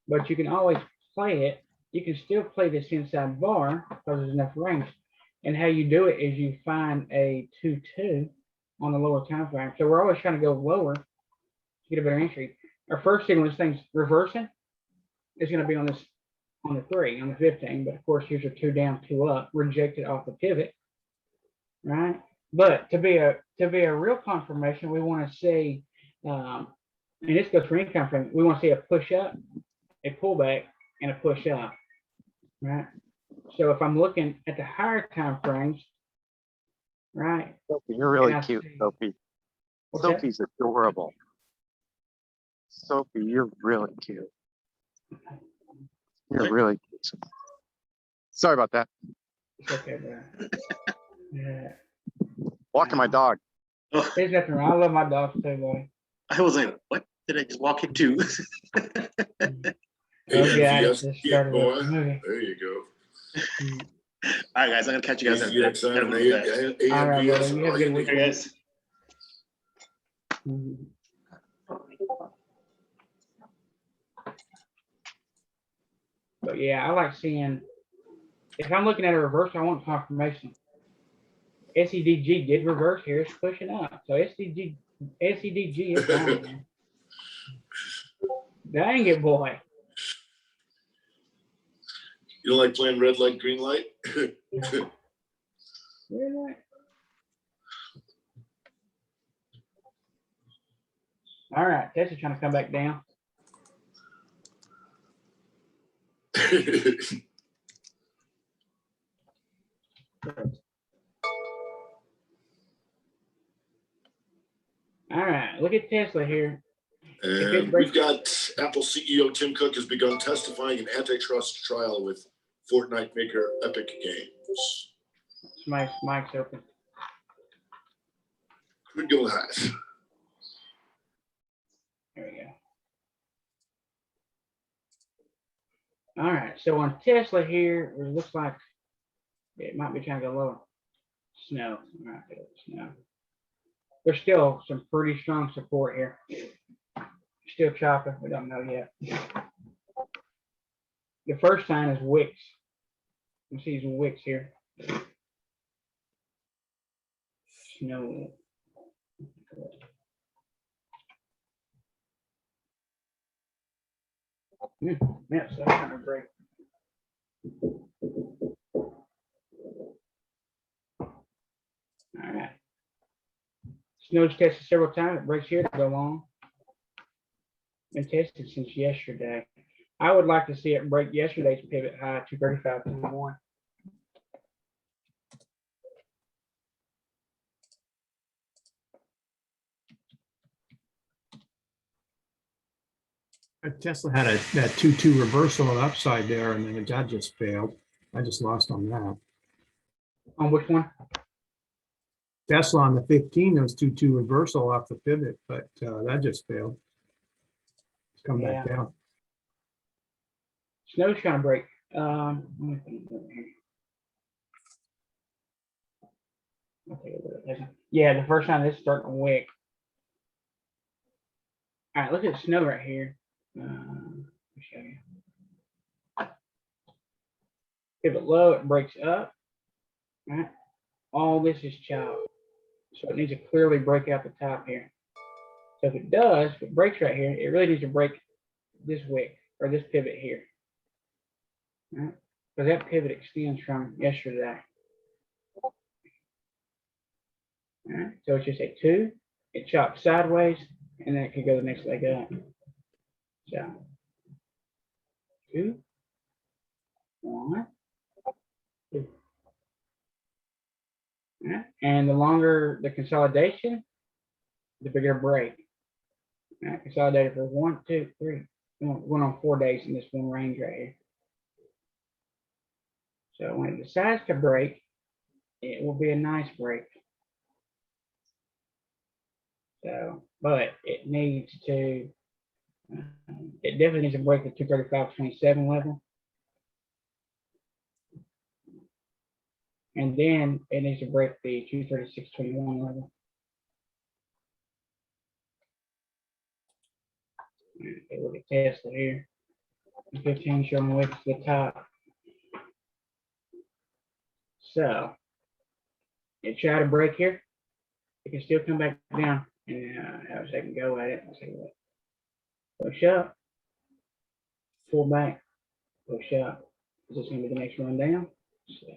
But you can always play it. You can still play this inside bar because there's enough range. And how you do it is you find a 2-2 on the lower time frame. So we're always trying to go lower to get a better entry. Our first signal, this thing's reversing, is going to be on the 3, on the 15. But of course, here's a 2 down, 2 up, rejected off the pivot, right? But to be a real confirmation, we want to see, and this goes for any time frame, we want to see a push up, a pullback, and a push up, right? So if I'm looking at the higher time frames, right? Sophie, you're really and I cute, see- Sophie. What's that? Sophie's adorable. Sophie, you're really cute. You're really cute. Sorry about that. It's okay, bro. Yeah, Walking my dog. Oh, there's nothing wrong. I love my dogs too, boy. I was like, what did I just walk into? Oh yeah, AMVS, just started boy. a movie. There you go. All right, guys, I'm gonna catch you guys. ACXN and AMVS. All right, brother. You have a good Hey, weekend. guys. Mhm. But yeah, I like seeing, if I'm looking at a reverse, I want confirmation. SEDG did reverse here, it's pushing up. So SEDG is down, man. Dang it, boy. You don't like playing red light, green light? Really? All right, Tesla's trying to come back down. All right, look at Tesla here. And we've got Apple CEO Tim Cook has begun testifying in antitrust trial with Fortnite maker Epic Games. Mike's open. Could go high. There we go. All right, so on Tesla here, it looks like it might be trying to go lower. Snow. All right, snow. There's still some pretty strong support here. Still chopping. We don't know yet. The first sign is wicks. You see some wicks here. Snow. Yeah, so that's kind of great. All right. Snow's tested several times. It breaks here to go long. Been tested since yesterday. I would like to see it break yesterday's pivot high, 235.21. Tesla had that 2-2 reversal on the upside there, and then that just failed. I just lost on that. On which one? Tesla on the 15, those 2-2 reversal off the pivot, but that just failed. It's come back down. Snow's trying to break. Let me put it over here. I'll take a look at this. Yeah, the first time this is starting to wick. All right, look at the snow right here. Let me show you. Pivot low, it breaks up. Right? All this is chopped. So it needs to clearly break out the top here. So if it does, if it breaks right here, it really needs to break this wick or this pivot here. Right? Because that pivot extends from yesterday. All right? So it's just a 2, it chops sideways, and then it could go the next leg up. So 2, 1, 2. All right? And the longer the consolidation, the bigger break. All right? Consolidated for 1, 2, 3. Went on 4 days in this one range right here. So when it decides to break, it will be a nice break. So, but it needs to, it definitely needs to break the 235.27 level. And then it needs to break the 236.21 level. Okay, look at Tesla here. 15 showing way to the top. So it try to break here. It can still come back down and have a second go at it. Let's see what. Push up, pull back, push up. Is this going to be the next run down? So,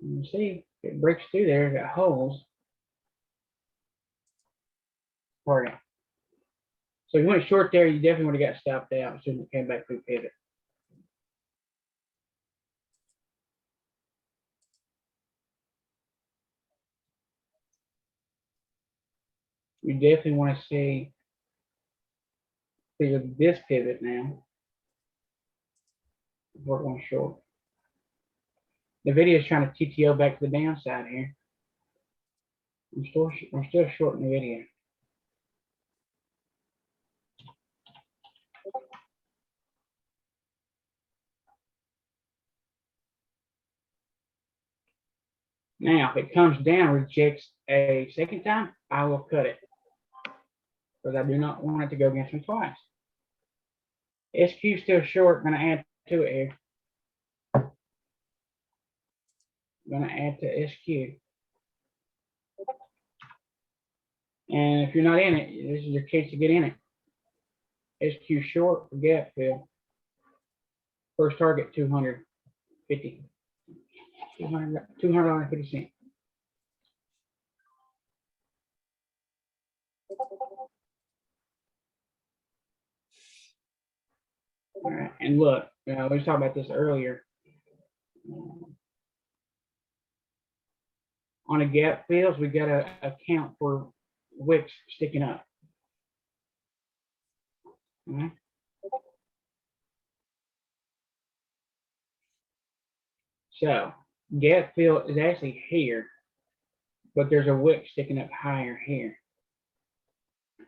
you see, it breaks through there, it got holes. Pardon. So if you went short there, you definitely would have got stopped out as soon as it came back through pivot. You definitely want to see clear this pivot now before going short. The video is trying to TTO back to the downside here. I'm still short in the video. Now, if it comes down, rejects a second time, I will cut it because I do not want it to go against me twice. SQ still short, I'm going to add to it here. I'm going to add to SQ. And if you're not in it, this is your case to get in it. SQ short for gap fill. First target 250. $200.50. All right, and look, we were talking about this earlier. On a gap fills, we got to account for wicks sticking up. All right. So gap fill is actually here, but there's a wick sticking up higher here.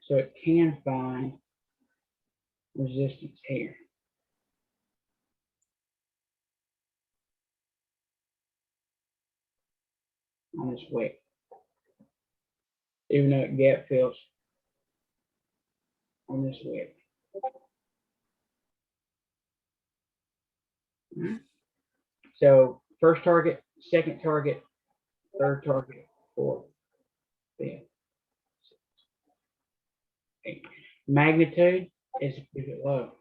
So it can find resistance here. On this wick. Even though it gap fills on this wick. Right. So first target, second target, third target, fourth, fifth, sixth, eighth. Magnitude is a pivot low.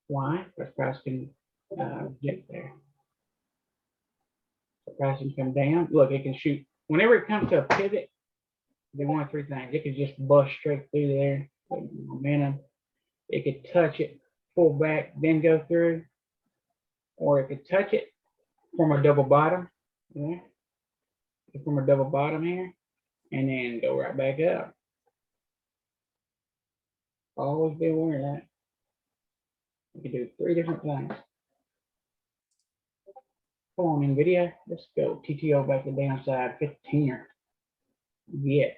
Why? Because price can get there. The price can come down. Look, it can shoot. Whenever it comes to a pivot, they want 3 things. It could just bust straight through there, momentum. It could touch it, pull back, then go through, or it could touch it from a double bottom, yeah, from a double bottom here, and then go right back up. Always be aware of that. You can do 3 different things. Come on, NVIDIA, let's go. TTO back to downside, 15er. Yeah.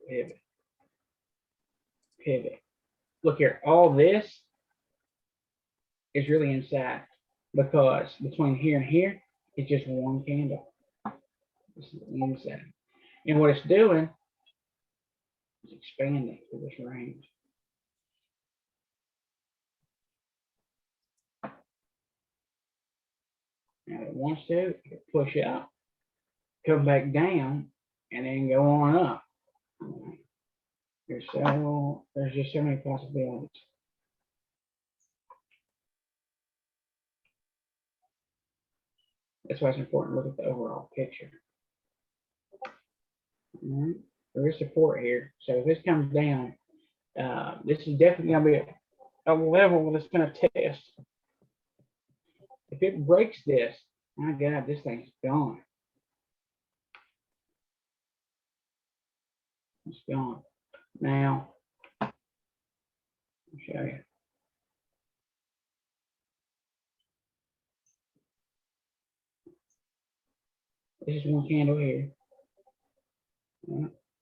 Pivot. Pivot. look here, all this is really inside because between here and here, it's just one candle. This is the inside. And what it's doing is expanding through this range. Now it wants to push up, come back down, and then go on up. There's just so many possibilities. That's why it's important to look at the overall picture. All right. There is support here. So if this comes down, this is definitely going to be a level that's going to test. If it breaks this, my God, this thing's gone. It's gone. Now, I'll show you. This is one candle here.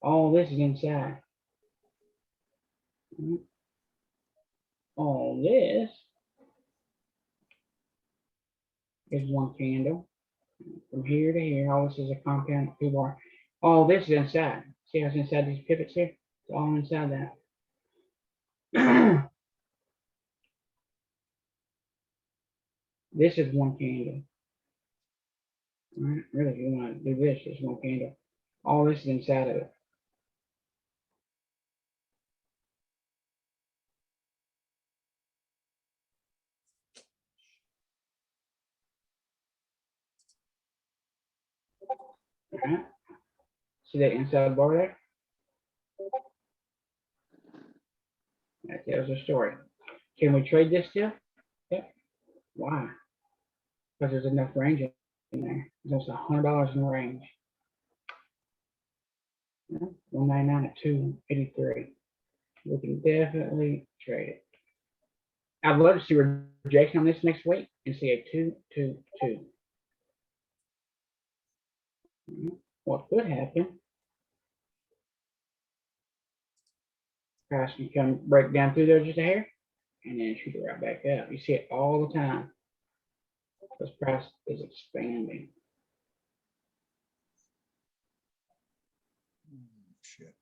All this is inside. All this is one candle. From here to here, all this is a compound P-bar. All this is inside. See how it's inside these pivots here? It's all inside that. This is one candle. All right, really, if you want to do this, it's one candle. All this is inside of it. All right. See that inside bar there? That tells the story. Can we trade this still? Yep. Why? Because there's enough range in there. There's $100 in the range. 199 at 283. We can definitely trade it. I'd love to see rejection on this next week and see a 222. What could happen? Price can come break down through there just a hair and then shoot it right back up. You see it all the time. This price is expanding. Shit.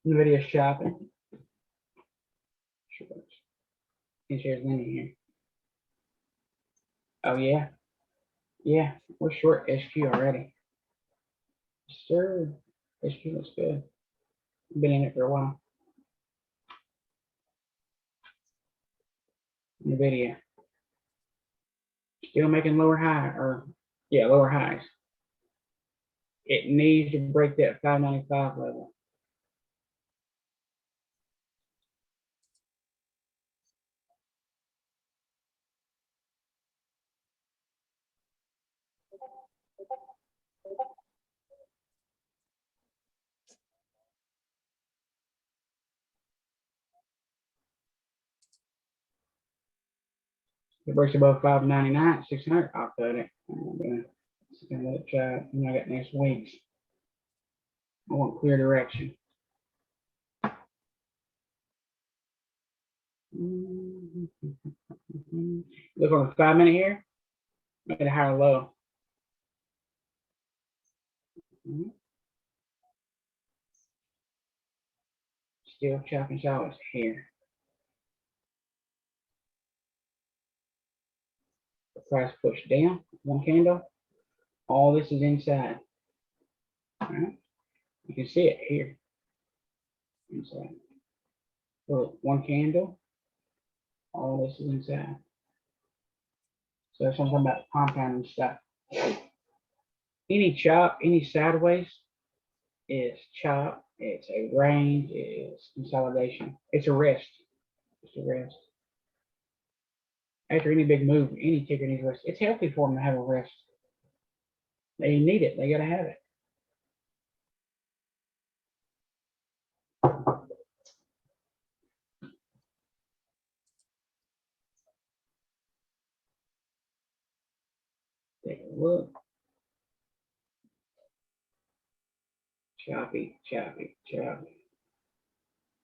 NVIDIA shopping. And shares Lenny here. Oh yeah. Yeah, we're short SQ already. Sure. SQ looks good. Been in it for a while. NVIDIA. Still making lower high or yeah, lower highs. It needs to break that 595 level. It breaks above 599, 600, I'll cut it. I'm gonna let it try. I got next week's. I want clear direction. Look on the 5 minute here. Make it a higher low. Still chopping solids here. The price pushed down, one candle. All this is inside. All right. You can see it here. Inside. Look, one candle. All this is inside. So that's something about compounding stuff. Any chop, any sideways is chop. It's a range. It's consolidation. It's a rest. It's a rest. After any big move, any ticker needs a rest. It's healthy for them to have a rest. They need it. They got to have it. Take a look. Choppy, choppy, choppy.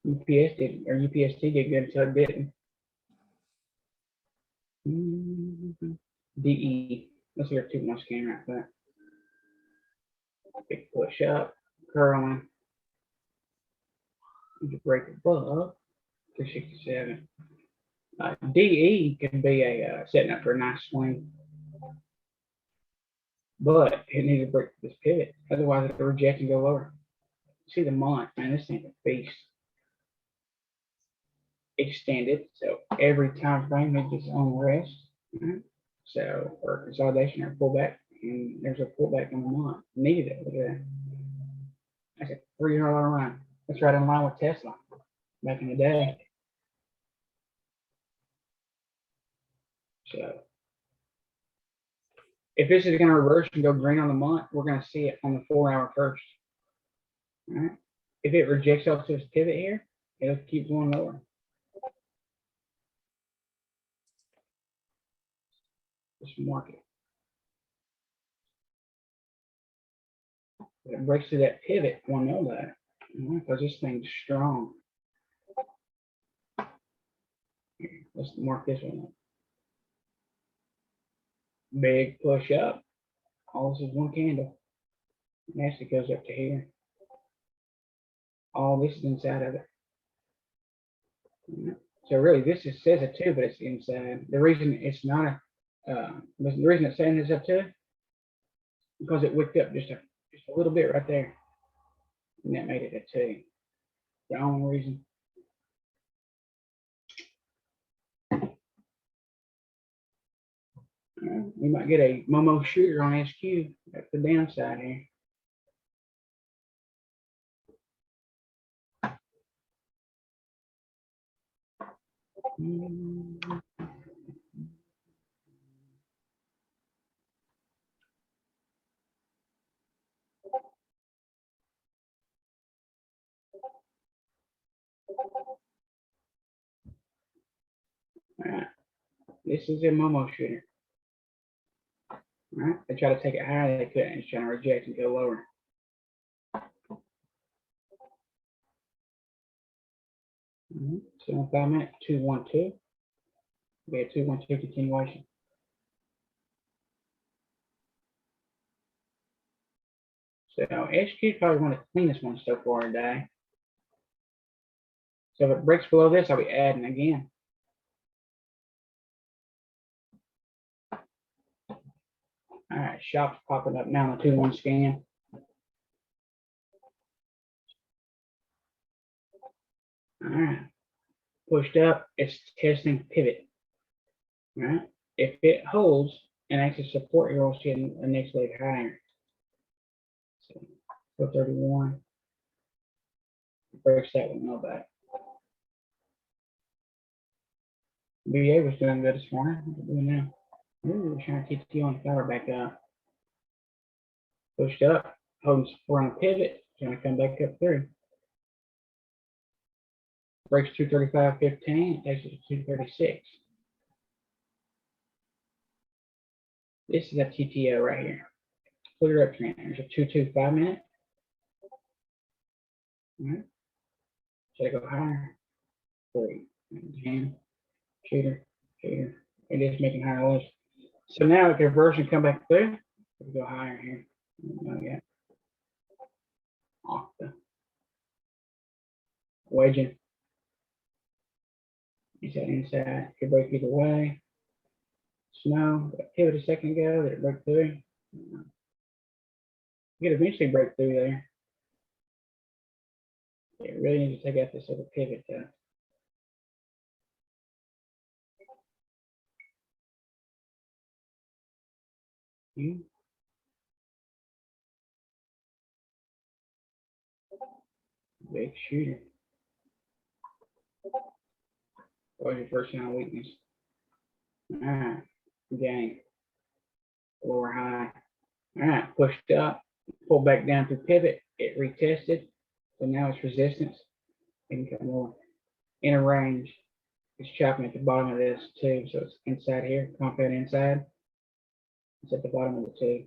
UPS did, or UPST did good until it didn't. DE, let's hear two more scan right there. Big push up, curling. You can break above 367. DE can be a setting up for a nice swing. But it needs to break this pivot, otherwise it'll reject and go lower. See the month, man, this ain't a beast. Extended, so every time frame has its own rest. Right? So for consolidation or pullback, and there's a pullback on the month. Needed it. Look at that. That's a $300 run. That's right in line with Tesla back in the day. So if this is going to reverse and go green on the month, we're going to see it on the 4-hour first. All right. If it rejects off to this pivot here, it'll keep going lower. This market. If it breaks through that pivot, we'll know that. Because this thing's strong. Here, let's mark this one up. Big push up. All this is one candle. Next it goes up to here. All this is inside of it. So really, this is, says a 2, but it's inside. The reason it's not a, the reason it's saying it's up 2, because it wicked up just a little bit right there, and that made it a 2. The only reason. We might get a Momo shooter on SQ. That's the downside here. Alright, this is a Momo shooter. Alright, they try to take it higher, they couldn't. It's trying to reject and go lower. So 5 minutes, 212. We have 212 continuation. So SQ is probably one of the cleanest ones so far today. So if it breaks below this, I'll be adding again. All right, shops popping up now on the 2-1 scan. All right, pushed up, it's testing pivot. All right, if it holds and actually support, you're also getting a next leg higher. So 431 breaks that one, no back. BA was doing good this morning. What are we doing now? Ooh, trying to keep the on power back up. Pushed up, holding support on pivot, trying to come back up through. Breaks 235.15, takes it to 236. This is a TTO right here. Clear up trend. There's a 225 minute. All right. Should I go higher? 3. Jam. Shooter. Shooter. It is making higher lows. So now if reverse and come back through, we go higher here. Not yet. Off the wedging. Is that inside? Could break either way. Snow. Pivot a second ago. Did it break through? You could eventually break through there. Yeah, really need to take out this other pivot though. Big shooter. What was your first sign of weakness? Alright, gang. Lower high. Alright, pushed up, pulled back down to pivot. It retested. So now it's resistance. It can come more in a range. It's chopping at the bottom of this tube. So it's inside here, compound inside. It's at the bottom of the tube.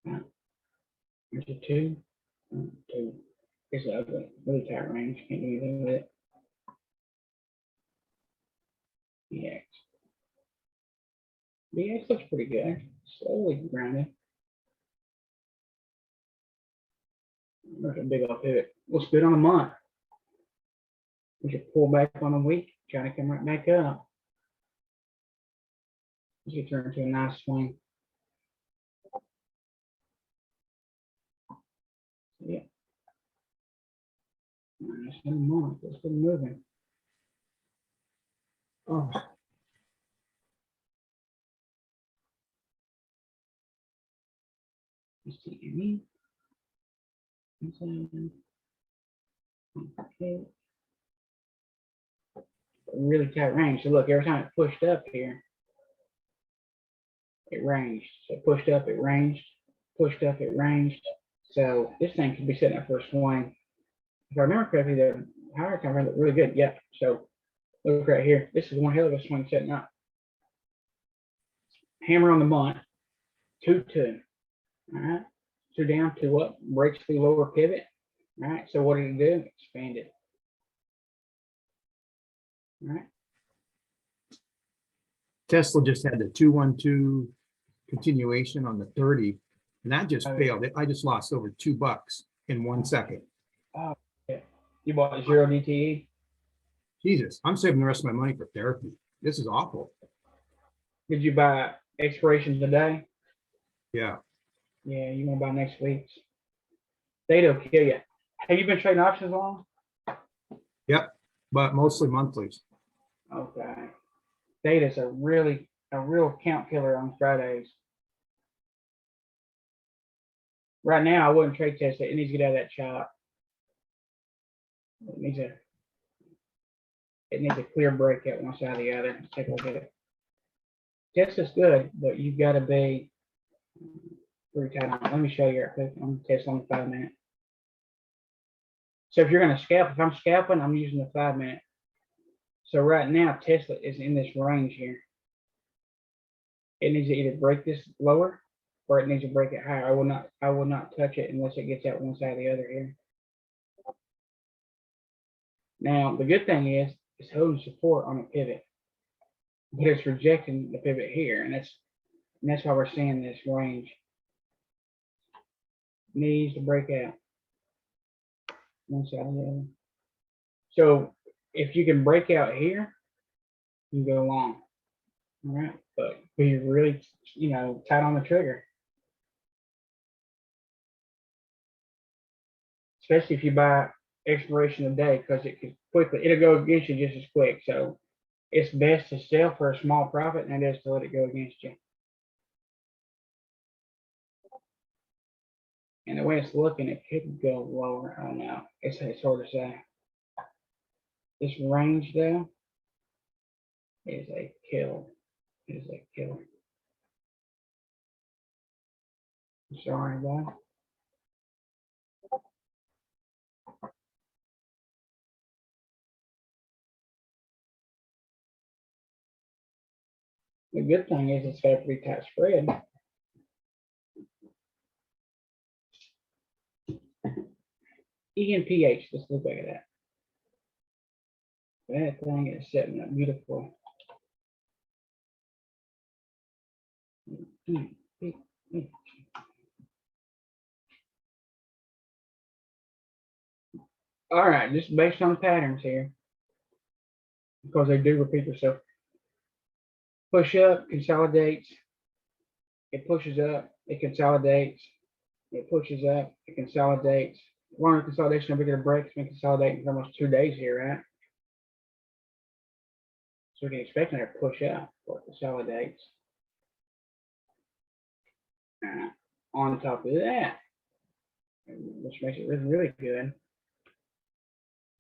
There's a two. Two. It's a really tight range. Can't do anything with it. BX. BX looks pretty good. Slowly grounded. There's a big old pivot. Looks good on a month. We should pull back on a week, try to come right back up. We should turn into a nice swing. Yeah. Nice little month. It's been moving. Oh. You see any? Okay. Really tight range. So look, every time it pushed up here, it ranged. So it pushed up, it ranged, pushed up, it ranged. So this thing could be setting up for a swing. If I remember correctly, the higher time frame looked really good. Yep. So look right here. This is one hell of a swing setting up. Hammer on the month. 2-2. All right. 2 down, 2 up. Breaks through lower pivot. All right. So what did it do? Expanded. All right. Tesla just had the 2-1-2 continuation on the 30, and that just failed. I just lost over $2 in 1 second. Oh, yeah. You bought 0 DTE? Jesus, I'm saving the rest of my money for therapy. This is awful. Did you buy expiration today? Yeah. Yeah, you want to buy next week's? They'll kill you. Have you been trading options long? Yep, but mostly monthlies. Okay. Data's a real count killer on Fridays. Right now, I wouldn't trade test it. It needs to get out of that chop. It needs a clear breakout one side or the other. Let's take a look at it. Test is good, but you've got to be pretty tight on it. Let me show you real quick. I'm gonna test on the 5 minute. So if you're gonna scalp, if I'm scalping, I'm using the 5 minute. So right now, Tesla is in this range here. It needs to either break this lower or it needs to break it higher. I will not touch it unless it gets out one side or the other here. Now, the good thing is it's holding support on a pivot, but it's rejecting the pivot here, and that's why we're seeing this range. Needs to break out one side or the other. So if you can break out here, you can go long. All right, but be really, tight on the trigger. Especially if you buy expiration a day, because it'll go against you just as quick. So it's best to sell for a small profit than it is to let it go against you. And the way it's looking, it could go lower. I don't know. It's hard to say. This range though is a killer. It is a killer. Sorry, bud. The good thing is it's got a pretty tight spread. ENPH, let's look at that. That thing is setting up beautiful. All right, just based on patterns here, because they do repeat themselves. Push up, consolidates, it pushes up, it consolidates, it pushes up, it consolidates. Longer consolidation, a bigger break, it's been consolidating for almost 2 days here, right? So we can expect another push up or consolidates. On top of that, which makes it really, really good,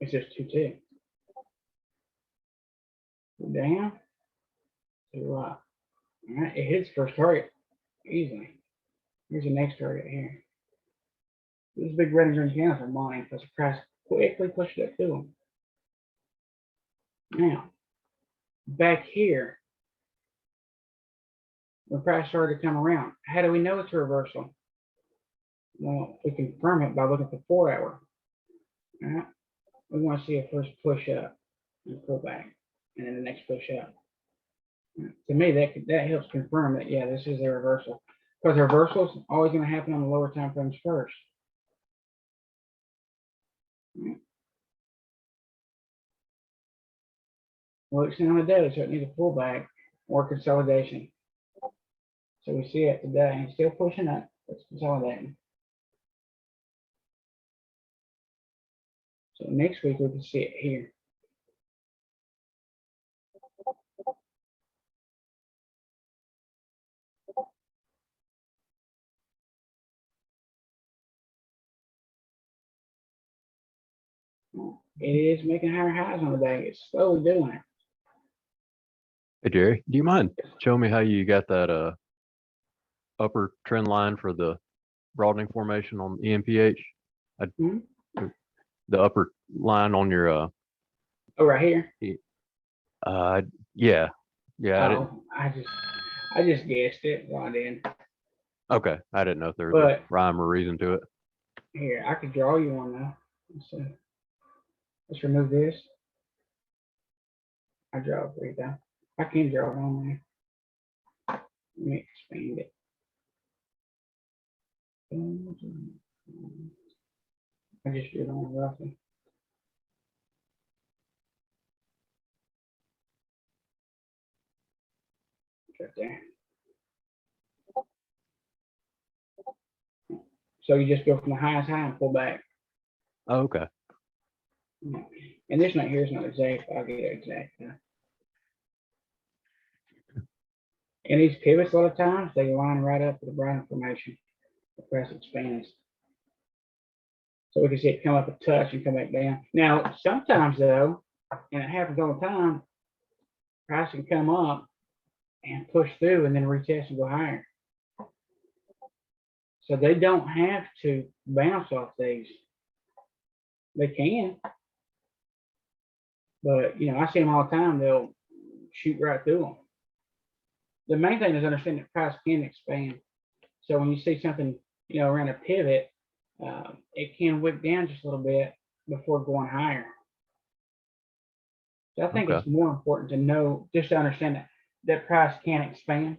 it's just 2-2. Down, 2 up. All right, it hits first target easily. Here's the next target here. These big red and green candles are mine because the price quickly pushed it to them. Now, back here, when price started to come around, how do we know it's a reversal? Well, we confirm it by looking at the 4 hour. All right, we want to see a first push up and pull back, and then the next push up. To me, that helps confirm that, yeah, this is a reversal, because reversals always going to happen on the lower time frames first. Well, it's on the day, so it needs a pullback or consolidation. So we see it today, it's still pushing up, it's consolidating. So next week we can see it here. It is making higher highs on the day. It's slowly doing it. Hey Jerry, do you mind showing me how you got that upper trend line for the broadening formation on EMPH? Hmm? The upper line on your Oh, right here. yeah. Yeah, I didn't, Oh, I just guessed it. Well, I did. okay. I didn't know if there was a But rhyme or reason to it. here, I could draw you one now. Let's remove this. I draw it for you down. I can draw it on there. Let me expand it. I just drew it on roughly. Right there. So you just go from the highest high and pull back. Oh, okay. And this one here is not exact. I'll get it exact now. And these pivots, a lot of times, they line right up with the brown information. The price expands. So we can see it come up a touch and come back down. Now, sometimes though, and it happens all the time, price can come up and push through and then retest and go higher. So they don't have to bounce off these. They can. But, you know, I see them all the time. They'll shoot right through them. The main thing is understanding that price can expand. So when you see something, you know, around a pivot, it can wick down just a little bit before going higher. So I think Okay. it's more important to know, just to understand that price can expand.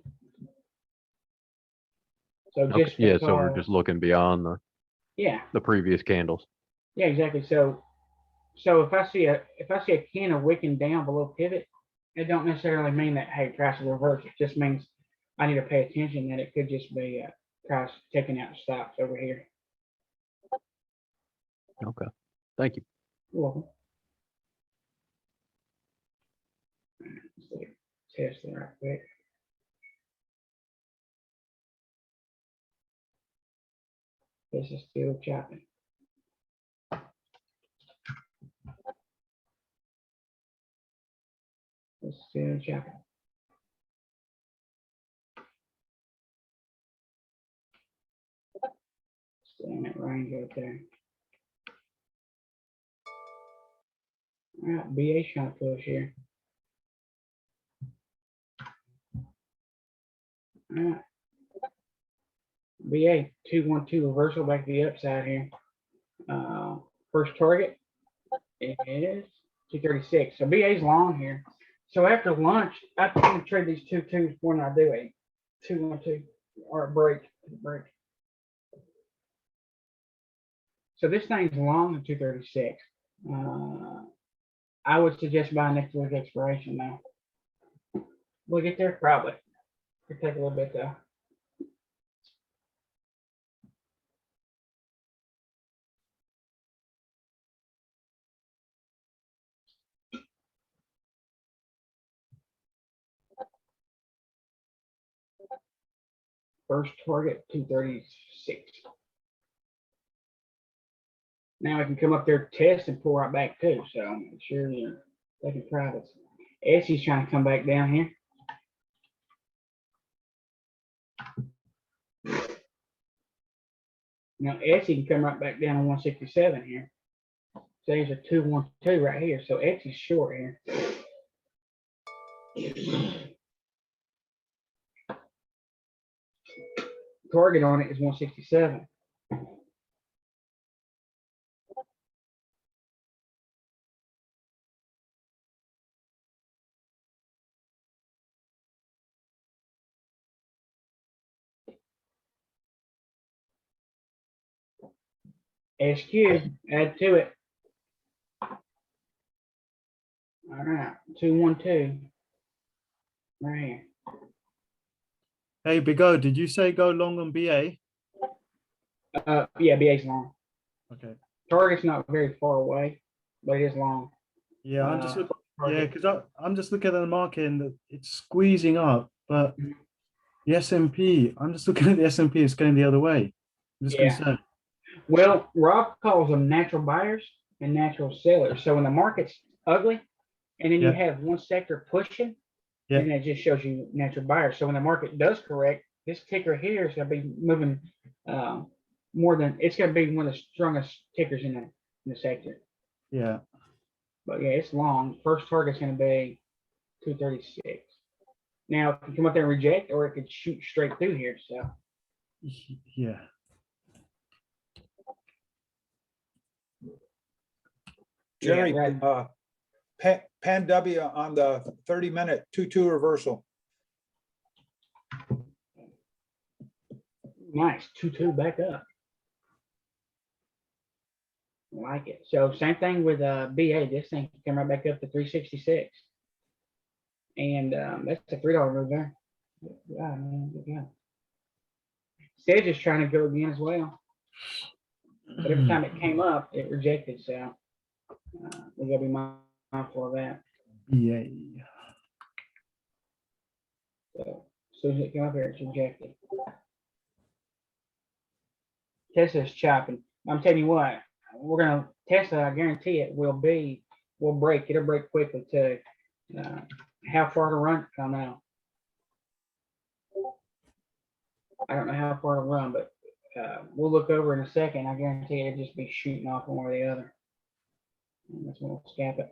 So Okay. just Yeah, so we're because- just looking beyond yeah, the previous candles. yeah, exactly. So if I see a candle wicking down below pivot, it don't necessarily mean that, hey, price is reversed. It just means I need to pay attention that it could just be price taking out stops over here. Okay. Thank you. You're welcome. Let's look at test it right quick. This is still chopping. It's still chopping. Still in that range right there. All right, BA trying to push here. All right. BA 212 reversal back to the upside here. First target is 236. So BA's long here. So after lunch, I can trade these 2-2s when I do a 2-1-2 or a break. So this thing's long at 236. I would suggest buying next week expiration now. We'll get there probably. It'll take a little bit though. First target 236. Now I can come up there, test, and pull right back too. So make sure you're taking privates. Essie's trying to come back down here. Now Essie can come right back down on 167 here. So there's a 2-1-2 right here. So Essie's short here. Target on it is 167. SQ, add to it. All right, 212. Right here. Hey, Big O, did you say go long on BA? Yeah, BA's long. Okay. Target's not very far away, but it is long. Yeah, I'm just looking. Yeah, target. because I'm just looking at the market and it's squeezing up, but the S&P, I'm just looking at the S&P, it's going the other way. I'm just Yeah. concerned. Well, Rob calls them natural buyers and natural sellers. So when the market's ugly, and then you Yeah. have one sector pushing, Yeah. then it just shows you natural buyers. So when the market does correct, this ticker here is going to be moving more than, it's going to be one of the strongest tickers in the sector. Yeah. But yeah, it's long. First target's going to be 236. Now it can come up there and reject, or it could shoot straight through here. So Yeah. Jerry, right. Pan W on the 30-minute 2-2 reversal. Nice, 2-2 back up. I like it. So same thing with BA. This thing can come right back up to 366, and that's a $3 move there. Yeah, man, good job. Sedge is trying to go again as well, but every time it came up, it rejected. So we gotta be mindful of that. BA. So as soon as it came up here, it's rejected. Tesla's chopping. I'm telling you what, we're gonna Tesla. I guarantee it will break. It'll break quickly too. How far to run? I don't know. I don't know how far to run, but we'll look over in a second. I guarantee it'll just be shooting off one or the other. And that's when we'll scap it.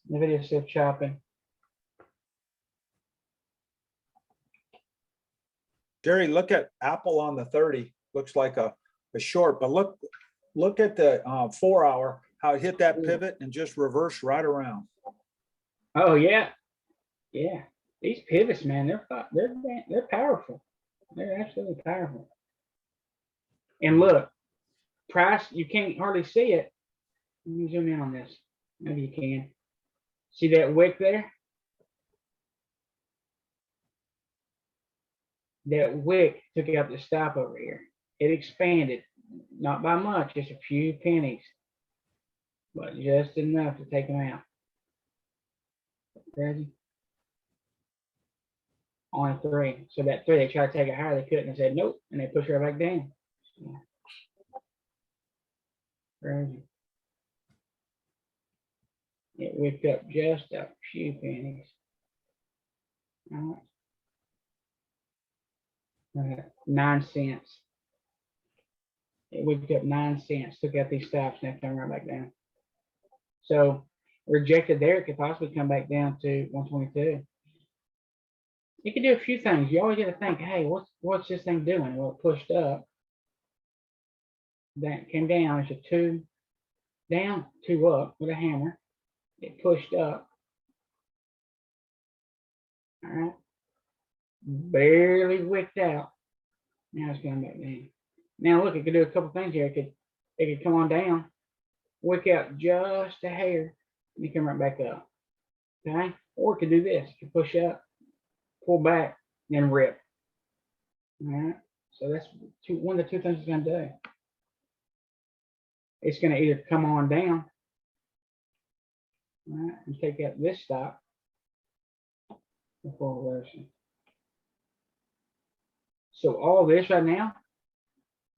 The video's still chopping. Jerry, look at Apple on the 30. Looks like a short, but look at the 4 hour, how it hit that pivot and just reversed right around. Oh yeah, yeah. These pivots, man, they're powerful. They're absolutely powerful. And look, price, you can't hardly see it. Let me zoom in on this. Maybe you can. See that wick there? That wick took out the stop over here. It expanded, not by much, just a few pennies, but just enough to take them out. Crazy. On a 3. So that 3, they tried to take it higher, they couldn't. They said nope, and they pushed her back down. Yeah. Crazy. It wicked up just a few pennies. All right. 9 cents. It wicked up 9 cents, took out these stops, and then come right back down. So rejected there, it could possibly come back down to 122. You can do a few things. You always got to think, hey, what's this thing doing? Well, it pushed up. That came down. There's a 2 down, 2 up with a hammer. It pushed up. All right. Barely wicked out. Now it's going back down. Now look, it could do a couple things here. It could come on down, wick out just a hair, and you come right back up. Okay? Or it could do this. It could push up, pull back, then rip. All right. So that's one of the 2 things it's going to do. It's going to either come on down, all right, and take out this stop before reversing. So all this right now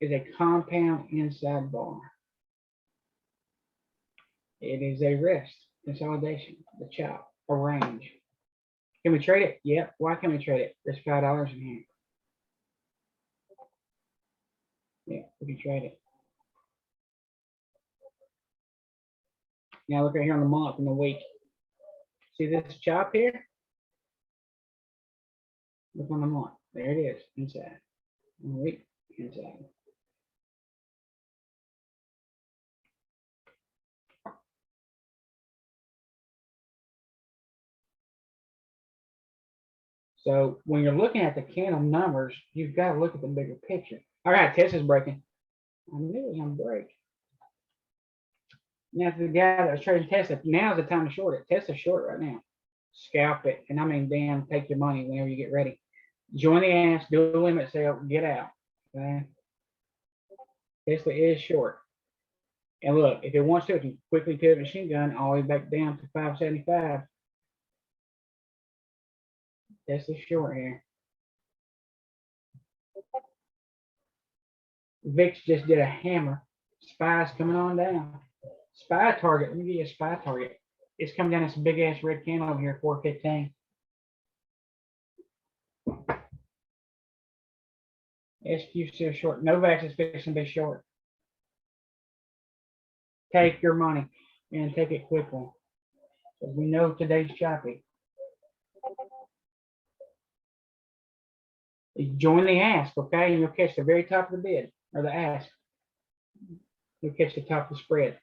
is a compound inside bar. It is a rest, consolidation, the chop, a range. Can we trade it? Yep. Why can we trade it? There's $5 in here. Yeah, we can trade it. Now look right here on the month and the week. See this chop here? Look on the month. There it is, inside. On the week, inside. So when you're looking at the candle numbers, you've got to look at the bigger picture. All right, Tesla's breaking. I knew it was gonna break. Now to the guy that was trading Tesla, now's the time to short it. Tesla's short right now. Scalp it, and I mean, damn, take your money whenever you get ready. Join the ass, do a limit sale, get out. Okay? Tesla is short. And look, if it wants to, it can quickly pivot machine gun all the way back down to 575. Tesla's short here. VIX just did a hammer. SPY's coming on down. SPY target. Let me give you a SPY target. It's coming down this big ass red candle over here, 415. SQ still short. Novavax is fixing to be short. Take your money and take it quickly. Because we know today's choppy. Join the ask, okay? And you'll catch the very top of the bid or the ask. You'll catch the top of the spread.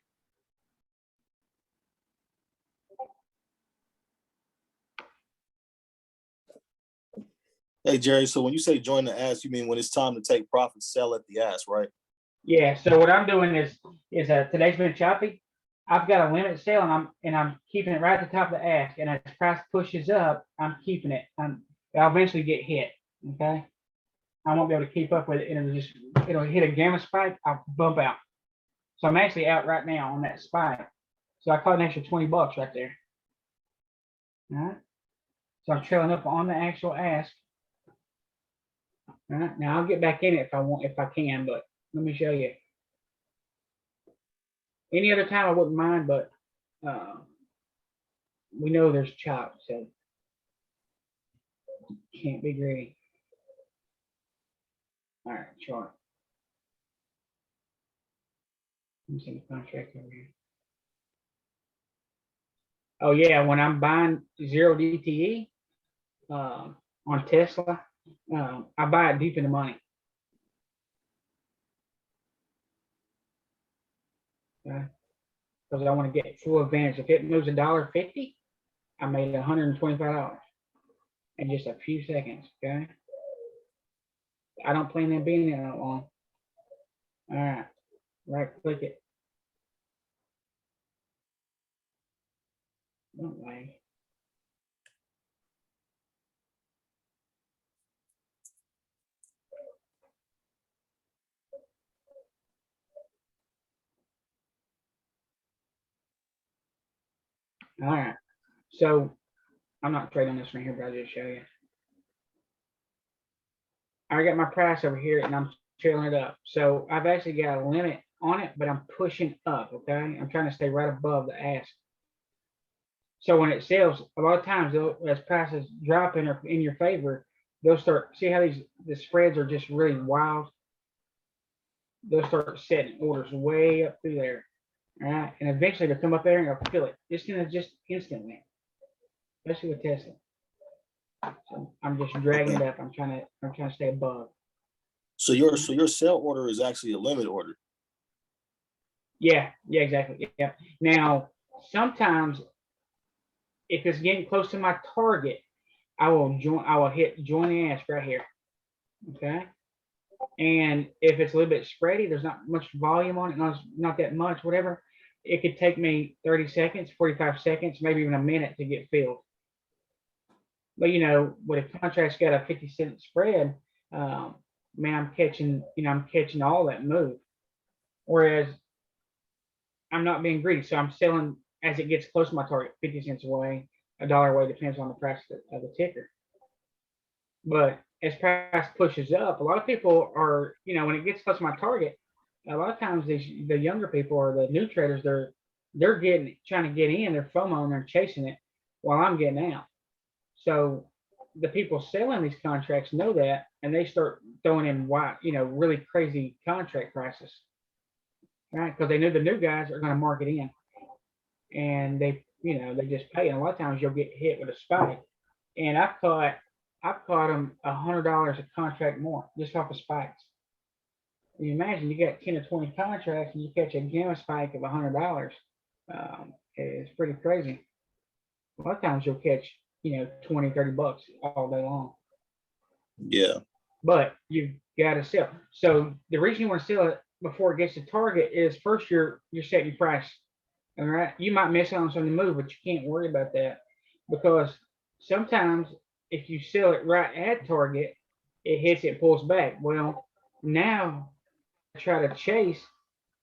Hey, Jerry, so when you say join the ask, you mean when it's time to take profit, sell at the ask, right? Yeah, so what I'm doing is today's been choppy. I've got a limit sale and I'm keeping it right at the top of the ask. And as price pushes up, I'm keeping it. I'll eventually get hit. Okay. I won't be able to keep up with it, and it'll hit a gamma spike, I'll bump out. So I'm actually out right now on that spike. So I caught an extra $20 right there. All right. So I'm trailing up on the actual ask. All right. Now I'll get back in it if I can, but let me show you. Any other time I wouldn't mind, but we know there's chop, so can't be greedy. All right, chart. Let me see the contract over here. Oh yeah, when I'm buying 0 DTE on Tesla, I buy it deep in the money. Okay. Because I want to get full advantage. If it moves $1.50, I made $125 in just a few seconds. Okay. I don't plan on being there that long. All right. Right click it. Don't lag. All right. So I'm not trading this right here, but I'll just show you. I got my price over here and I'm trailing it up. So I've actually got a limit on it, but I'm pushing up. Okay. I'm trying to stay right above the ask. So when it sells, a lot of times as prices drop in your favor, they'll start, see how the spreads are just really wild. They'll start setting orders way up through there. All right. And eventually they'll come up there and they'll fill it. Just instantly. Especially with Tesla. So I'm just dragging it up. I'm trying to stay above. So your sell order is actually a limit order. Yeah, exactly. Yeah. Now, sometimes if it's getting close to my target, I will hit join the ask right here. Okay. And if it's a little bit spready, there's not much volume on it, not that much, whatever. It could take me 30 seconds, 45 seconds, maybe even a minute to get filled. But you know, when a contract's got a 50-cent spread, man, I'm catching all that move. Whereas I'm not being greedy, so I'm selling as it gets close to my target, 50 cents away, $1 away, depends on the price of the ticker. But as price pushes up, a lot of people are, when it gets close to my target, a lot of times the younger people or the new traders, they're trying to get in, they're FOMO and they're chasing it while I'm getting out. So the people selling these contracts know that, and they start throwing in really crazy contract prices, right? Because they know the new guys are going to mark it in, and they just pay. And a lot of times you'll get hit with a spike, and I've caught them $100 a contract more just off of spikes. You imagine you got 10 or 20 contracts and you catch a gamma spike of $100. It's pretty crazy. A lot of times you'll catch 20, $30 all day long. Yeah. But you've gotta sell. So the reason you want to sell it before it gets to target is first you're setting your price. All right. You might miss out on something to move, but you can't worry about that because sometimes if you sell it right at target, it hits, it pulls back. Well, now try to chase,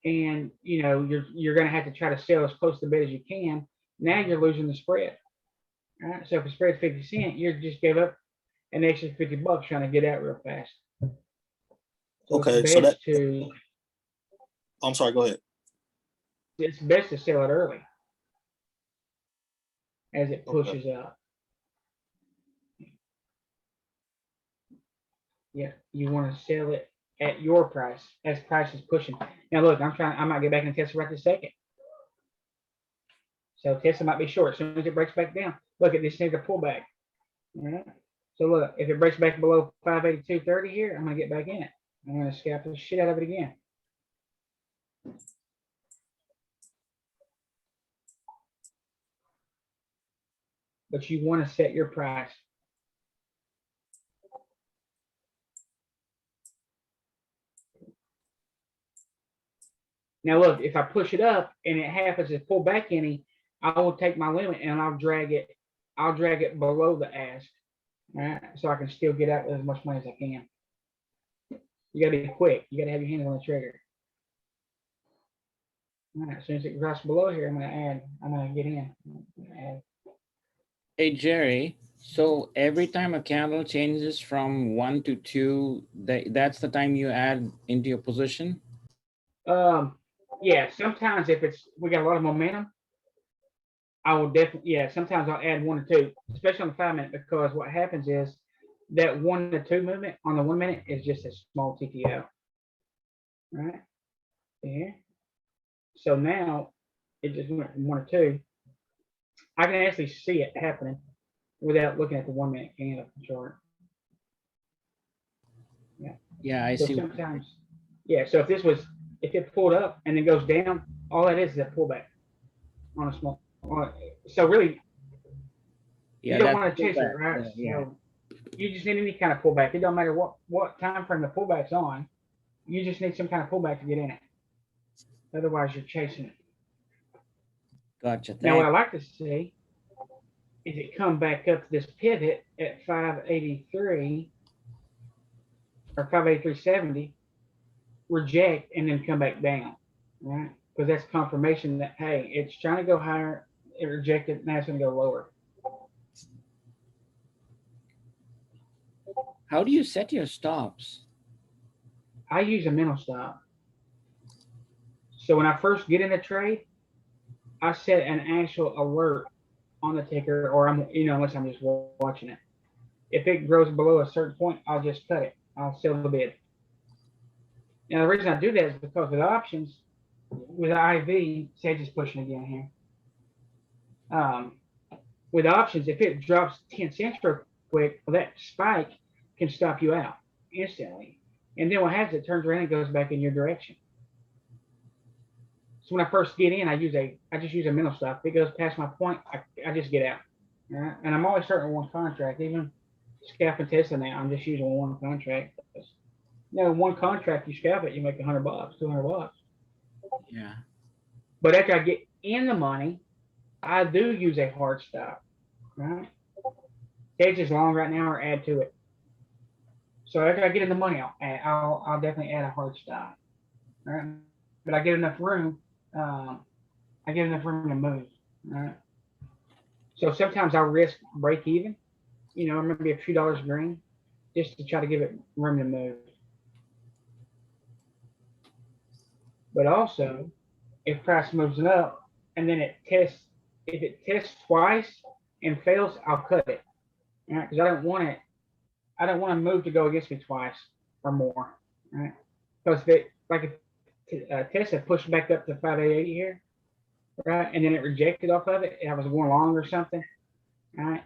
and you're gonna have to try to sell as close to the bid as you can. Now you're losing the spread. All right. So if the spread's 50 cents, you just gave up an extra $50 trying to get out real fast. So Okay, it's so best that, I'm sorry, go ahead. it's best to sell it early as it Okay. pushes up. Yeah, you want to sell it at your price as price is pushing. Now look, I might get back in Tesla right this second. So Tesla might be short as soon as it breaks back down. Look at this thing to pull back. All right. So look, if it breaks back below 582.30 here, I'm gonna get back in it. I'm gonna scalp the shit out of it again. But you want to set your price. Now look, if I push it up and it happens to pull back any, I will take my limit and I'll drag it below the ask. All right, so I can still get out as much money as I can. You gotta be quick. You gotta have your hands on the trigger. All right, as soon as it drops below here, I'm gonna get in. Add. Hey, Jerry, so every time a candle changes from 1 to 2, that's the time you add into your position? Yeah, sometimes if we got a lot of momentum, I will definitely, yeah, sometimes I'll add 1 or 2, especially on the 5-minute, because what happens is that 1 to 2 movement on the 1 minute is just a small TTO. Right there. So now it just went from 1 or 2. I can actually see it happening without looking at the 1 minute candle chart. Yeah. Yeah, I So see. sometimes, yeah. So if it pulled up and then goes down, all that is a pullback on a small. So really, Yeah, you don't that's want to chase it, pullback. right? Yeah. So you just need any kind of pullback. It don't matter what time frame the pullback's on. You just need some kind of pullback to get in it. Otherwise, you're chasing it. Gotcha. Now, what I Thanks. like to see is it come back up to this pivot at 583 or 583.70, reject, and then come back down, right? Because that's confirmation that, hey, it's trying to go higher, it rejected, now it's going to go lower. How do you set your stops? I use a mental stop. So when I first get in a trade, I set an actual alert on the ticker, or unless I'm just watching it. If it grows below a certain point, I'll just cut it. I'll sell the bid. Now the reason I do that is because with options, with IV, Sage is pushing again here. With options, if it drops 10 cents real quick, well, that spike can stop you out instantly. And then what happens, it turns around and goes back in your direction. So when I first get in, I just use a mental stop. If it goes past my point, I just get out. All right? And I'm always starting with 1 contract. Even scalping Tesla now, I'm just using 1 contract. One contract, you scalp it, you make $100, $200. Yeah. But after I get in the money, I do use a hard stop. Right? Edge is long right now, or add to it. So after I get in the money, I'll definitely add a hard stop. All right? But I get enough room. I get enough room to move. Right? So sometimes I'll risk break even. Maybe a few dollars green, just to try to give it room to move. But also, if price moves it up and then if it tests twice and fails, I'll cut it. Right? Because I don't want to move to go against me twice or more. Right? Because if Tesla pushed back up to 580 here, right, and then it rejected off of it, I was going long or something, right?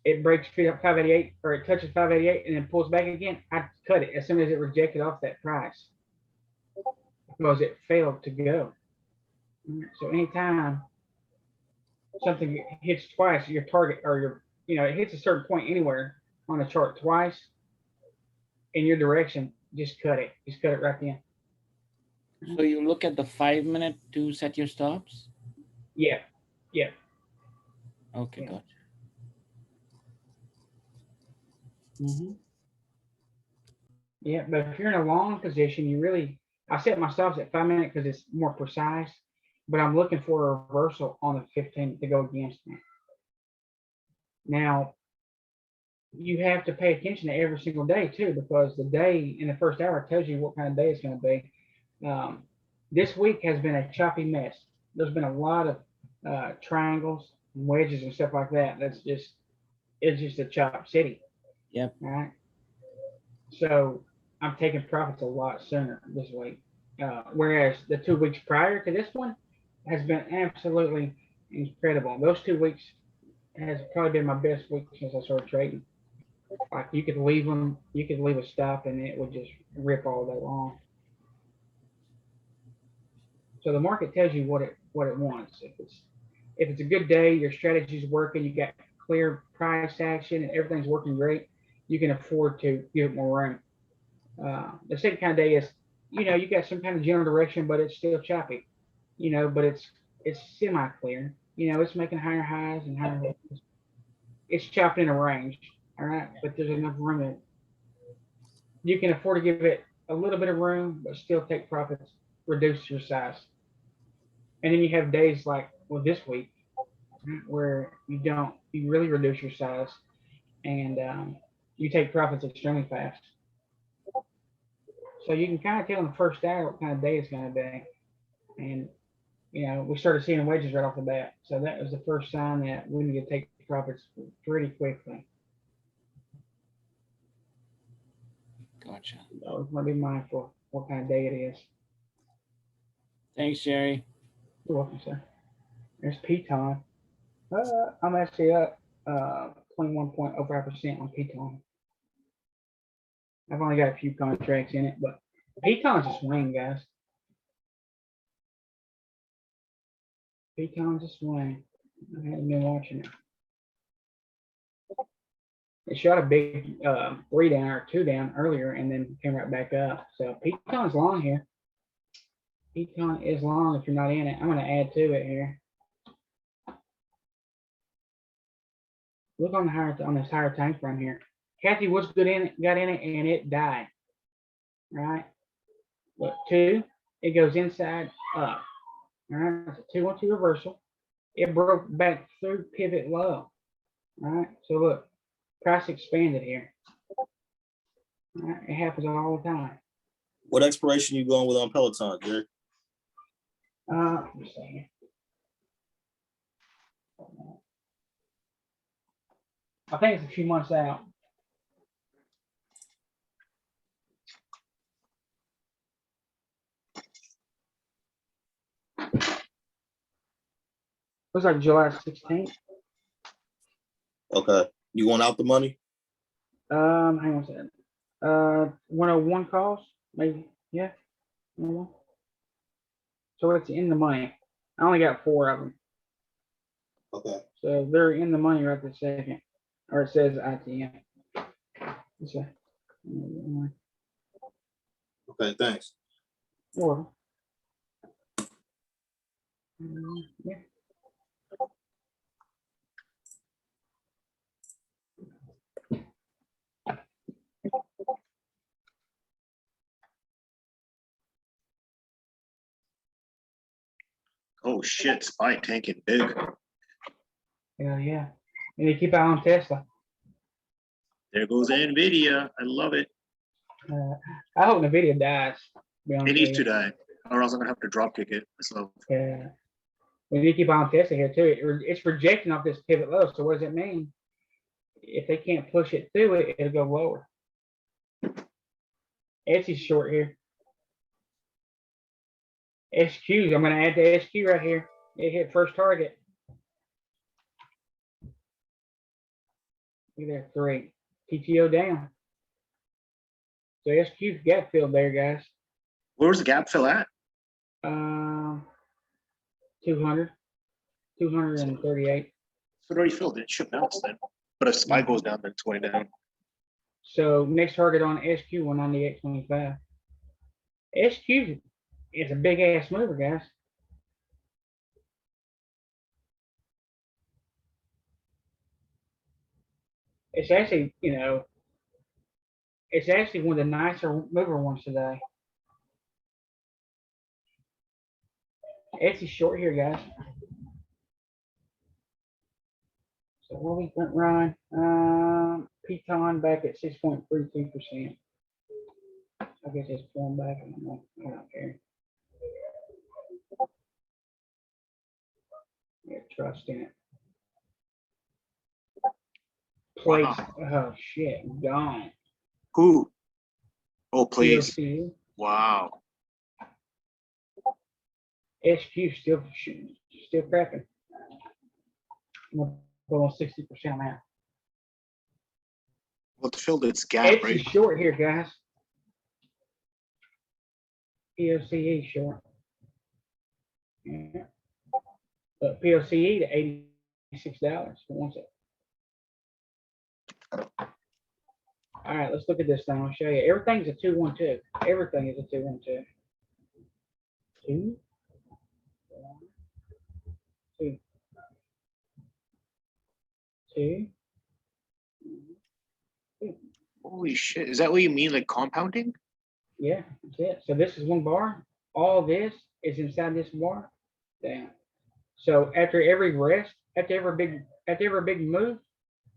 It breaks 588 or it touches 588 and then pulls back again, I cut it as soon as it rejected off that price because it failed to go. So anytime something hits twice, your target or it hits a certain point anywhere on the chart twice in your direction, just cut it. Just cut it right then. So you look at the 5 minute to set your stops? Yeah, yeah. Okay, Yeah. gotcha. Yeah, but if you're in a long position, you really, I set my stops at 5 minutes because it's more precise, but I'm looking for a reversal on the 15 to go against me. Now, you have to pay attention to every single day too, because the day in the first hour tells you what kind of day it's going to be. This week has been a choppy mess. There's been a lot of triangles, and wedges, and stuff like that. It's just a chop city. Yep. All right. So I'm taking profits a lot sooner this week, whereas the 2 weeks prior to this one has been absolutely incredible. Those 2 weeks has probably been my best week since I started trading. Like you could leave a stop and it would just rip all day long. So the market tells you what it wants. If it's a good day, your strategy's working, you got clear price action, and everything's working great, you can afford to give it more room. The second kind of day is, you got some kind of general direction, but it's still choppy. But it's semi-clear. It's making higher highs and higher lows. It's chopping in a range, all right, but there's enough room that you can afford to give it a little bit of room, but still take profits, reduce your size. And then you have days like, well, this week, where you really reduce your size and you take profits extremely fast. So you can kind of tell in the first hour what kind of day it's going to be. And, we started seeing wedges right off the bat. So that was the first sign that we need to take profits pretty quickly. Gotcha. So want to be mindful what kind of day it is. Thanks, Jerry. You're welcome, sir. There's P-Ton. I'm actually up 21.05% on P-Ton. I've only got a few contracts in it, but P-Ton's a swing, guys. P-Ton's a swing. I haven't been watching it. It shot a big 3 down or 2 down earlier and then came right back up. So P-Ton's long here. P-Ton is long if you're not in it. I'm going to add to it here. Look on this higher time frame here. Kathy Woods got in it and it died. Right? Look, 2, it goes inside up. All right, it's a 2-1-2 reversal. It broke back through pivot low. All right, so look, price expanded here. All right, it happens all the time. What expiration you going with on Peloton, Jerry? Let me see here. I think it's a few months out. Looks like July 16th. Okay. You want out the money? Hang on a second. 101 calls, maybe. Yeah. 101. So it's in the money. I only got 4 of them. Okay. So they're in the money right this second. Or it says ITM. Okay, thanks. Or yeah. Oh shit, SPY tanking big. Yeah, yeah. And you keep an eye on Tesla. There goes Nvidia. I love it. I hope Nvidia dies. It needs to die, or else I'm gonna have to drop kick it myself. Yeah. We need to keep an eye on Tesla here too. It's rejecting off this pivot low. So what does it mean? If they can't push it through it, it'll go lower. Etsy's short here. SQs. I'm going to add the SQ right here. It hit first target. Look at that, 3. TTO down. So SQ gap filled there, guys. Where's the gap fill at? 200. 238. It's already filled. It should bounce then. But if SPY goes down, then it's going down. So next target on SQ 198.25. SQ is a big ass mover, guys. It's actually, it's actually one of the nicer mover ones today. Etsy's short here, guys. So what we went Ryan? Piton back at 6.32%. I guess it's pulling back. I don't care. Yeah, trust in it. Place. Oh shit, gone. Who? Oh, please. POC. Wow. SQ still cracking. Below 60% amount. Well, to fill its gap, Etsy's right? short here, guys. POCE short. Yeah. But POCE to $86 for one second. All right, let's look at this thing. I'll show you. Everything's a 2-1-2. Everything is a 2-1-2. 2, 1, 2, 2. Holy shit. Is that what you mean, like compounding? Yeah, that's it. So this is one bar. All this is inside this bar. Damn. So after every rest, after every big move,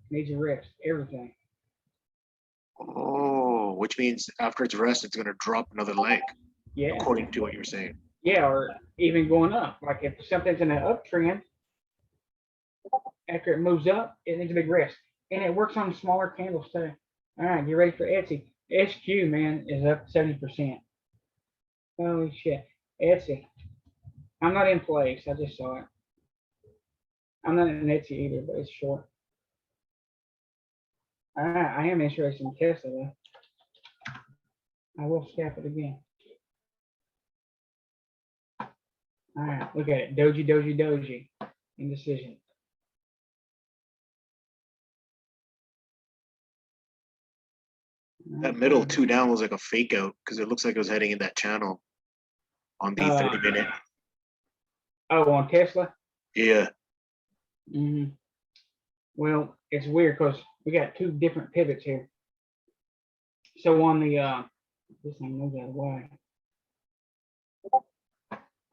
needs a rest. Everything. Oh, which means after its rest, it's gonna drop another leg, Yeah. according to what you're saying. Yeah, or even going up. Like if something's in an uptrend, after it moves up, it needs a big rest. And it works on smaller candles too. All right, get ready for Etsy. SQ, man, is up 70%. Holy shit. Etsy. I'm not in place. I just saw it. I'm not in Etsy either, but it's short. All right, I am interested in Tesla though. I will scalp it again. All right, look at it. Doji. Indecision. That middle 2 down was like a fake out because it looks like it was heading in that channel on the 30-minute. Oh, on Tesla? Yeah. Mm-hmm. Well, it's weird because we got two different pivots here. So on the this thing moves out of the way. All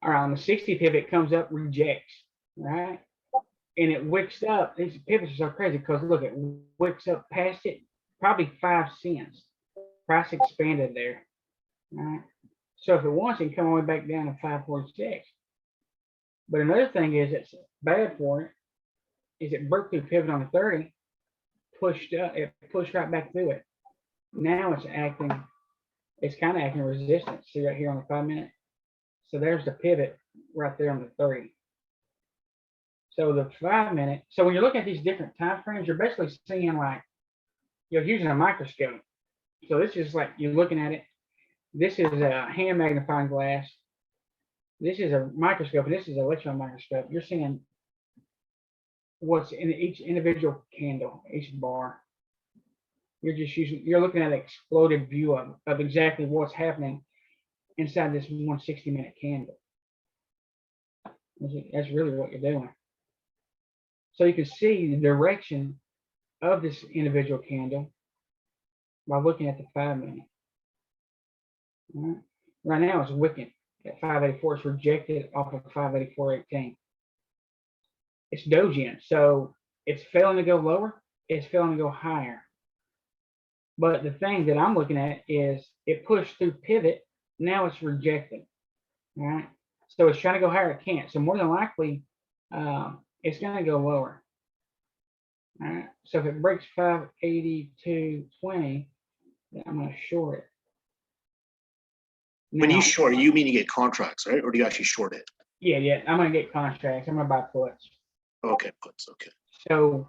right, on the 60 pivot comes up, rejects, right? And it wicks up. These pivots are so crazy because look, it wicks up past it, probably 5 cents. Price expanded there, right? So if it wants, it can come all the way back down to 546. But another thing is it's bad for it is it broke through pivot on the 30, pushed up, it pushed right back through it. Now it's kind of acting resistance. See right here on the 5-minute. So there's the pivot right there on the 30. So the 5-minute. So when you're looking at these different time frames, you're basically seeing like you're using a microscope. So this is like you're looking at it. This is a hand magnifying glass. This is a microscope, and this is an electron microscope. You're seeing what's in each individual candle, each bar. You're looking at an exploded view of exactly what's happening inside this 160-minute candle. That's really what you're doing. So you can see the direction of this individual candle by looking at the 5-minute. Right now it's wicking at 584. It's rejected off of 584.18. It's dojiing, so it's failing to go lower. It's failing to go higher. But the thing that I'm looking at is it pushed through pivot. Now it's rejected. All right. So it's trying to go higher. It can't. So more than likely, it's going to go lower. All right. So if it breaks 582.20, I'm going to short it. When you short, you mean you get contracts, right? Or do you actually short it? Yeah. I'm going to get contracts. I'm going to buy puts. Okay, puts. Okay. So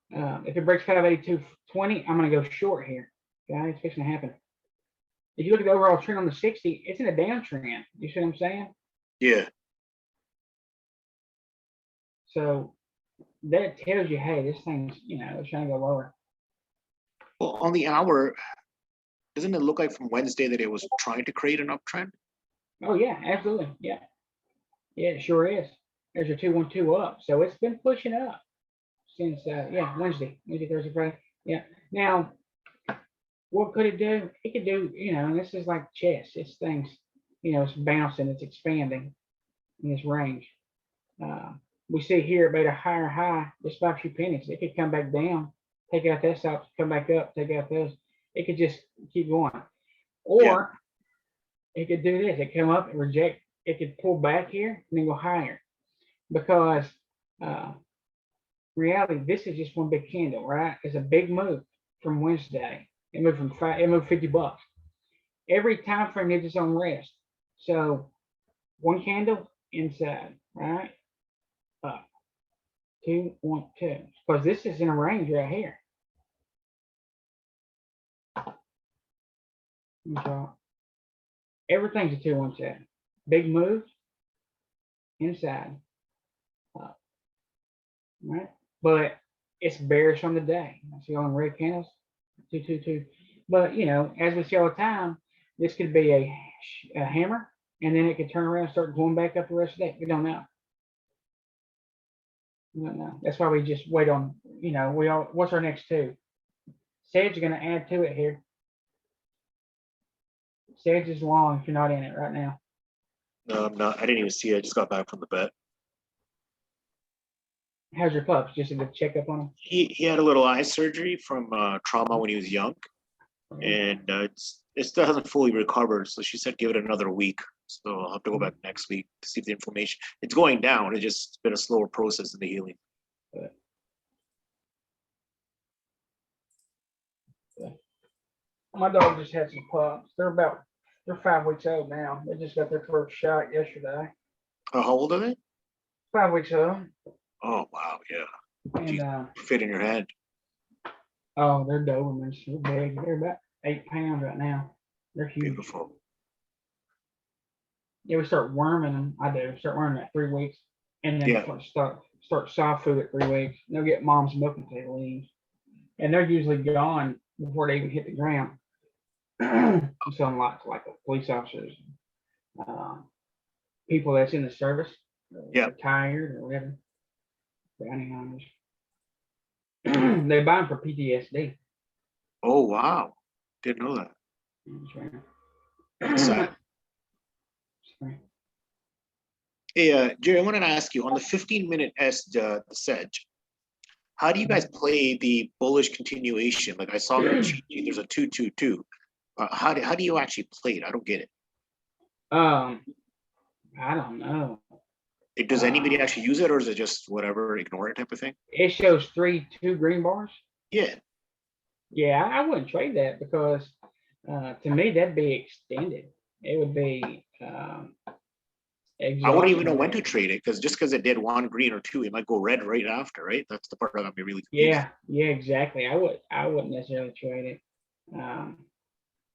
if it breaks 582.20, I'm going to go short here. Okay, it's fixing to happen. If you look at the overall trend on the 60, it's in a downtrend. You see what I'm saying? Yeah. So that tells you, hey, this thing's, it's trying to go lower. Well, on the hour, doesn't it look like from Wednesday that it was trying to create an uptrend? Oh, yeah, absolutely, yeah. Yeah, it sure is. There's your 212 up, so it's been pushing up since, yeah, Wednesday, Thursday, Friday, yeah. Now, what could it do? It could do, and this is like chess, it's things, it's bouncing, it's expanding in this range. We see here about a higher high, just by a few pennies. It could come back down, take out that stop, come back up, take out those. It could just keep going. Or it could do this. It come up and reject. It could pull back here and then go higher. Because reality, this is just one big candle, right? It's a big move from Wednesday. It moved from it moved $50. Every time frame needs its own rest. So one candle inside, right? Up. 2, 1, 2. Because this is in a range right here. So everything's a 2, 1, 7. Big move inside. Up. Right? But it's bearish on the day. I see on red candles. 2, 2, 2. But as we see all the time, this could be a hammer, and then it could turn around and start going back up the rest of the day. We don't know. That's why we just wait on, what's our next 2? Sedge is going to add to it here. Sedge is long if you're not in it right now. No, I'm not. I didn't even see it. I just got back from the bet. How's your pups? Just a good checkup on him? He had a little eye surgery from trauma when he was young, and it still hasn't fully recovered. So she said give it another week. So I'll have to go back next week to see if the inflammation. It's going down. It's just been a slower process in the healing. My dog just had some pups. They're 5 weeks old now. They just got their first shot yesterday. How old are they? 5 weeks old. Oh wow, yeah. And Fit in your hand. oh, they're Dobermans. They're big. They're about 8 pounds right now. They're huge. Beautiful. Yeah, we start worming them. I do. Start worming at 3 weeks, and then start soft food at 3 weeks. They'll get mom's milk until they leave, and they're usually gone before they even hit the ground. I'm selling lots like police officers, people that's in the service, retired or whatever, bounty hunters. They buy them for PTSD. Oh wow, didn't know that. That's right. Hey, Jerry, I wanted to ask you on the 15-minute the sedge. How do you guys play the bullish continuation? Like I saw there's a 2-2-2. How do you actually play it? I don't get it. I don't know. Does anybody actually use it, or is it just whatever, ignore it type of thing? It shows 2 green bars. Yeah. Yeah, I wouldn't trade that because to me that'd be extended. It would be. I wouldn't even know when to trade it because it did 1 green or 2, it might go red right after, right? That's the part that got me really confused. Yeah, exactly. I wouldn't necessarily trade it.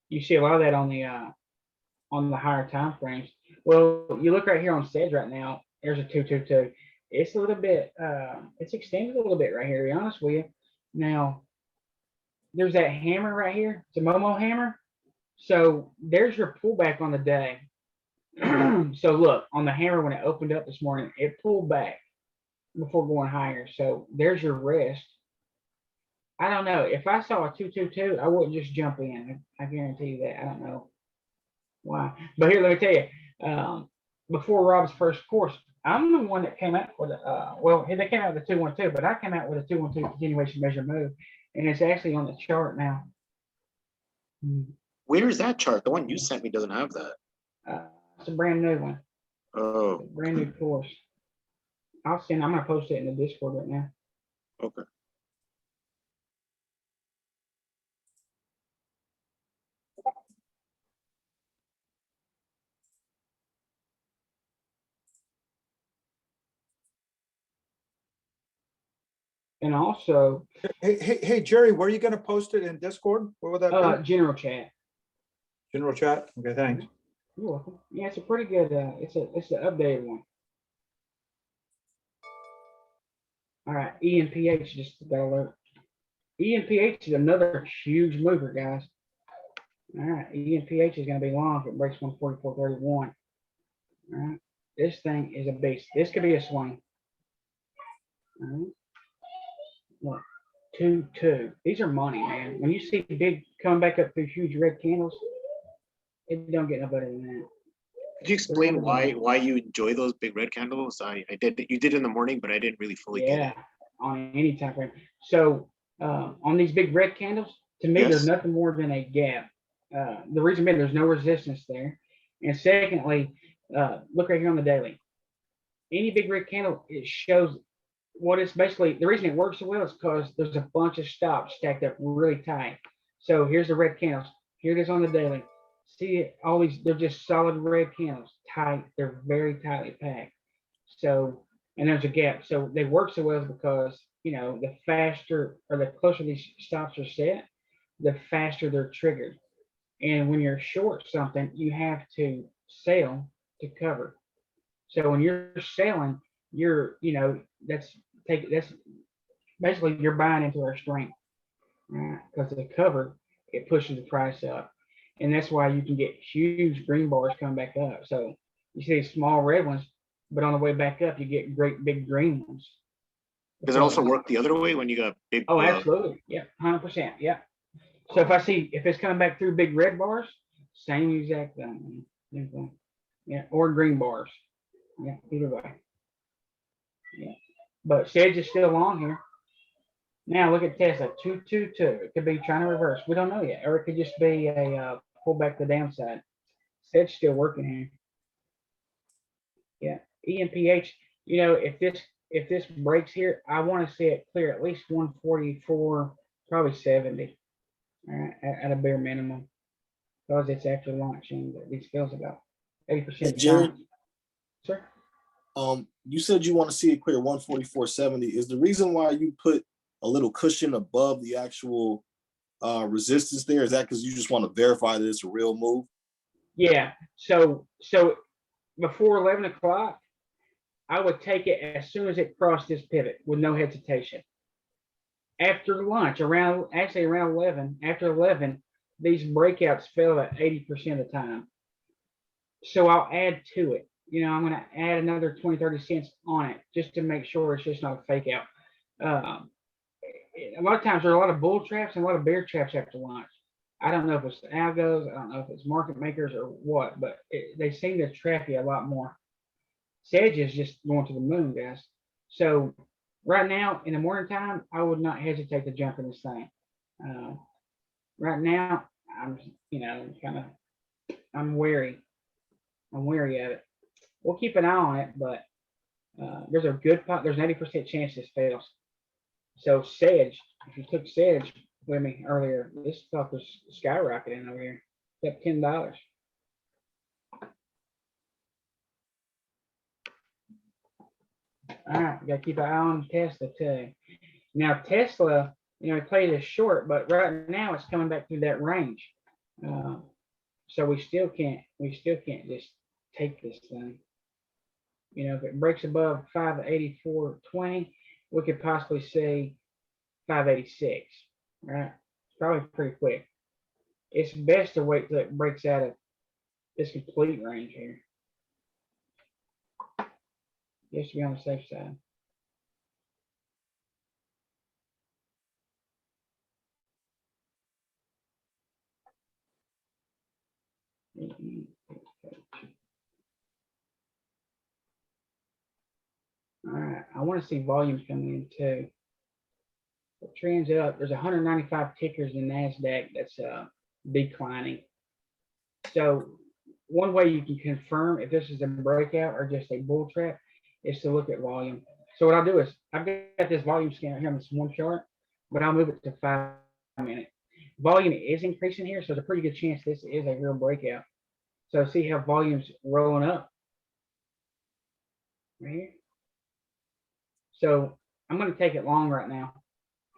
You see a lot of that on the higher time frames. Well, you look right here on Sedge right now. There's a 2-2-2. It's a little bit. It's extended a little bit right here. To be honest with you. Now, there's that hammer right here. It's a Momo hammer. So there's your pullback on the day. So look, on the hammer when it opened up this morning, it pulled back before going higher. So there's your rest. I don't know. If I saw a 2-2-2, I wouldn't just jump in. I guarantee you that. I don't know why. But here, let me tell you, before Rob's first course, I'm the one that came out with they came out with a 2-1-2, but I came out with a 2-1-2 continuation measure move, and it's actually on the chart now. Where is that chart? The one you sent me doesn't have that. It's a brand new one. Oh. Brand new course. I'm gonna post it in the Discord right now. Okay. And also, Hey, Jerry, where are you gonna post it in Discord? Where would that be? general chat. General chat? Okay, thanks. You're welcome. Yeah, it's a pretty good, it's an updated one. All right, ENPH just got alert. EMPH is another huge mover, guys. All right, EMPH is gonna be long if it breaks 144.31. All right, this thing is a beast. This could be a swing. All right. Look, 2-2. These are money, man. When you see big coming back up through huge red candles, it don't get no better than that. Could you explain why you enjoy those big red candles? I did, you did in the morning, but I didn't really fully get Yeah, it. on any time frame. So on these big red candles, to me, there's Yes. nothing more than a gap. The reason being there's no resistance there. And secondly, look right here on the daily. Any big red candle, it shows what it's basically, the reason it works so well is because there's a bunch of stops stacked up really tight. So here's the red candles. Here it is on the daily. See it, all these, they're just solid red candles, tight. They're very tightly packed. So, and there's a gap. So they work so well because, you know, the faster or the closer these stops are set, the faster they're triggered. And when you're short something, you have to sell to cover. So when you're selling, you're, you know, that's basically you're buying into our strength, right? Because the cover, it pushes the price up. And that's why you can get huge green bars coming back up. So you see small red ones, but on the way back up, you get great big green ones. Does it also work the other way when you got big? Oh, absolutely. Yeah, 100%. Yeah. So if it's coming back through big red bars, same exact thing. Same thing. Yeah, or green bars. Yeah, either way. Yeah. But Sedge is still on here. Now look at Tesla, 222. It could be trying to reverse. We don't know yet. Or it could just be a pull back to the downside. Sedge still working here. Yeah. EMPH, you know, if this breaks here, I want to see it clear at least 144, probably 70. All right, at a bare minimum. Because it's after launching, these feels about 80%. Jerry, sir. You said you want to see it clear 144.70. Is the reason why you put a little cushion above the actual resistance there? Is that because you just want to verify that it's a real move? Yeah. So before 11 o'clock, I would take it as soon as it crossed this pivot with no hesitation. After lunch, around 11, after 11, these breakouts fail at 80% of the time. So I'll add to it. You know, I'm going to add another 20, 30 cents on it just to make sure it's just not a fake out. A lot of times there are a lot of bull traps and a lot of bear traps after lunch. I don't know if it's the algos, I don't know if it's market makers or what, but they seem to trap you a lot more. Sedge is just going to the moon, guys. So right now in the morning time, I would not hesitate to jump in this thing. Right now, I'm, you know, I'm wary. I'm wary of it. We'll keep an eye on it, but there's an 80% chance this fails. So Sedge, if you took Sedge with me earlier, this stuff was skyrocketing over here. It's up $10. All right, we gotta keep an eye on Tesla too. Now Tesla, you know, it played as short, but right now it's coming back through that range. So we still can't just take this thing. You know, if it breaks above 584.20, we could possibly see 586. Right? It's probably pretty quick. It's best to wait till it breaks out of this complete range here. Just to be on the safe side. All right, I want to see volumes coming in too. The trends up. There's 195 tickers in NASDAQ that's declining. So one way you can confirm if this is a breakout or just a bull trap is to look at volume. So what I'll do is I've got this volume scanner here on this one chart, but I'll move it to 5 minutes. Volume is increasing here, so there's a pretty good chance this is a real breakout. So see how volume's rolling up. Right here. So I'm going to take it long right now.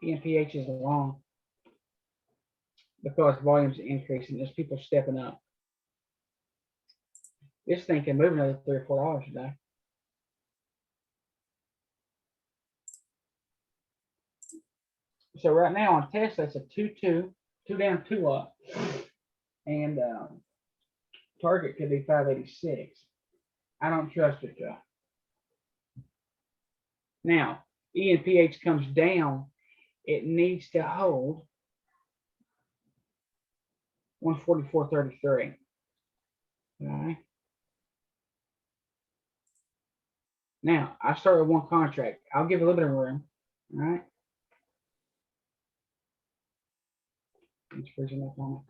EMPH is long because volume's increasing. There's people stepping up. This thing can move another $3 or $4 today. So right now on Tesla, it's a 2-2, 2 down, 2 up. And target could be 586. I don't trust it, Joe. Now, ENPH comes down, it needs to hold 144.33. All right. Now, I started one contract. I'll give a little bit of room. All right. It's freezing up on it.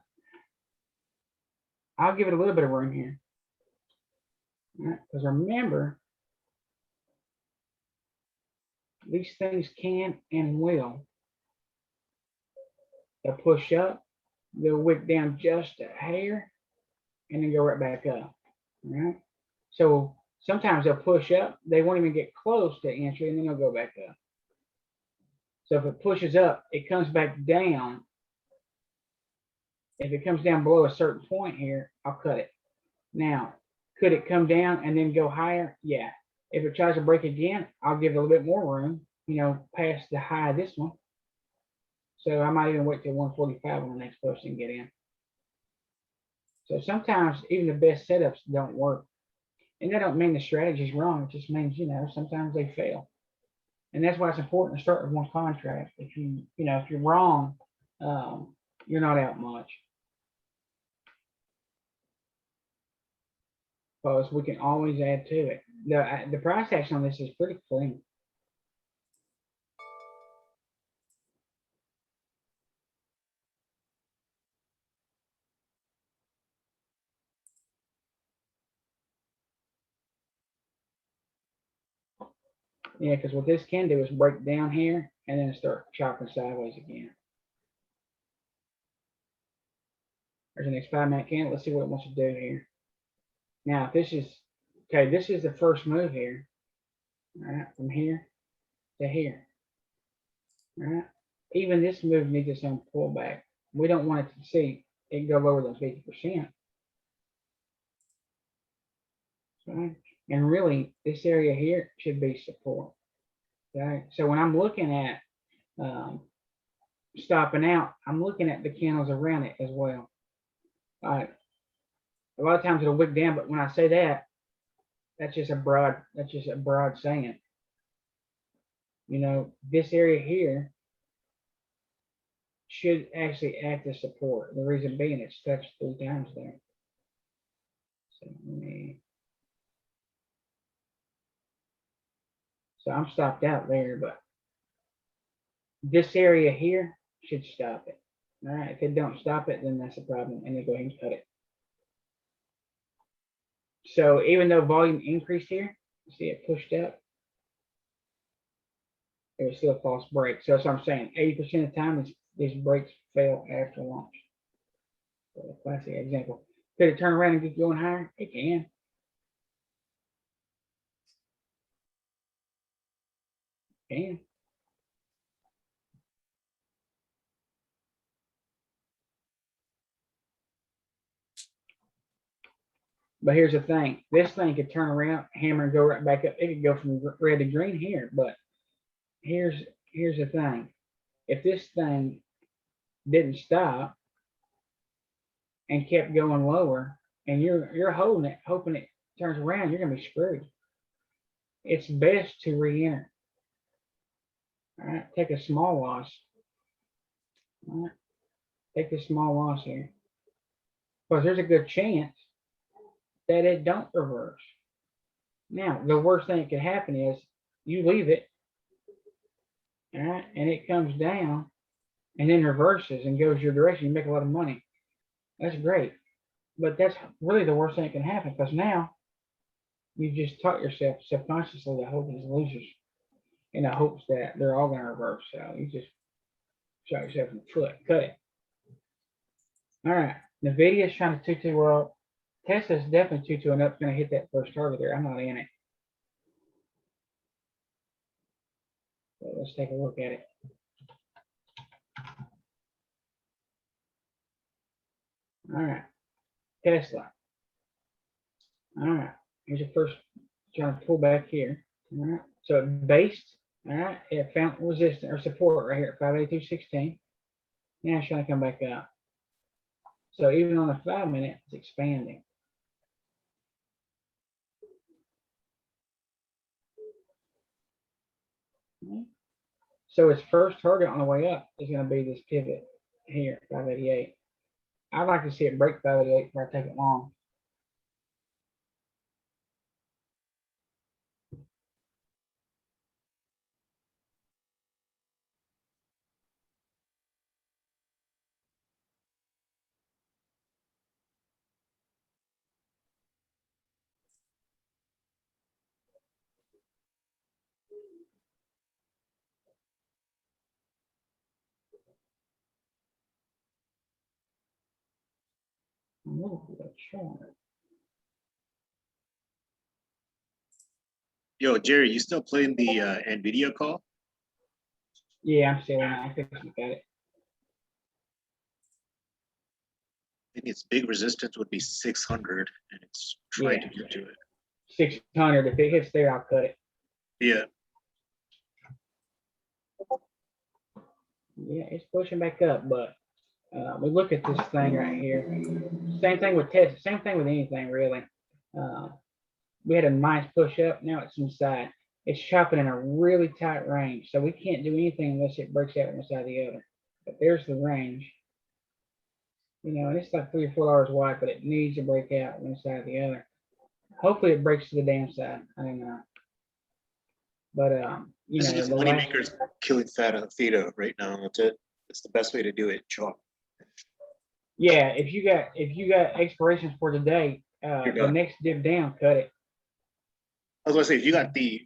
I'll give it a little bit of room here. All right. Because remember, these things can and will. They'll push up, they'll wick down just a hair, and then go right back up. All right. So sometimes they'll push up, they won't even get close to entry, and then they'll go back up. So if it pushes up, it comes back down. If it comes down below a certain point here, I'll cut it. Now, could it come down and then go higher? Yeah. If it tries to break again, I'll give it a little bit more room, you know, past the high of this one. So I might even wait till 145 when the next person get in. So sometimes even the best setups don't work. And that don't mean the strategy is wrong. It just means, you know, sometimes they fail. And that's why it's important to start with one contract. If you know, if you're wrong, you're not out much. Because we can always add to it. The price action on this is pretty clean. Yeah, because what this can do is break down here and then start chopping sideways again. There's an next 5-minute candle. Let's see what it wants to do here. Now, if this is, okay, this is the first move here. All right, from here to here. All right. Even this move needs its own pullback. We don't want it to see it go lower than 50%. Okay. And really, this area here should be support. Okay. So when I'm looking at stopping out, I'm looking at the candles around it as well. All right. A lot of times it'll wick down, but when I say that, that's just a broad saying. You know, this area here should actually act as support. The reason being it's touched 3 times there. So I'm stopped out there, but this area here should stop it. All right, if it don't stop it, then that's a problem, and then go ahead and cut it. So even though volume increased here, see it pushed up, it was still a false break. So that's what I'm saying. 80% of the time, these breaks fail after launch. So a classic example. Could it turn around and get going higher? It can. Can. But here's the thing. This thing could turn around, hammer, and go right back up. It could go from red to green here. But here's the thing. If this thing didn't stop and kept going lower, and you're holding it, hoping it turns around, you're gonna be screwed. It's best to re-enter. All right, take a small loss. All right, take a small loss here, because there's a good chance that it don't reverse. Now, the worst thing that could happen is you leave it, all right, and it comes down and then reverses and goes your direction. You make a lot of money. That's great. But that's really the worst thing that can happen, because now you just taught yourself subconsciously to hold these losers in the hopes that they're all going to reverse. So you just shot yourself in the foot. Cut it. All right. NVIDIA's trying to 2-2 world. Tesla's definitely 2-2 and up, going to hit that first target there. I'm not in it. So let's take a look at it. All right. Tesla. All right. Here's your first trying to pull back here. All right. So it based All right, it found resistance or support right here at 582.16. Now it's trying to come back up. So even on the 5 minute, it's expanding. So its first target on the way up is going to be this pivot here, 588. I'd like to see it break 588 before I take it long. Yo, Jerry, you still playing the NVIDIA call? Yeah, I'm still in. I think you got it. I think its big resistance would be 600, and it's trying Yeah. to get to it. 600. If it hits there, I'll cut it. Yeah. Yeah, it's pushing back up, but we look at this thing right here. Same thing with Tesla. Same thing with anything really. We had a nice push up. Now it's inside. It's chopping in a really tight range, so we can't do anything unless it breaks out one side or the other. But there's the range. You know, and it's like 3 or 4 hours wide, but it needs to break out one side or the other. Hopefully it breaks to the damn side. I don't know. But you This know, is the money last, makers killing theta right now. That's it. That's the best way to do it. Chalk. yeah, if you got expirations for today, You're the done. next dip down, cut it. I was gonna say if you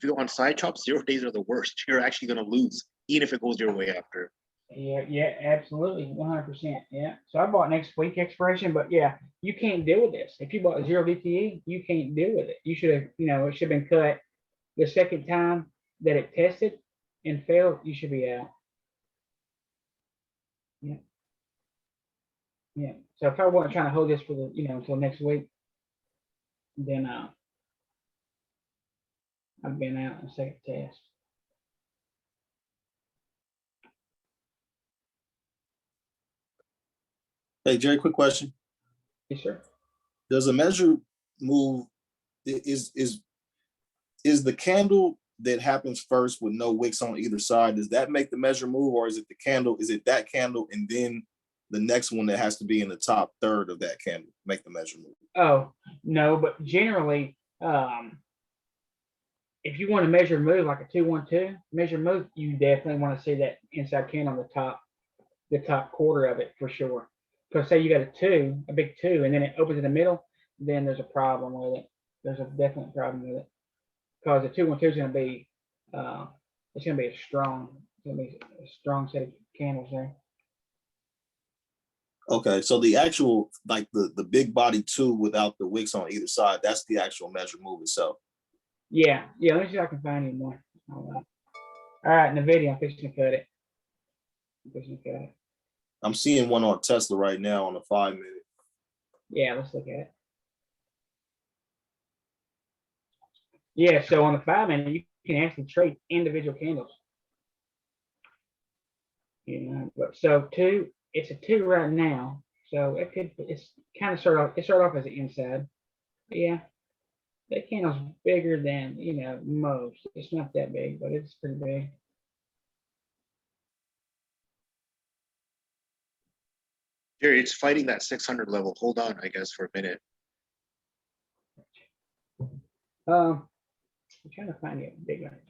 go on side chops, 0 days are the worst. You're actually gonna lose, even if it goes your way after. Yeah, absolutely, 100%. Yeah. So I bought next week expiration, but yeah, you can't deal with this. If you bought 0 DTE, you can't deal with it. You should have, you know, it should have been cut the second time that it tested and failed. You should be out. Yeah. Yeah. So if I wasn't trying to hold this for the, you know, until next week, then I've been out in the second test. Hey, Jerry, quick question. Yes, sir. Does a measure move, is the candle that happens first with no wicks on either side, does that make the measure move, or is it that candle and then the next one that has to be in the top third of that candle make the measure move? Oh, no, but generally, if you want to measure move like a 2-1-2, measure move, you definitely want to see that inside candle on the top quarter of it for sure. Because say you got a big 2, and then it opens in the middle, then there's a problem with it. There's a definite problem with it. Because the 2-1-2 is going to be, it's going to be a strong set of candles there. Okay, so the actual, like the big body 2 without the wicks on either side, that's the actual measure move itself. Yeah, let me see if I can find you more. All right, in the video, I'm fixing to cut it. I'm seeing one on Tesla right now on the 5 minute. Yeah, let's look at it. Yeah, so on the 5 minute, you can actually trade individual candles. You know, but so 2, it's a 2 right now. So it's kind of started off as an inside. Yeah, that candle's bigger than, you know, most. It's not that big, but it's pretty big. Jerry, it's fighting that 600 level. Hold on, I guess, for a minute. I'm trying to find it bigger.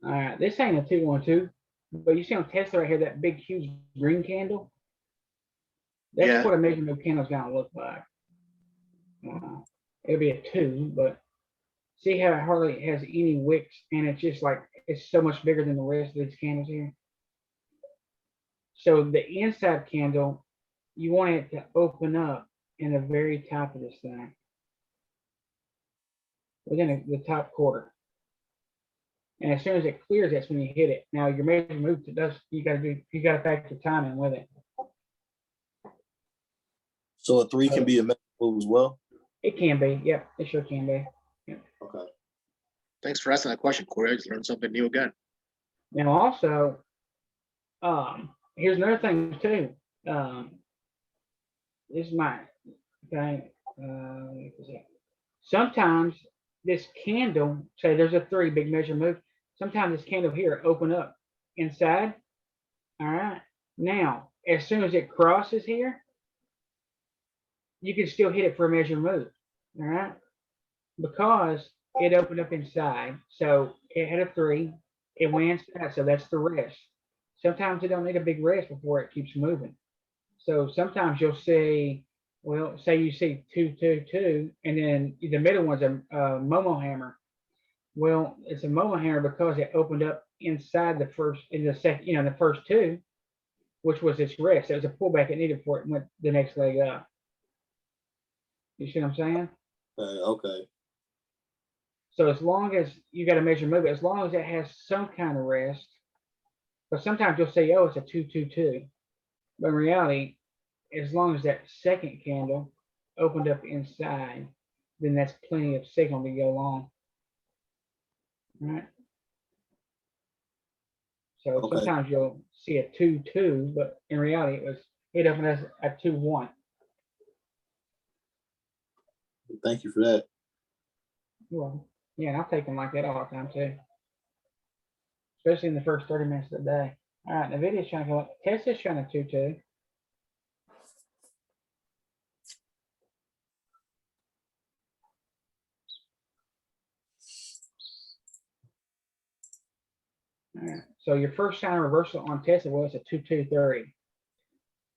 All right, this ain't a 2-1-2, but you see on Tesla right here, that big, huge green candle? That's what a measurement candle is gonna look like. It'll be a 2, but see how it hardly has any wicks, and it's just like, it's so much bigger than the rest of these candles here. So the inside candle, you want it to open up in the very top of this thing. Within the top quarter. And as soon as it clears, that's when you hit it. Now your major move, it does, you gotta factor timing with it. So a 3 can be a major move as well? It can be, yep, it sure can be. Okay. Thanks for asking that question, Corey. I just learned something new again. Now also, here's another thing too. This is mine. Okay. Sometimes this candle, say there's a 3 big measure move. Sometimes this candle here open up inside. All right. Now, as soon as it crosses here, you can still hit it for a measure move. All right. Because it opened up inside. So it had a 3. It went inside. So that's the rest. Sometimes it don't need a big rest before it keeps moving. So sometimes you'll see, well, say you see 2, 2, 2, and then the middle one's a Momo hammer. Well, it's a Momo hammer because it opened up inside the first, in the second, the first 2, which was its rest. It was a pullback it needed for it and went the next leg up. You see what I'm saying? Okay. So as long as you got to measure move, as long as it has some kind of rest, but sometimes you'll say, oh, it's a 2, 2, 2. But in reality, as long as that second candle opened up inside, then that's plenty of signal to go long. Right? So Okay. sometimes you'll see a 2, 2, but in reality, it opened as a 2, 1. Thank you for that. Well, yeah, and I'll take them like that all the time too. Especially in the first 30 minutes of the day. All right, the video's trying to go up. Tesla's trying to 2, 2. All right, so your first sign of reversal on Tesla was a 2, 2, 30.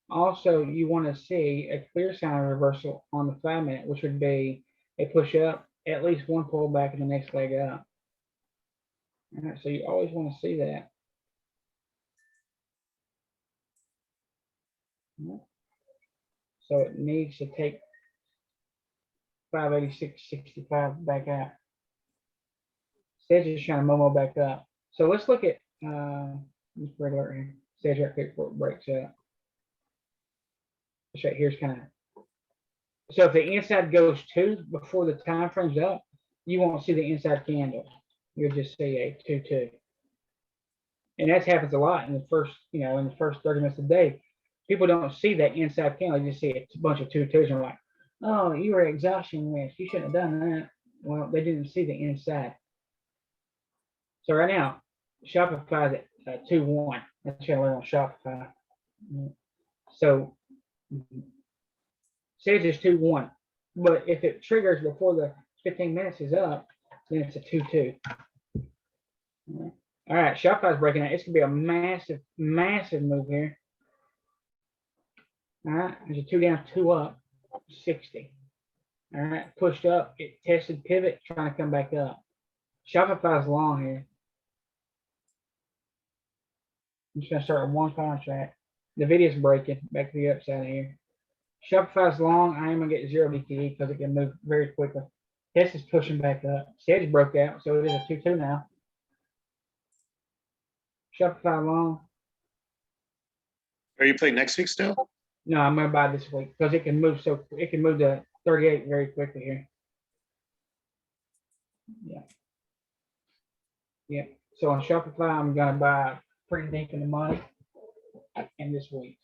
Also, you want to see a clear sign of reversal on the 5-minute, which would be a push up, at least one pullback in the next leg up. All right, so you always want to see that. So it needs to take 586.65 back out. Stage is trying to Momo back up. So let's look at this regular here. Stage right quick before it breaks up. This right here's kind of. So if the inside goes 2 before the time frame's up, you won't see the inside candle. You'll just see a 2, 2. And that happens a lot in the first, in the first 30 minutes of the day. People don't see that inside candle. You just see a bunch of 2, 2s and like, oh, you were exhaustion risk. You shouldn't have done that. Well, they didn't see the inside. So right now, Shopify's at 2, 1. That's what I learned on Shopify. So Sage is 2, 1. But if it triggers before the 15 minutes is up, then it's a 2, 2. All right, Shopify's breaking out. It's gonna be a massive, massive move here. All right, there's a 2 down, 2 up, 60. All right, pushed up, it tested pivot, trying to come back up. Shopify's long here. I'm just gonna start with one contract. The video's breaking back to the upside here. Shopify's long. I am gonna get 0 DTE because it can move very quickly. Tesla's pushing back up. Steady broke out, so it is a 2, 2 now. Shopify long. Are you playing next week still? No, I'm gonna buy this week because it can move to 38 very quickly here. Yeah. So on Shopify, I'm gonna buy pretty deep in the money in this week.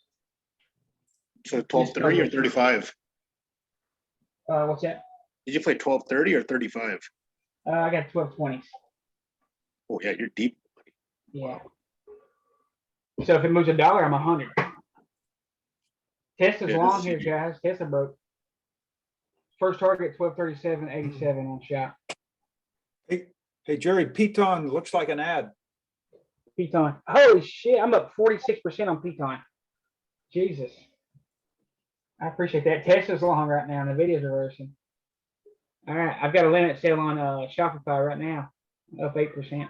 So 12:30 or 35? What's that? Did you play 12:30 or 35? I got 12/20s. Oh yeah, you're deep. Yeah. So if it moves $1, I'm 100. Tesla's Yeah, long here, guys. Tesla broke. First target 1237.87 on shop. Hey, Jerry, Piton looks like an ad. Piton. Holy shit, I'm up 46% on Piton. Jesus. I appreciate that. Tesla's long right now and the video's reversing. All right, I've got a limit sale on Shopify right now, up 8%.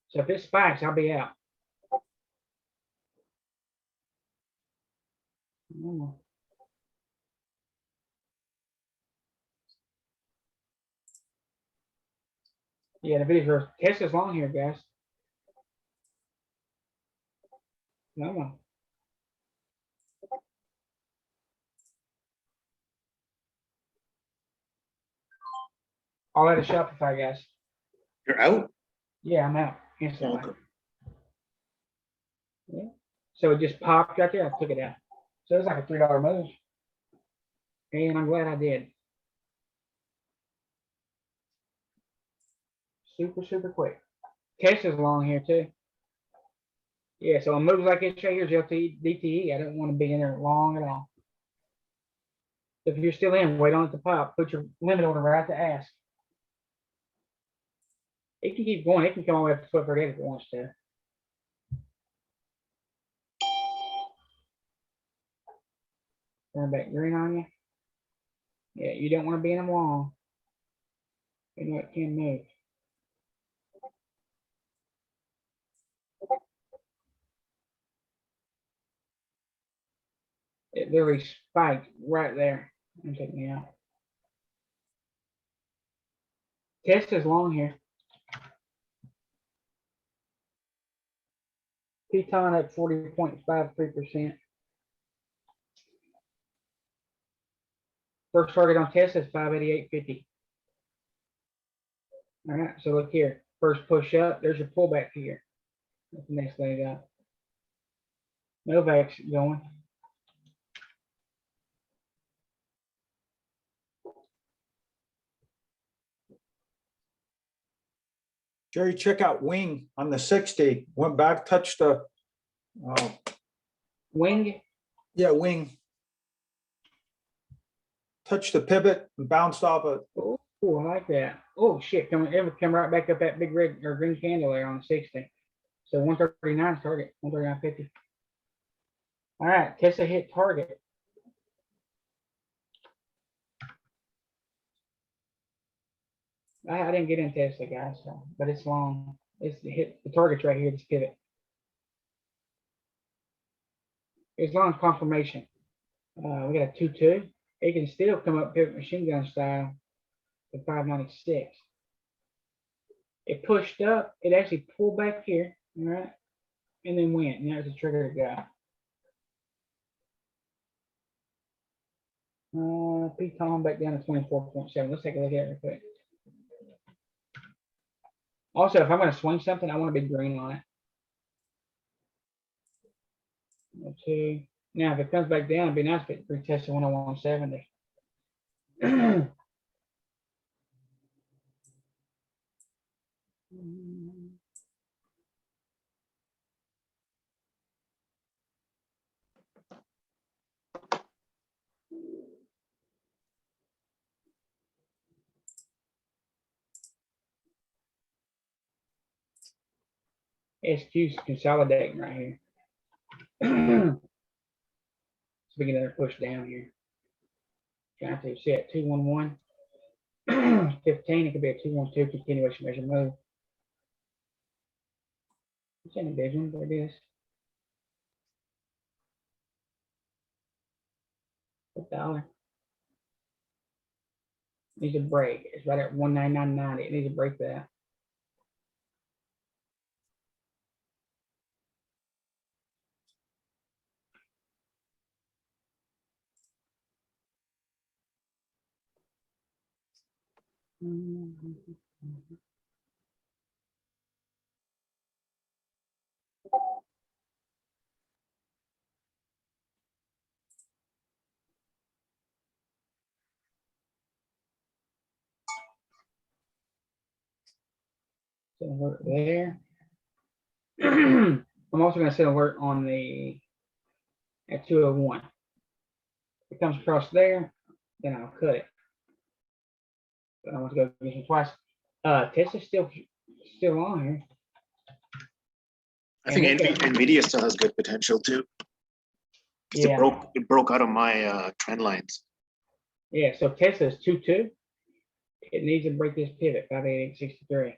So if it spikes, I'll be out. Yeah, the videos are Tesla's long here, guys. No one. All out of Shopify, guys. You're out? Yeah, I'm out instantly. Okay. Yeah. So it just popped right there. I took it out. So it's like a $3 move. And I'm glad I did. Super, super quick. Tesla's long here too. Yeah, so on moves like this right here is LT DTE. I don't want to be in there long at all. If you're still in, wait on it to pop. Put your limit order right to ask. It can keep going. It can come all the way up to 1238 if it wants to. Turn back green on you. Yeah, you don't want to be in them long. You know it can move. It literally spiked right there and took me out. Tesla's long here. Teton at 40.53%. First target on Tesla is 588.50. All right, so look here. First push up, there's your pullback here. That's the next leg up. Novak's going. Jerry, check out Wing on the 60. Went back, touched the Wing. Yeah, Wing. Touched the pivot and bounced off it. Oh, I like that. Oh shit, come right back up that big red or green candle there on the 60. So 139 target, 139.50. All right, Tesla hit target. I didn't get in Tesla, guys, so, but it's long. It's hit the target's right here. This pivot. It's long confirmation. We got a 2-2. It can still come up pivot machine gun style to 596. It pushed up. It actually pulled back here, all right, and then went. And there's a trigger to go. P-Tom back down to 24.7. Let's take a look at it real quick. Also, if I'm going to swing something, I want to be green on it. Okay. Now, if it comes back down, it'd be nice if it retested 101.70. SQ's consolidating right here. So we get another push down here. Trying to see at 211. 15, it could be a 212 continuation measure move. It's in a big one, but it is. $1. Needs a break. It's right at 199.90. It needs to break that. Set alert there. I'm also going to set alert on the at 201. If it comes across there, then I'll cut it. But I want to go against it twice. Tesla's still on here. I think Nvidia still has good potential too. 'Cause Yeah. It broke out of my trend lines. Yeah, so Tesla's 2-2. It needs to break this pivot, 588.63.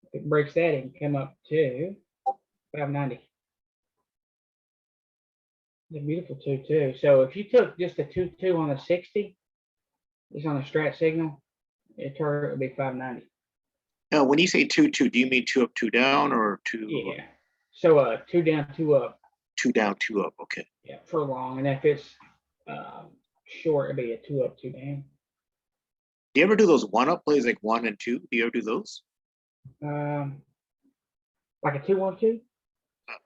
If it breaks that, it can come up to 590. It's a beautiful 2-2. So if you took just a 2-2 on the 60, just on a strat signal, your target would be 590. Now, when you say 2-2, do you mean 2 up, 2 down, or Yeah. So 2 down, 2 up. 2 down, 2 up? Okay. Yeah, for long. And if it's short, it'd be a 2 up, 2 down. Do you ever do those 1-up plays like 1 and 2? Do you ever do those? Like a 2-1-2?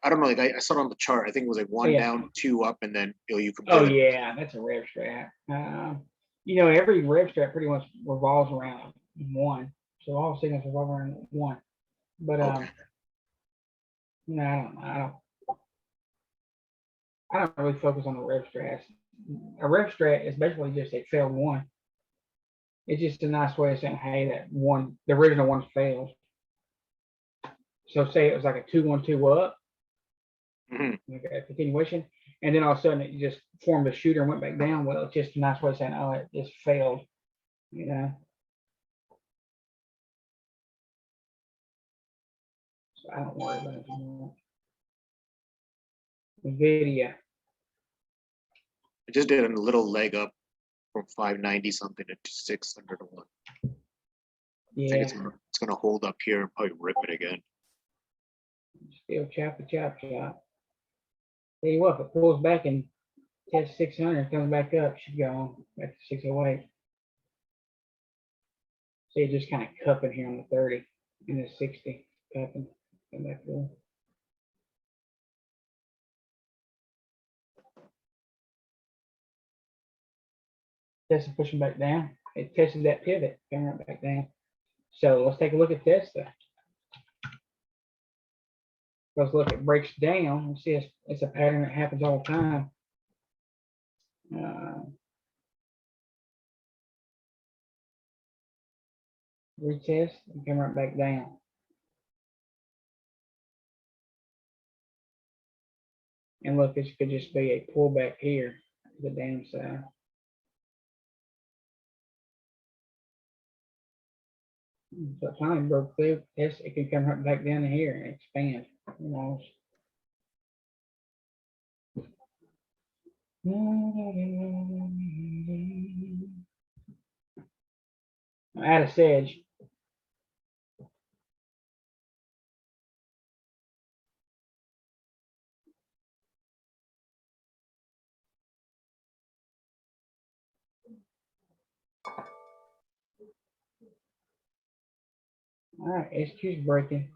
I don't know. Like I saw it on the chart. I think it was like 1 Yeah. down, 2 up, and then you can. Oh yeah, that's a rev strat. Every rev strat pretty much revolves around 1. So all signals revolve around 1. But Okay. I don't really focus on the rev strats. A rev strat is basically just a failed 1. It's just a nice way of saying, hey, that one, the original one failed. So say it was like a 2-1-2 up, like a continuation, and then all of a sudden it just formed a shooter and went back down. Well, it's just a nice way of saying, oh, it just failed, So I don't worry about it anymore. Video. I just did a little leg up from 590 something to 600 to 1. I Yeah. think it's gonna hold up here and probably rip it again. Still chop. Tell you what, if it pulls back and tests 600, comes back up, should go on back to 608. So you're just kind of cupping here on the 30 and the 60, cupping, come back there. Tesla pushing back down. It tested that pivot, coming right back down. So let's take a look at Tesla. Let's look, it breaks down. You see, it's a pattern that happens all the time. Retest and come right back down. And look, this could just be a pullback here to the downside. So it finally broke through. Yes, it can come right back down to here and expand. Who knows? Out of sedge. All right, SQ's breaking.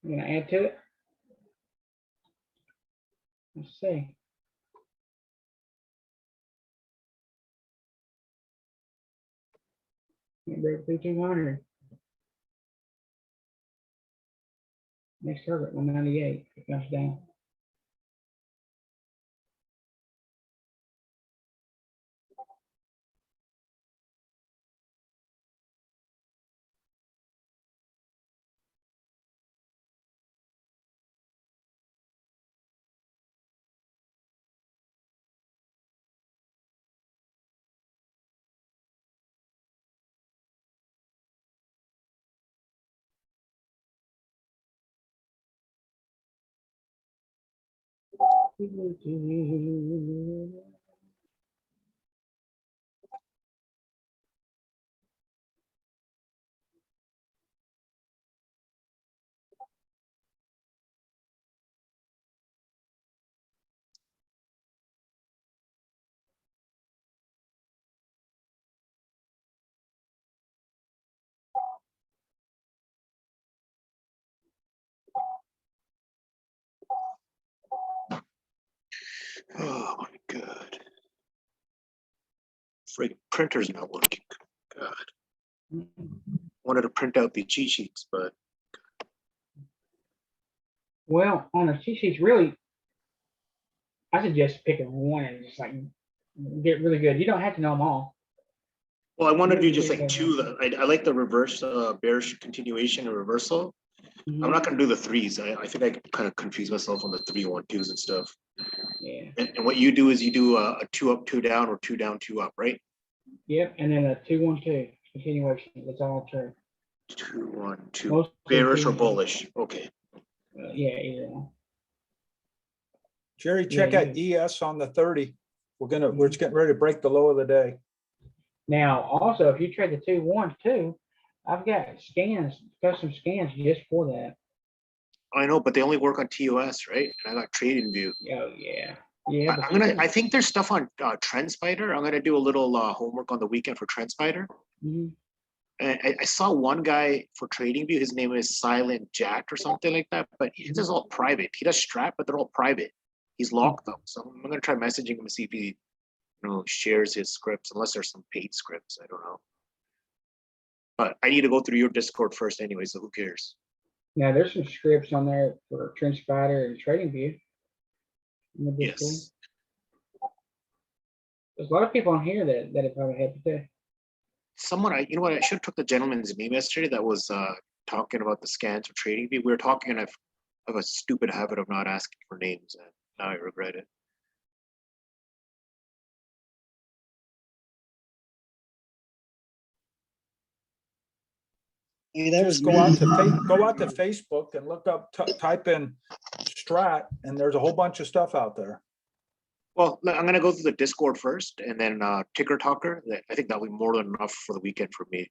I'm gonna add to it. Let's see. It broke through 200. Next target 198. It comes down. Oh my God. Freaking printer's not working. God. Wanted to print out the cheat sheets, but Well, on the cheat sheets, really, I suggest picking one and just like get really good. You don't have to know them all. well, I wanted to do just like 2. I like the reverse bearish continuation and reversal. I'm not gonna do the 3s. I think I kind of confuse myself on the 3-1-2s and stuff. Yeah. And what you do is you do a 2 up, 2 down, or 2 down, 2 up, right? Yep, and then a 2-1-2 continuation. That's all true. 2-1-2. Most Bearish or 2-1-2. bullish? Okay. Yeah, either one. Jerry, check Yeah, out ES on the 30. We're just getting ready to break the low of the day. Now, also, if you trade the 2-1-2, I've got scans, custom scans just for that. I know, but they only work on TOS, right? And I got TradingView. Oh, yeah. Yeah, but I think there's stuff on TrendSpider. I'm gonna do a little homework on the weekend for TrendSpider. Mhm. And I saw one guy for TradingView. His name is Silent Jack or something like that. But his is all private. He does Strat, but they're all private. He's locked them. So I'm gonna try messaging him to see if he, shares his scripts. Unless there's some paid scripts, I don't know. But I need to go through your Discord first anyway. So who cares? Now there's some scripts on there for TrendSpider and TradingView. In the Discord. Yes. There's a lot of people on here that have probably had to do. Someone, I should have took the gentleman's name yesterday that was talking about the scans for TradingView. We were talking, and I have a stupid habit of not asking for names, and now I regret it. Hey, that was Just go out to Facebook and look up, type in Strat, and there's a whole bunch of stuff out there. Well, I'm gonna go through the Discord first, and then Ticker Talker. I think that'll be more than enough for the weekend for me.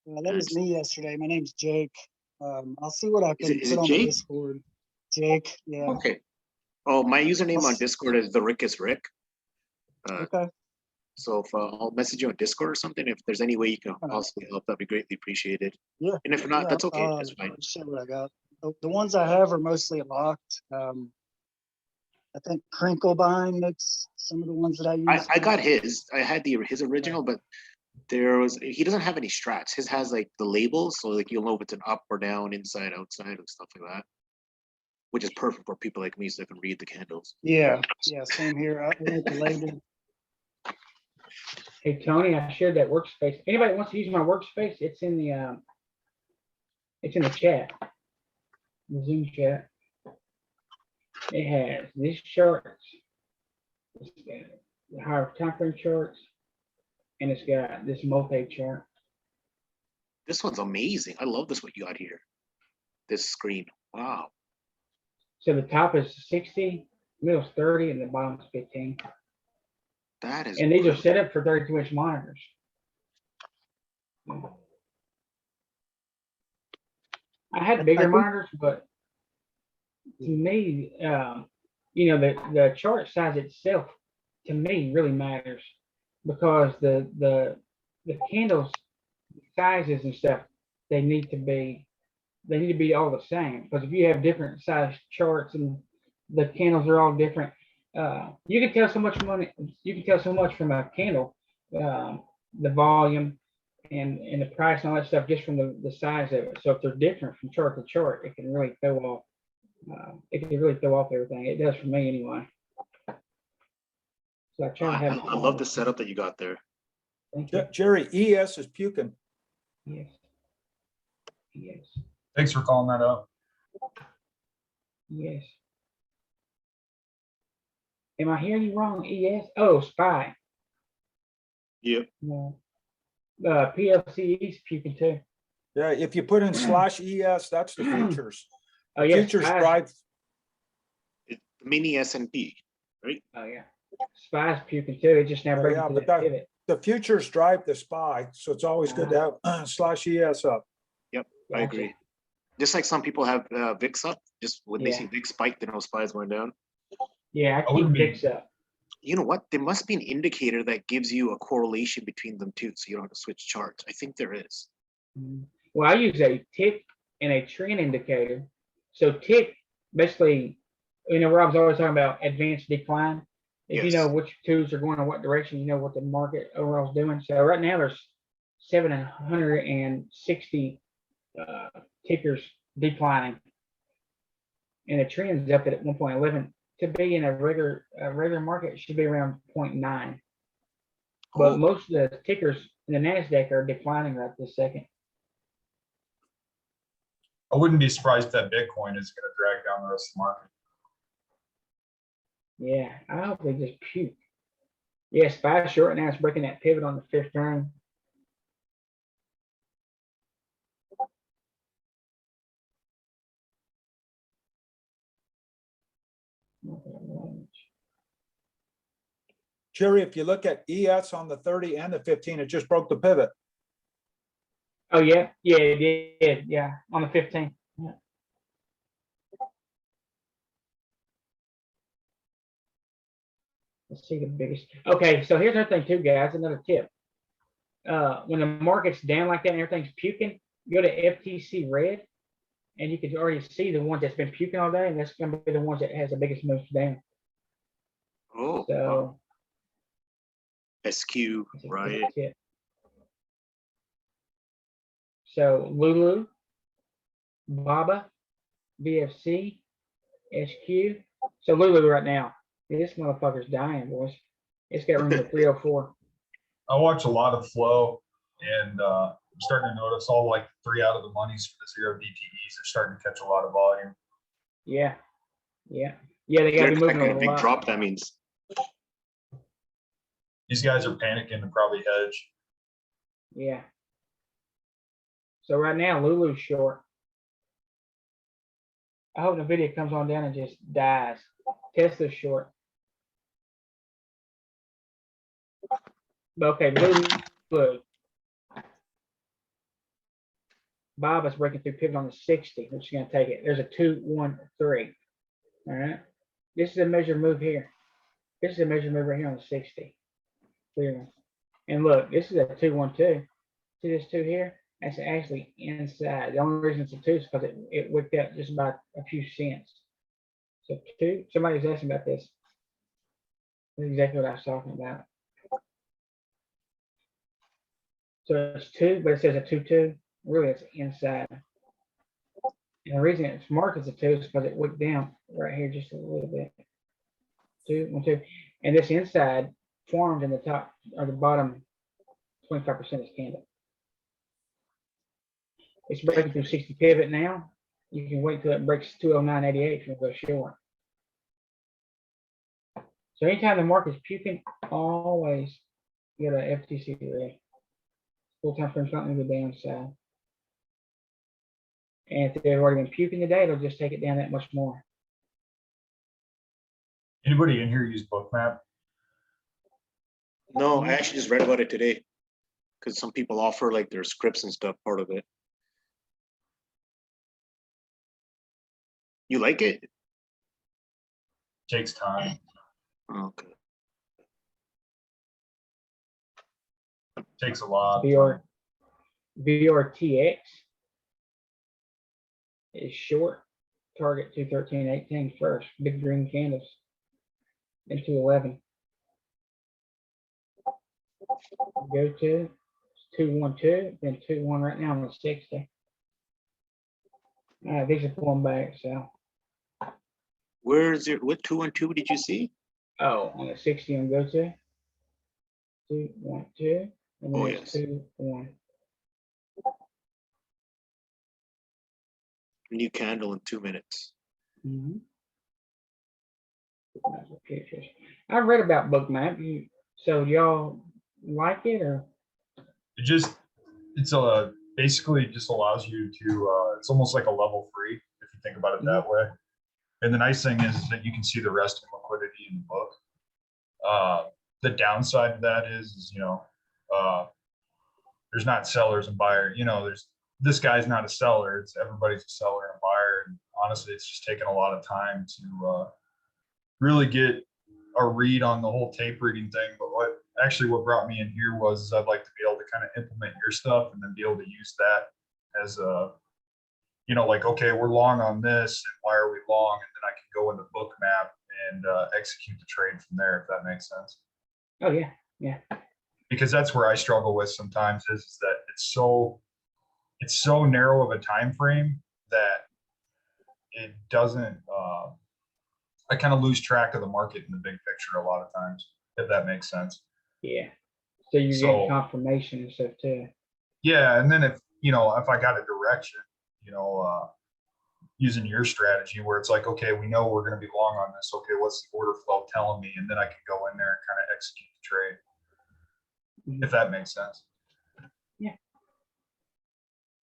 That was me yesterday. My name's Jake. I'll see what I Is can it put on the Jake? Discord. Jake, yeah. Okay. Oh, my username on Discord is the Rick is Rick. Okay. So if I'll message you on Discord or something, if there's any way you can possibly help, that'd be greatly appreciated. Yeah. And if not, yeah, that's okay. That's fine. I'll show what I got. The ones I have are mostly locked. I think Crinklebind makes some of the ones that I use. I got his. I had his original, but he doesn't have any strats. His has like the labels, so like you'll know if it's an up or down, inside, outside, and stuff like that. Which is perfect for people like me, so they can read the candles. Yeah, same here. I like the label. Hey Tony, I shared that workspace. Anybody wants to use my workspace? It's in the chat, the Zoom chat. It has these charts, it's got the higher time frame charts, and it's got this multi chart. This one's amazing. I love this what you got here. This screen. Wow. So the top is 60, middle's 30, and the bottom's 15. That is. And these are set up for 32-inch monitors. I had bigger monitors, but to me, the chart size itself, to me, really matters because the candles sizes and stuff, they need to be all the same. Because if you have different size charts and the candles are all different, you can tell so much from a candle, the volume and the price and all that stuff just from the size of it. So if they're different from chart to chart, it can really throw off. It can really throw off everything. It does for me anyway. So I try to have. I love the setup that you got there. Thank you. Jerry, ES is puking. Yes. Yes. Thanks for calling that out. Yes. Am I hearing you wrong? ES? Oh, SPY. Yep. No. PLC is puking too. Yeah, if you put in /ES, that's the futures. Oh yeah. Futures SPY. drive. The mini S&P, right? Oh yeah. SPY's puking too. It just now breaking Yeah, to but that pivot. the futures drive the SPY, so it's always good to have /ES up. Yep, I agree. Just like some people have VIX up, just when they see VIX spike, they know SPY is going down. Yeah, I keep VIX up. You know what? There must be an indicator that gives you a correlation between them two, so you don't have to switch charts. I think there is. Well, I use a tick and a trend indicator. So tick, basically, Rob's always talking about advanced decline. If you know which twos are going in what direction, you know what the market overall is doing. So right now there's 760 tickers declining, and the trend is up at 1.11. To be in a regular market, it should be around 0.9. But most of the tickers in the NASDAQ are declining right this second. I wouldn't be surprised that Bitcoin is going to drag down the rest of the market. Yeah, I hope they just puke. Yeah, SPY short now, it's breaking that pivot on the fifth turn. Jerry, if you look at ES on the 30 and the 15, it just broke the pivot. Oh, yeah, yeah, it did, yeah, on the 15th. Yeah. Let's see the biggest. Okay, so here's another thing too, guys. Another tip. When the market's down like that and everything's puking, go to FTC red, and you can already see the ones that's been puking all day, and that's gonna be the ones that has the biggest moves down. Oh, So SQ, that's a good right? tip. So Lulu, Baba, VFC, SQ. So Lulu right now, this motherfucker's dying, boys. It's got room for 304. I watch a lot of flow, and I'm starting to notice all like 3 out of the monies for the 0 DTEs are starting to catch a lot of volume. Yeah, yeah, yeah. They got They're to be moving expecting a a big lot. drop, that means. These guys are panicking to probably hedge. Yeah. So right now, Lulu's short. I hope the video comes on down and just dies. Tesla's short. But okay, Lulu. Baba's breaking through pivot on the 60, which is going to take it. There's a 2, 1, 3. All right. This is a measured move here. This is a measured move right here on the 60. Clearly. And look, this is a 2, 1, 2. See this 2 here? That's actually inside. The only reason it's a 2 is because it wicked up just about a few cents. So 2, somebody's asking about this. This is exactly what I was talking about. So it's 2, but it says a 2, 2. Really, it's inside. And the reason it's marked as a 2 is because it wicked down right here just a little bit. 2, 1, 2. And this inside formed in the top or the bottom 25% of this candle. It's breaking through 60 pivot now. You can wait till it breaks 209.88 if you go short. So anytime the market's puking, always get a FTC ready. Full time frame something to the downside. And if they've already been puking today, they'll just take it down that much more. Anybody in here use Bookmap? No, I actually just read about it today. Because some people offer like their scripts and stuff, part of it. You like it? Takes time. Okay. Takes a lot. VRTX is short. Target 213.18 first. Big green candles. Then 211. Go to 212, then 21 right now on the 60. These are pulling back, so. Where's your, what 212 did you see? Oh, on the 60 on go to 212, and then Oh, it's yes. 21. New candle in 2 minutes. Pictures. I read about Bookmap. So y'all like it or? It's basically just allows you to, it's almost like a level 3 if you think about it that way. And the nice thing is that you can see the rest of liquidity in the book. The downside to that is there's not sellers and buyers. This guy's not a seller. It's everybody's a seller and a buyer. And honestly, it's just taken a lot of time to really get a read on the whole tape reading thing. But what brought me in here was I'd like to be able to kind of implement your stuff and then be able to use that as a, like, okay, we're long on this and why are we long? And then I can go into Bookmap and execute the trade from there, if that makes sense. Oh yeah, yeah. Because that's where I struggle with sometimes is that it's so narrow of a time frame that it doesn't. I kind of lose track of the market in the big picture a lot of times, if that makes sense. Yeah. So you get confirmation and stuff too. Yeah, and then if I got a direction, using your strategy where it's like, okay, we know we're going to be long on this. Okay, what's the order flow telling me? And then I can go in there and kind of execute the trade, if that makes sense. Yeah.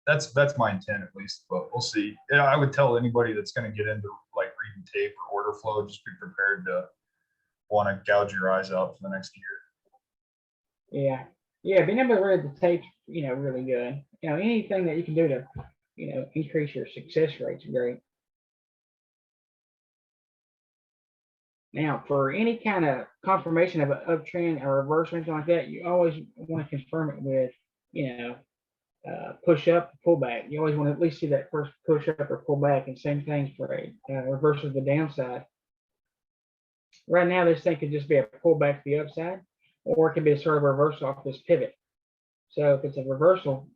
That's my intent at least, but we'll see. I would tell anybody that's going to get into like reading tape or order flow, just be prepared to want to gouge your eyes out for the next year. Yeah. Yeah, being able to read the tapes, really good. Anything that you can do to, increase your success rate's great. Now, for any kind of confirmation of an uptrend or reverse or anything like that, you always want to confirm it with, push up, pull back. You always want to at least see that first push up or pull back, and same thing for a reverse of the downside. Right now, this thing could just be a pull back to the upside, or it could be a sort of reversal off this pivot. So if it's a reversal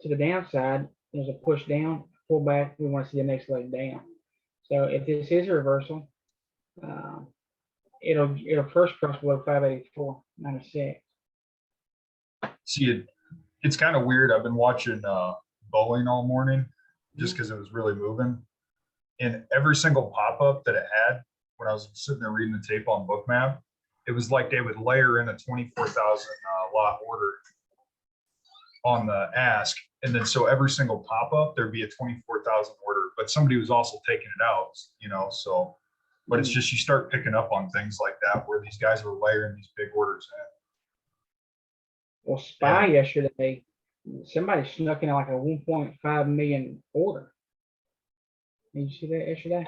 to the downside, there's a push down, pull back. We want to see the next leg down. So if this is a reversal, it'll first cross below 584.96. See, it's kind of weird. I've been watching Boeing all morning just because it was really moving. And every single pop-up that it had when I was sitting there reading the tape on Bookmap, it was like they would layer in a 24,000 lot order on the ask. And then so every single pop-up, there'd be a 24,000 order, but somebody was also taking it out, so, but it's just, you start picking up on things like that where these guys were layering these big orders in. Well, SPY yesterday, somebody snuck in like a 1.5 million order. Did you see that yesterday?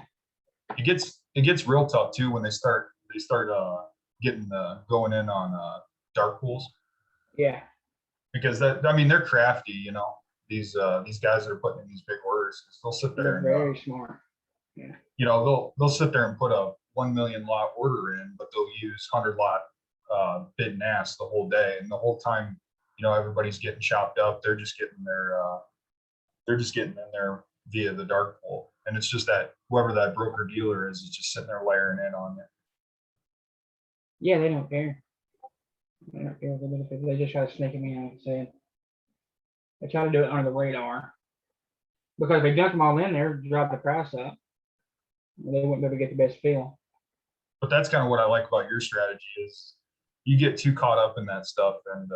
It gets real tough too when they start getting going in on dark pools. Yeah. Because they're crafty, these guys that are putting in these big orders. They'll sit there They're and very smart. Yeah. They'll sit there and put a 1 million lot order in, but they'll use 100 lot bid and ask the whole day, and the whole time, everybody's getting chopped up. They're just getting in there via the dark pool, and it's just that whoever that broker dealer is just sitting there layering in on it. Yeah, they don't care. They don't care. They just try to sneak them in, like I said. They try to do it under the radar. Because if they dunk them all in there, drop the price up, they wouldn't be able to get the best feel. But that's kind of what I like about your strategy is you get too caught up in that stuff and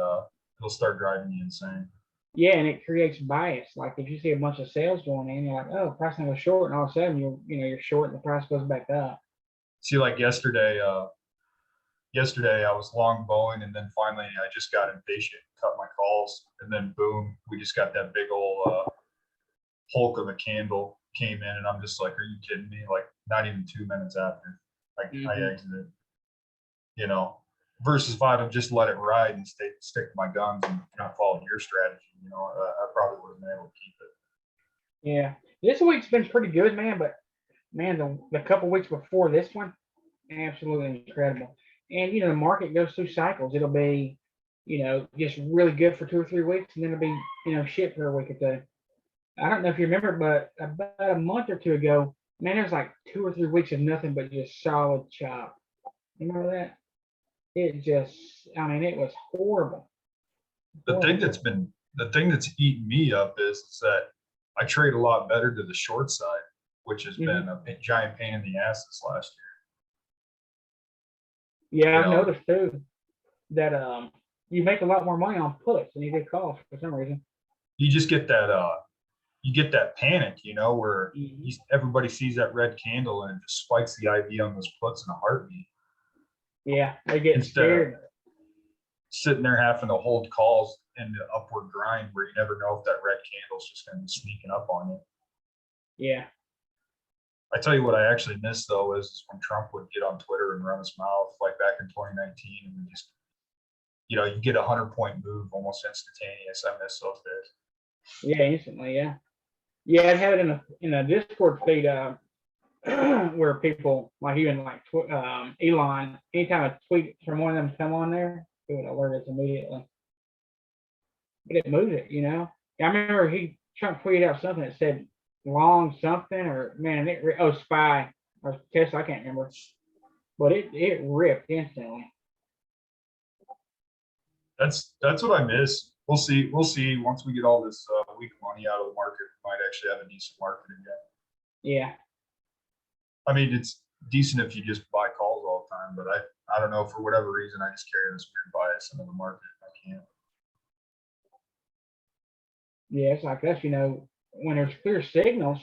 it'll start driving you insane. Yeah, and it creates bias. Like if you see a bunch of sales going in, you're like, oh, the price goes short, and all of a sudden you're short and the price goes back up. See, like yesterday I was long Boeing, and then finally I just got impatient, cut my calls, and then boom, we just got that big old hulk of a candle came in, and I'm just like, are you kidding me? Like not even 2 minutes after, I exited. Versus if I'd have just let it ride and stick to my guns and kind of followed your strategy, I probably would have been able to keep it. Yeah, this week's been pretty good, man. But man, the couple weeks before this one, absolutely incredible. And the market goes through cycles. It'll be, just really good for 2 or 3 weeks, and then it'll be, shit for a week or two. I don't know if you remember, but about a month or two ago, man, there was like 2 or 3 weeks of nothing but just solid chop. You remember that? It was horrible. The thing that's eating me up is that I trade a lot better to the short side, which has been a giant pain in the ass this last year. Yeah, I've noticed too that you make a lot more money on puts than you do calls for some reason. You just get that panic, where everybody sees that red candle and it just spikes the IV on those puts in a heartbeat. Yeah, they get Instead of scared. sitting there having to hold calls in the upward grind where you never know if that red candle's just going to be sneaking up on you. Yeah. I tell you what I actually miss though is when Trump would get on Twitter and run his mouth like back in 2019 and just, you get 100-point move almost instantaneous. I miss those days. Yeah, instantly. Yeah. Yeah, I'd have it in a Discord feed where people like even like Elon, anytime a tweet from one of them come on there, it would alert us immediately. But it moved it, I remember Trump tweeted out something that said long something or man, SPY or Tesla, I can't remember. But it ripped instantly. That's what I miss. We'll see. Once we get all this weak money out of the market, we might actually have a decent market again. Yeah. I mean, it's decent if you just buy calls all the time, but I don't know, for whatever reason, I just carry this weird bias into the market. I can't. Yeah, it's like us, when there's clear signals,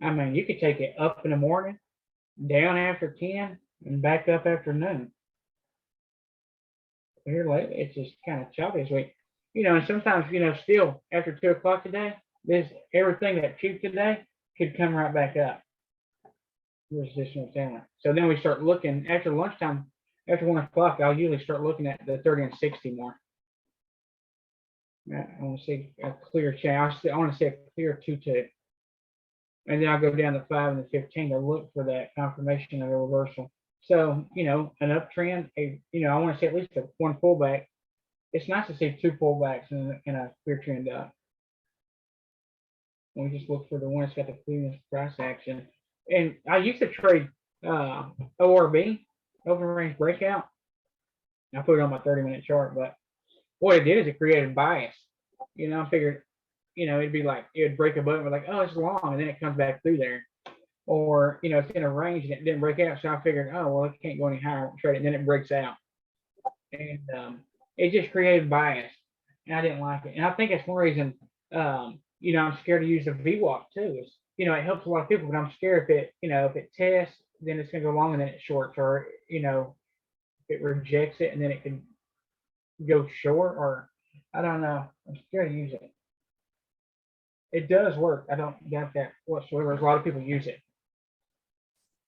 I mean, you could take it up in the morning, down after 10, and back up after noon. here lately, it's just kind of choppy this week. You know, and sometimes, you know, still after 2 o'clock today, this everything that peaked today could come right back up. There's additional talent. So then we start looking after lunchtime, after 1 o'clock, I'll usually start looking at the 30 and 60 more. I want to see a clear change. I want to see a clear 2-2. And then I'll go down to 5 and the 15 to look for that confirmation of a reversal. So, you know, an uptrend, you know, I want to see at least one pullback. It's nice to see 2 pullbacks and a clear trend up. And we just look for the one that's got the cleanest price action. And I used to trade ORB, open range breakout. I put it on my 30-minute chart, but what it did is it created bias. You know, I figured, you know, it'd be like, it would break a button, we're like, oh, it's long, and then it comes back through there. Or, you know, it's in a range and it didn't break out, so I figured, oh, well, it can't go any higher, I won't trade it, and then it breaks out. And it just created bias, and I didn't like it. And I think that's one reason, you know, I'm scared to use the VWAP too. Is, you know, it helps a lot of people, but I'm scared if it, you know, if it tests, then it's gonna go long and then it shorts, or, you know, it rejects it and then it can go short, or I don't know. I'm scared to use it. It does work. I don't doubt that whatsoever. A lot of people use it.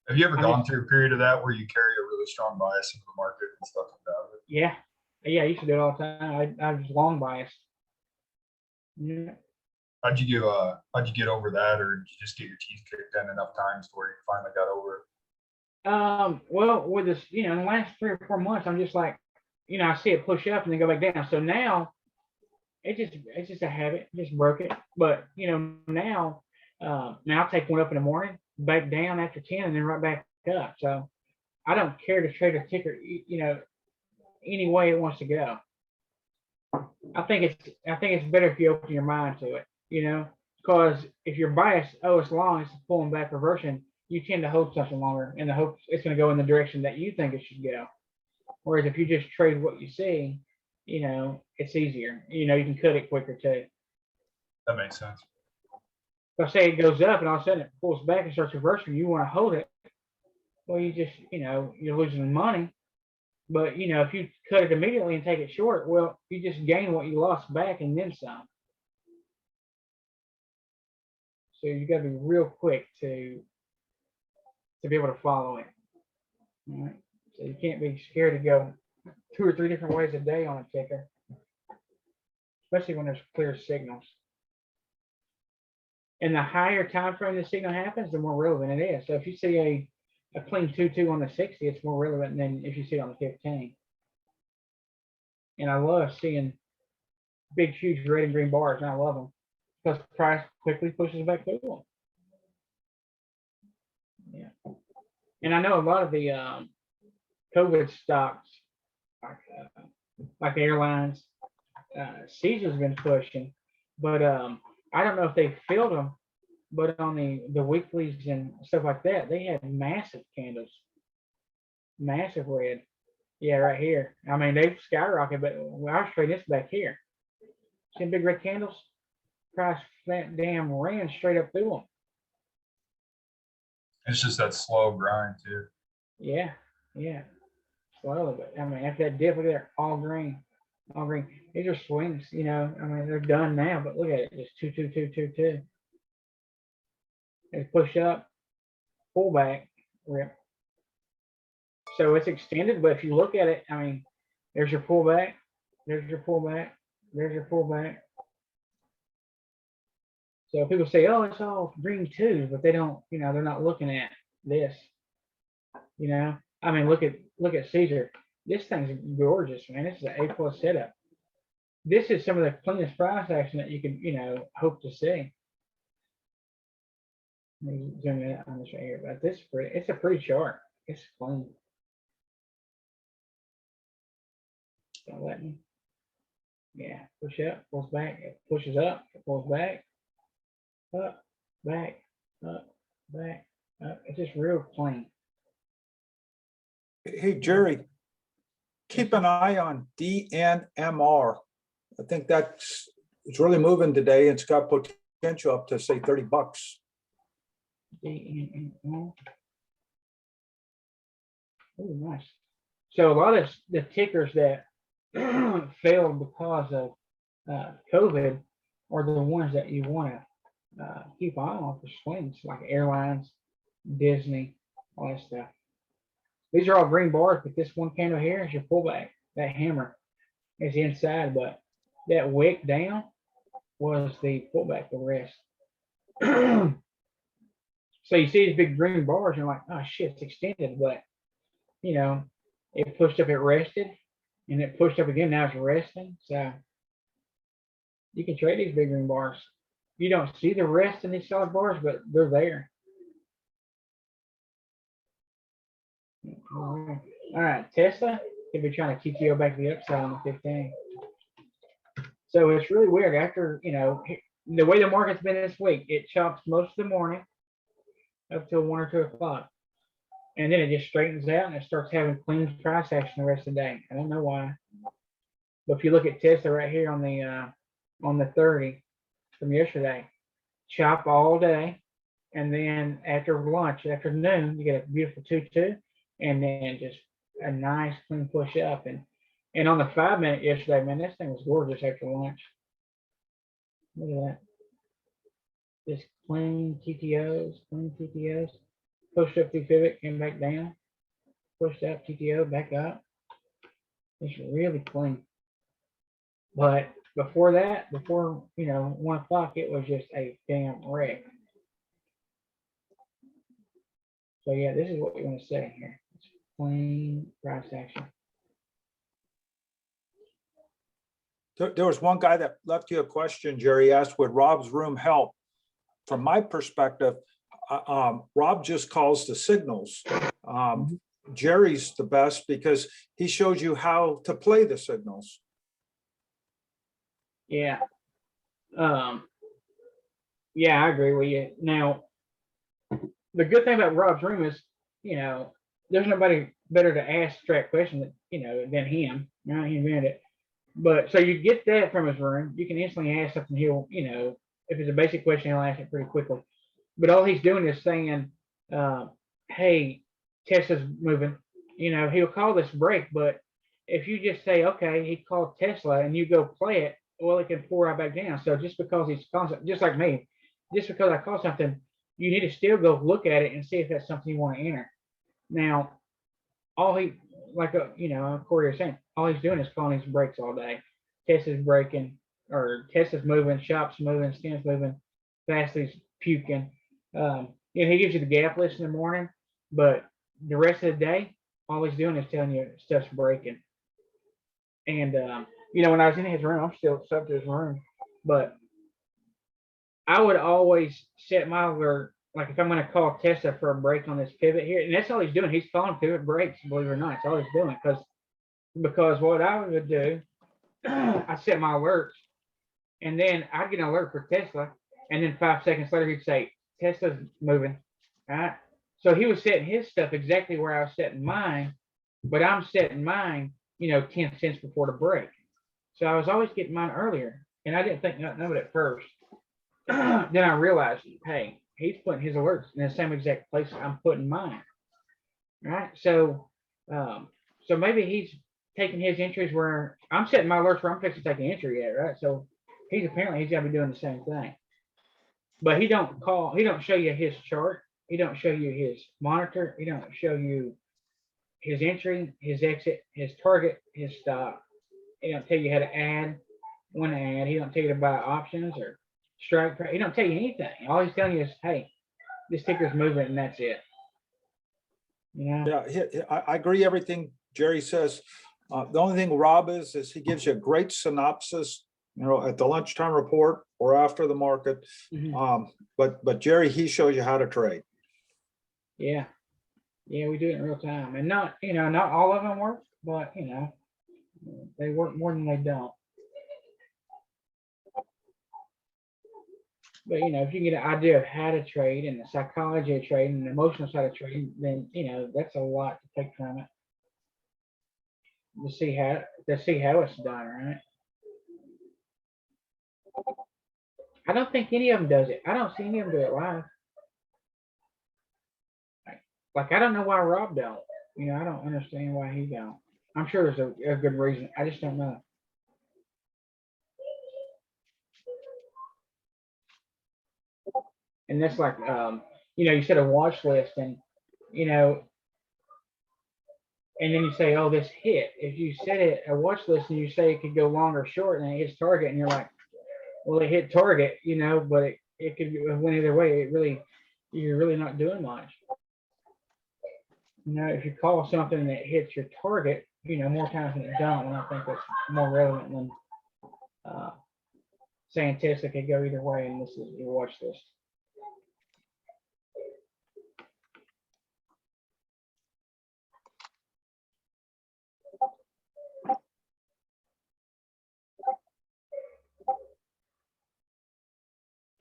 Have you ever gone through a period of that where you carry a really strong bias into the market and stuff like that? Yeah. Yeah, I used to do it all the time. I was long biased. Yeah. How'd you get over that, or did you just get your teeth kicked in enough times to where you finally got over it? Well, with this, you know, in the last 3 or 4 months, I'm just like, you know, I see it push up and then go back down. So now it's just a habit, just broke it. But you know, now I'll take one up in the morning, back down after 10, and then right back up. So I don't care to trade a ticker, you know, any way it wants to go. I think it's better if you open your mind to it, you know, because if you're biased, oh, it's long, it's a pulling back reversion, you tend to hold something longer in the hopes it's going to go in the direction that you think it should go. Whereas if you just trade what you see, you know, it's easier. You know, you can cut it quicker too. That makes sense. If I say it goes up and all of a sudden it pulls back and starts reversing, you want to hold it. Well, you just, you know, you're losing money. But, you know, if you cut it immediately and take it short, well, you just gain what you lost back and then some. So you got to be real quick to be able to follow it. All right. So you can't be scared to go 2 or 3 different ways a day on a ticker, especially when there's clear signals. And the higher time frame the signal happens, the more relevant it is. So if you see a clean 2-2 on the 60, it's more relevant than if you see it on the 15. And I love seeing big, huge red and green bars, and I love them because the price quickly pushes back through them. Yeah. And I know a lot of the COVID stocks, like airlines, Caesar's been pushing, but I don't know if they filled them. But on the weeklies and stuff like that, they had massive candles, massive red. Yeah, right here. I mean, they've skyrocketed, but I was trading this back here. See big red candles? Price that damn ran straight up through them. It's just that slow grind too. Yeah, yeah. Slowly, but I mean, after that dip, look at there, all green, all green. These are swings, you know. I mean, they're done now, but look at it, just 2, 2, 2, 2, 2. They push up, pull back, rip. So it's extended, but if you look at it, I mean, there's your pullback, there's your pullback, there's your pullback. So people say, oh, it's all green twos, but they don't, you know, they're not looking at this. You know, I mean, look at Caesar. This thing's gorgeous, man. This is an A+ setup. This is some of the cleanest price action that you can, you know, hope to see. Let me zoom in on this right here, but this it's a pretty chart. It's clean. Don't let me. Yeah, push up, pulls back, it pushes up, it pulls back, up, back, up, back, up. It's just real clean. Hey, Jerry, keep an eye on DNMR. I think it's really moving today. It's got potential up to say $30. DNMR. Oh, nice. So a lot of the tickers that failed because of COVID are the ones that you want to keep on for swings, like airlines, Disney, all that stuff. These are all green bars, but this one candle here is your pullback. That hammer is inside, but that wick down was the pullback, the rest. So you see these big green bars, and you're like, oh shit, it's extended, but you know, it pushed up, it rested, and it pushed up again, now it's resting. So you can trade these big green bars. You don't see the rest in these solid bars, but they're there. All right, Tesla could be trying to TTO back to the upside on the 15. So it's really weird. After, you know, the way the market's been this week, it chops most of the morning up till 1 or 2 o'clock. And then it just straightens out and it starts having clean price action the rest of the day. I don't know why. But if you look at Tesla right here on the 30 from yesterday, chop all day. And then after lunch, after noon, you get a beautiful 2-2, and then just a nice clean push up. And on the 5-minute yesterday, man, this thing was gorgeous after lunch. Look at that. Just clean TTOs, pushed up through pivot, came back down, pushed up TTO, back up. It's really clean. But before that, before, you know, 1 o'clock, it was just a damn wreck. So yeah, this is what we want to say here. It's clean price action. There was one guy that left you a question, Jerry, asked, would Rob's room help? From my perspective, Rob just calls the signals. Jerry's the best because he shows you how to play the signals. Yeah. Yeah, I agree with you. Now, the good thing about Rob's room is, you know, there's nobody better to ask strat questions, you know, than him. Right? He invented it. But so you get that from his room. You can instantly ask something. He'll, you know, if it's a basic question, he'll ask it pretty quickly. But all he's doing is saying, hey, Tesla's moving. You know, he'll call this break, but if you just say, okay, he called Tesla, and you go play it, well, it can pour right back down. So just because he's calling, just like me, just because I call something, you need to still go look at it and see if that's something you want to enter. Now, all he, like, you know, Corey was saying, all he's doing is calling these breaks all day. Tesla's breaking, or Tesla's moving, shop's moving, Stan's moving, Fastly's puking. You know, he gives you the gap list in the morning, but the rest of the day, all he's doing is telling you stuff's breaking. And, you know, when I was in his room, I'm still sub to his room, but I would always set my alert, like if I'm going to call Tesla for a break on this pivot here, and that's all he's doing. He's calling pivot breaks, believe it or not. That's all he's doing, because what I would do, I set my alerts, and then I'd get an alert for Tesla, and then 5 seconds later he'd say, Tesla's moving, right? So he was setting his stuff exactly where I was setting mine, but I'm setting mine, you know, 10 cents before the break. So I was always getting mine earlier, and I didn't think nothing of it at first. Then I realized, hey, he's putting his alerts in the same exact place I'm putting mine, right? So, so maybe he's taking his entries where I'm setting my alerts where I'm fixing to take an entry at, right? So he's got to be doing the same thing, but he don't show you his chart. He don't show you his monitor. He don't show you his entry, his exit, his target, his stop. He don't tell you how to add, when to add. He don't tell you to buy options or strike price. He don't tell you anything. All he's telling you is, hey, this ticker's moving, and that's it. You know? Yeah, I agree everything Jerry says. The only thing Rob is he gives you a great synopsis, you know, at the lunchtime report or after the market. But Jerry, he shows you how to trade. Yeah. Yeah, we do it in real time. And not, you know, not all of them work, but you know, they work more than they don't. But you know, if you get an idea of how to trade and the psychology of trading and the emotional side of trading, then you know that's a lot to take from it. To see how it's done, right? I don't think any of them does it. I don't see any of them do it live. Like I don't know why Rob don't. You know, I don't understand why he don't. I'm sure there's a good reason. I just don't know. And that's like, you said a watch list, and, and then you say, oh, this hit. If you set it a watch list and you say it could go long or short and it hits target, and you're like, well, it hit target, but it could win either way. You're really not doing much. If you call something that hits your target, more times than it don't, and I think that's more relevant than saying Tesla could go either way, and this is your watch list.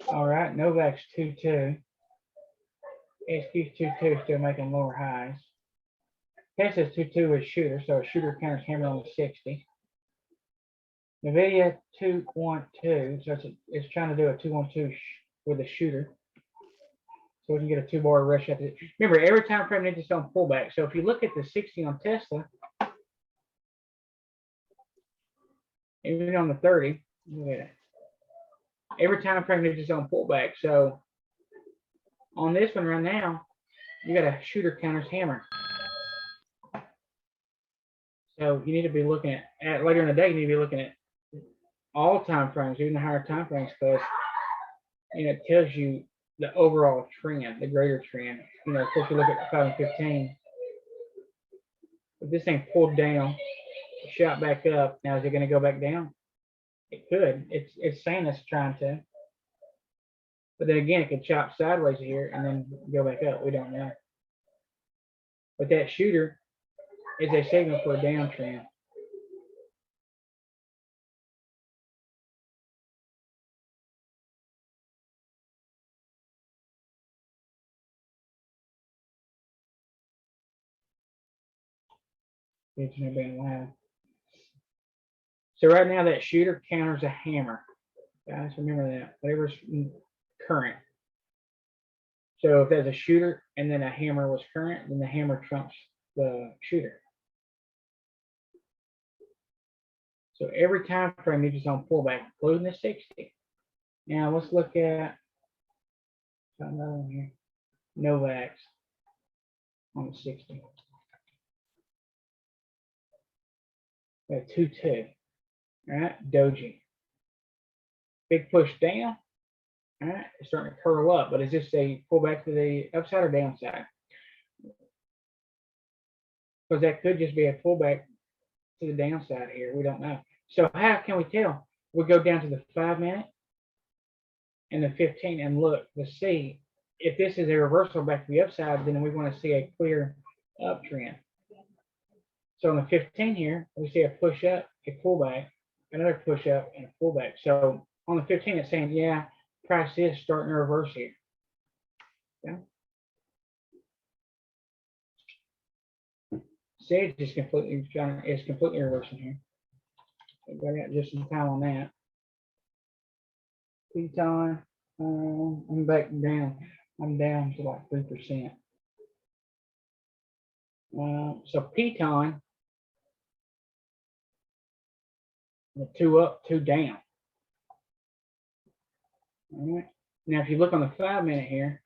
All right, Novak's 2-2. SQ's 2-2, still making lower highs. Tesla's 2-2 is shooter, so a shooter counters hammer on the 60. NVIDIA 2-1-2, so it's trying to do a 2-1-2 with a shooter. So we can get a 2-bar rush at it. Remember, every time frame needs its own pullback. So if you look at the 60 on Tesla, even on the 30, look at it. Every time frame needs its own pullback. So on this one right now, you got a shooter counters hammer. So you need to be looking at later in the day, you need to be looking at all time frames, even the higher time frames, because it tells you the overall trend, the greater trend. Of course, you look at 5 and 15. If this thing pulled down, shot back up, now is it going to go back down? It could. It's saying it's trying to. But then again, it could chop sideways here and then go back up. We don't know. But that shooter is a signal for a downtrend. It's never been loud. So right now that shooter counters a hammer. Guys, remember that. Whatever's current. So if there's a shooter and then a hammer was current, then the hammer trumps the shooter. So every time frame needs its own pullback, including the 60. Now let's look at another one here. Novak's on the 60. We have 2-2. All right, Doji. Big push down. All right, it's starting to curl up, but is this a pullback to the upside or downside? Because that could just be a pullback to the downside here. We don't know. So how can we tell? We go down to the 5-minute and the 15 and look to see if this is a reversal back to the upside. Then we want to see a clear uptrend. So on the 15 here, we see a push up, a pullback, another push up, and a pullback. So on the 15, it's saying, yeah, price is starting to reverse here. Yeah. Sage is completely reversing here. I got just some time on that. Piton, I'm back down. I'm down to like 3%. So Piton, the 2 up, 2 down. All right. Now, if you look on the 5-minute here,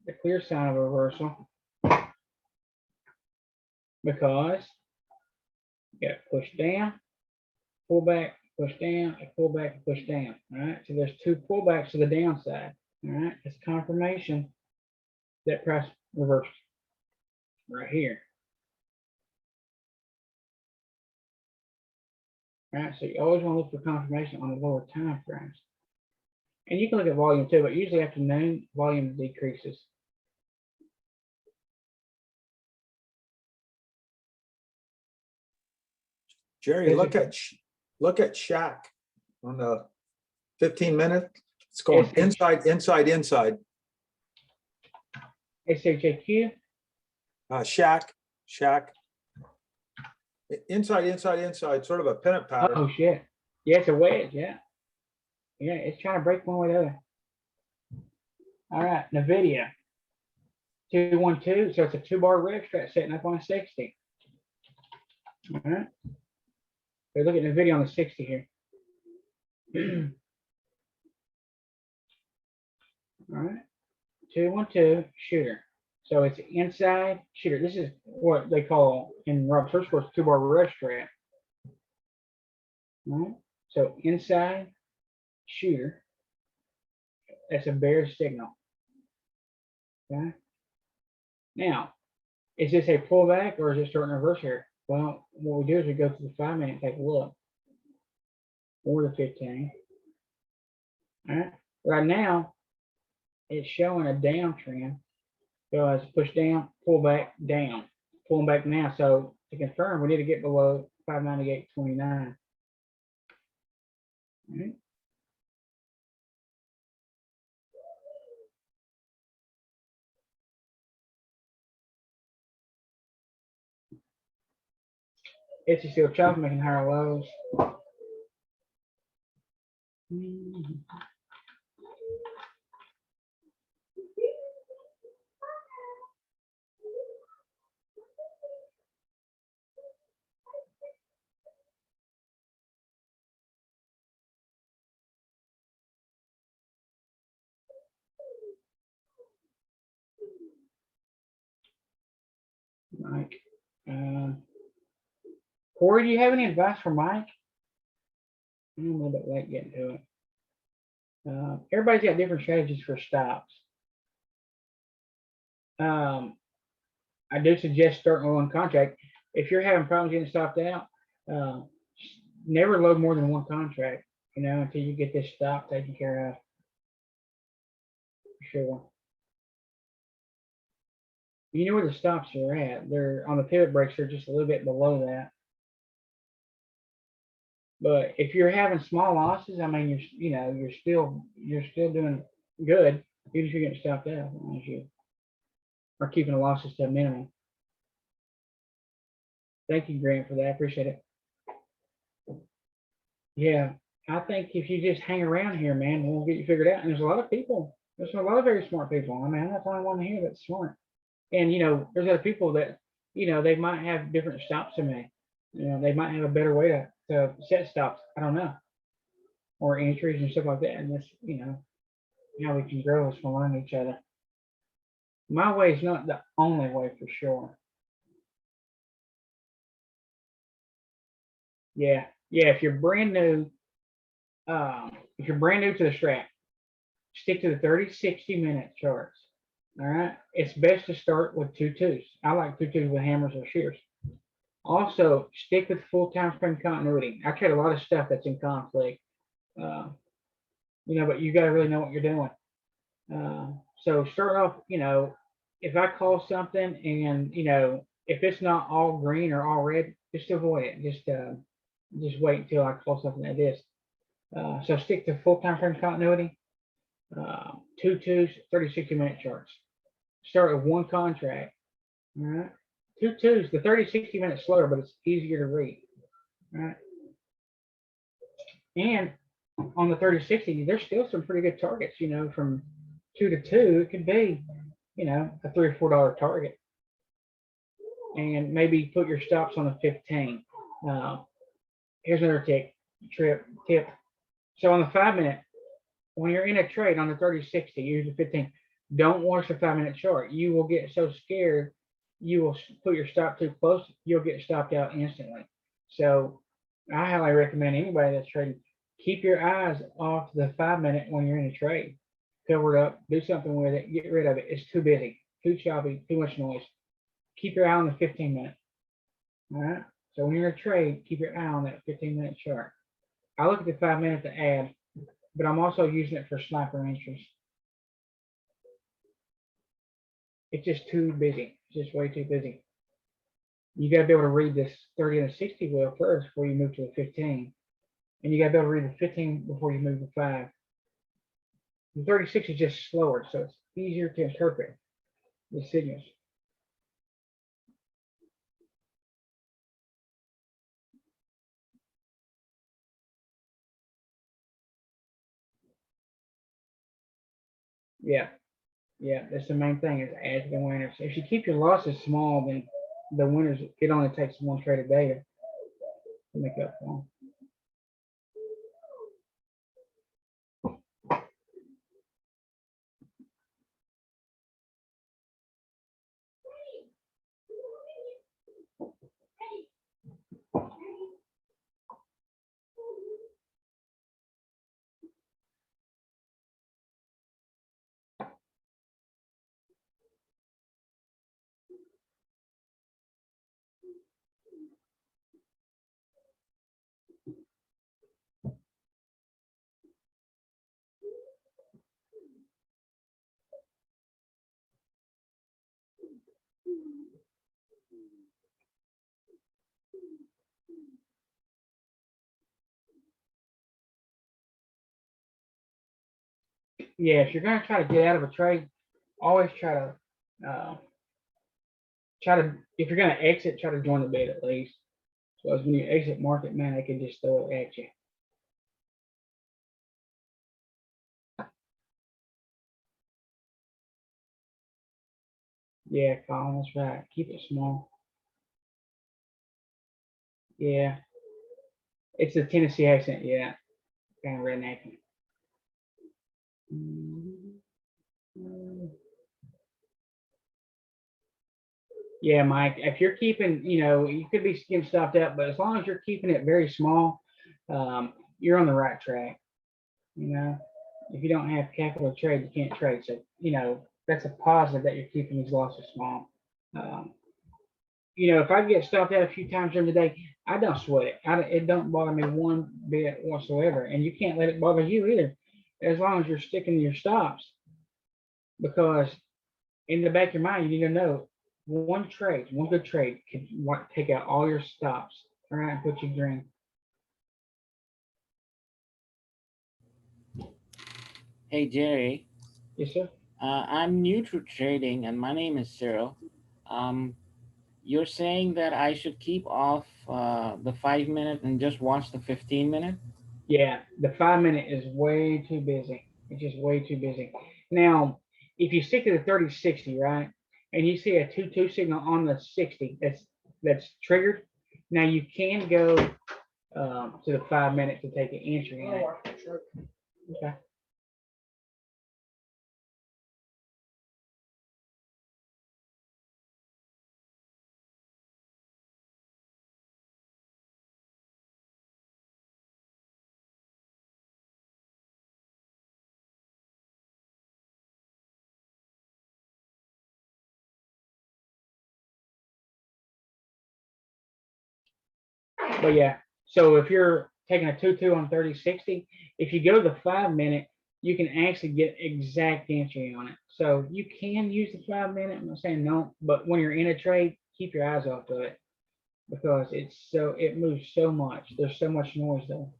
the clear sign of a reversal, because you got push down, pull back, push down, and pull back, and push down. All right. So there's 2 pullbacks to the downside. All right. It's confirmation that price reversed right here. All right. So you always want to look for confirmation on the lower time frames. And you can look at volume too, but usually after noon, volume decreases. Jerry, look at Shaq on the 15-minute. It's going inside, inside, inside. SHAQ. Shaq. Inside, inside, inside. Sort of a pennant pattern. Oh shit! Yeah, it's a wedge. Yeah. Yeah, it's trying to break one way or the other. All right, NVIDIA 2-1-2, so it's a 2-bar red strat setting up on a 60. All right. We're looking at the video on the 60 here. All right. 212 shooter. So it's inside shooter. This is what they call in Rob's first course 2-bar rush trap. All right. So inside shooter. That's a bear signal. Okay. Now, is this a pullback or is it starting reverse here? Well, what we do is we go to the 5 minute and take a look. Or the 15. All right. Right now, it's showing a downtrend. So as push down, pull back, down, pulling back now. So to confirm, we need to get below 598.29. All right. It's still choppy, making higher lows. Mike, Corey, do you have any advice for Mike? I'm a little bit late getting to it. Everybody's got different strategies for stops. I do suggest starting with one contract. If you're having problems getting stopped out, never load more than one contract, you know, until you get this stop taken care of. For sure. You know where the stops are at. They're on the pivot breaks, they're just a little bit below that. But if you're having small losses, I mean, you're still doing good, even if you're getting stopped out, as long as you are keeping the losses to a minimum. Thank you, Grant, for that. I appreciate it. Yeah, I think if you just hang around here, man, we'll get you figured out. And there's a lot of people. There's a lot of very smart people. I mean, I'm not the only one here that's smart. And there's other people that they might have different stops than me. They might have a better way to set stops. I don't know, or entries and stuff like that. And that's how we can grow as we learn each other. My way is not the only way for sure. Yeah. If you're brand new, to the strat, stick to the 30-60 minute charts. All right. It's best to start with 2-2s. I like 2-2s with hammers or shears. Also, stick with full time frame continuity. I trade a lot of stuff that's in conflict. But you got to really know what you're doing. So start off, if I call something and, if it's not all green or all red, just avoid it. Just wait until I call something like this. So stick to full time frame continuity, 2-2s, 30-60 minute charts. Start with one contract. All right. 2-2s, the 30-60 minutes slower, but it's easier to read. All right. And on the 30-60, there's still some pretty good targets, from 2 to 2, it could be, a $3 or $4 target. And maybe put your stops on the 15. Here's another tip. So on the 5 minute, when you're in a trade on the 30-60, use the 15. Don't watch the 5 minute chart. You will get so scared, you will put your stop too close, you'll get stopped out instantly. So I highly recommend anybody that's trading, keep your eyes off the 5 minute when you're in a trade. Cover it up, do something with it, get rid of it. It's too busy, too choppy, too much noise. Keep your eye on the 15 minute. All right. So when you're in a trade, keep your eye on that 15 minute chart. I look at the 5 minute to add, but I'm also using it for sniper entries. It's just too busy. It's just way too busy. You got to be able to read this 30 and 60 well first before you move to the 15. And you got to be able to read the 15 before you move to 5. The 36 is just slower, so it's easier to interpret the signals. Yeah, that's the main thing, is add to the winners. If you keep your losses small, then the winners, it only takes one trade of data. to make up for 'em. Yeah, if you're gonna try to get out of a trade, always try to if you're gonna exit, try to join the bid at least. So as when you exit market, man, they can just throw it at you. Yeah, Colin, that's right. Keep it small. Yeah. It's a Tennessee accent, yeah. Kind of redneck. Yeah, Mike, if you're keeping, you could be getting stuffed up, but as long as you're keeping it very small, you're on the right track. If you don't have capital trade, you can't trade. So, that's a positive that you're keeping these losses small. If I get stuffed out a few times during the day, I don't sweat it. It don't bother me one bit whatsoever. And you can't let it bother you either, as long as you're sticking to your stops. Because in the back of your mind, you need to know one good trade can take out all your stops, all right, and put you green. Hey, Jerry. Yes, sir. I'm new to trading and my name is Cyril. You're saying that I should keep off the 5 minute and just watch the 15 minute? Yeah, the 5 minute is way too busy. It's just way too busy. Now, if you stick to the 30-60, right, and you see a 2-2 signal on the 60 that's triggered, now you can go to the 5 minute to take an entry in it. Okay. But yeah, so if you're taking a 2-2 on 30-60, if you go to the 5 minute, you can actually get exact entry on it. So you can use the 5 minute. I'm not saying no, but when you're in a trade, keep your eyes off of it because it moves so much. There's so much noise though.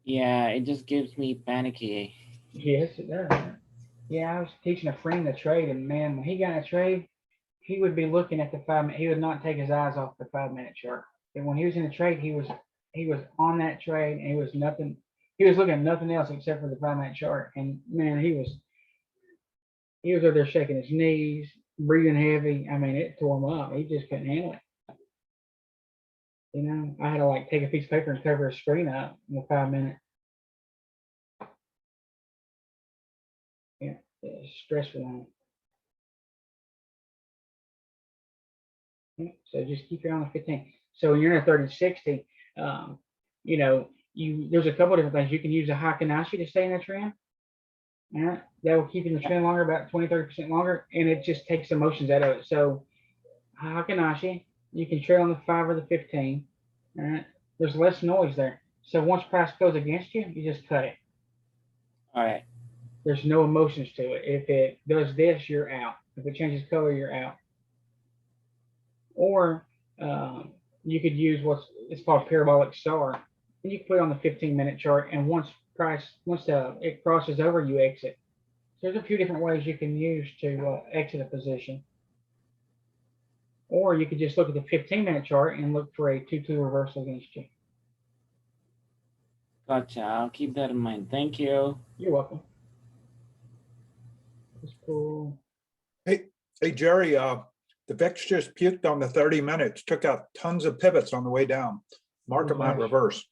Yeah, it just gives me panicky. Yes, it does. Yeah, I was teaching a friend to trade, and man, when he got in a trade, he would be looking at the 5 minute. He would not take his eyes off the 5 minute chart. And when he was in a trade, he was on that trade, and he was looking at nothing else except for the 5 minute chart. And man, he was over there shaking his knees, breathing heavy. I mean, it tore him up. He just couldn't handle it. I had to take a piece of paper and cover his screen up in the 5 minute. Yeah, it's stressful on him. So just keep your eye on the 15. So when you're in a 30-60, there's a couple different things. You can use a Heikin-Ashi to stay in the trend. All right, that will keep you in the trend longer, about 20-30% longer, and it just takes emotions out of it. So Heikin-Ashi, you can trade on the 5 or the 15. All right, there's less noise there. So once price goes against you, you just cut it. All right. There's no emotions to it. If it does this, you're out. If it changes color, you're out. Or you could use it's called parabolic star, and you can put it on the 15-minute chart. And once it crosses over, you exit. So there's a few different ways you can use to exit a position. Or you could just look at the 15-minute chart and look for a 2-2 reversal against you. Gotcha. I'll keep that in mind. Thank you. You're welcome. That's cool. Hey, Jerry, The VIX just puked on the 30 minutes, took out tons of pivots on the way down. Mark them out reverse.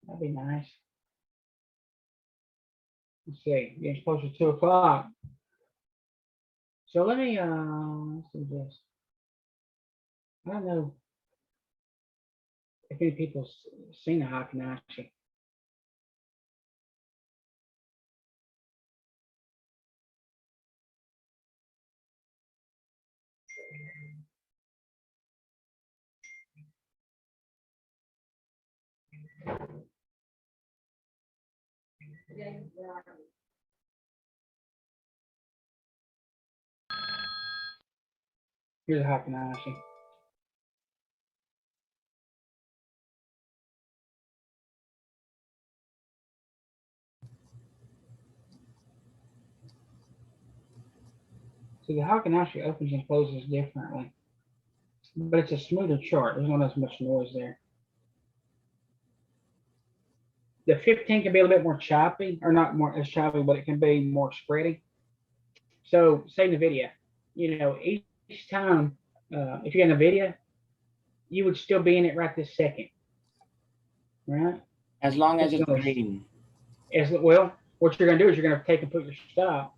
That'd be nice. Let's see, getting closer to 2 o'clock. So let me, let's do this. I don't know if any people seen the Hockenassi. Here's a Hockenassi. So the Hockenassi opens and closes differently, but it's a smoother chart. There's not as much noise there. The 15 can be a little bit more choppy, or not more as choppy, but it can be more spready. So say in the video, you know, each time, if you're in the video, you would still be in it right this second, right? As long as it's It's gonna- green. As well, what you're gonna do is you're gonna take and put your stop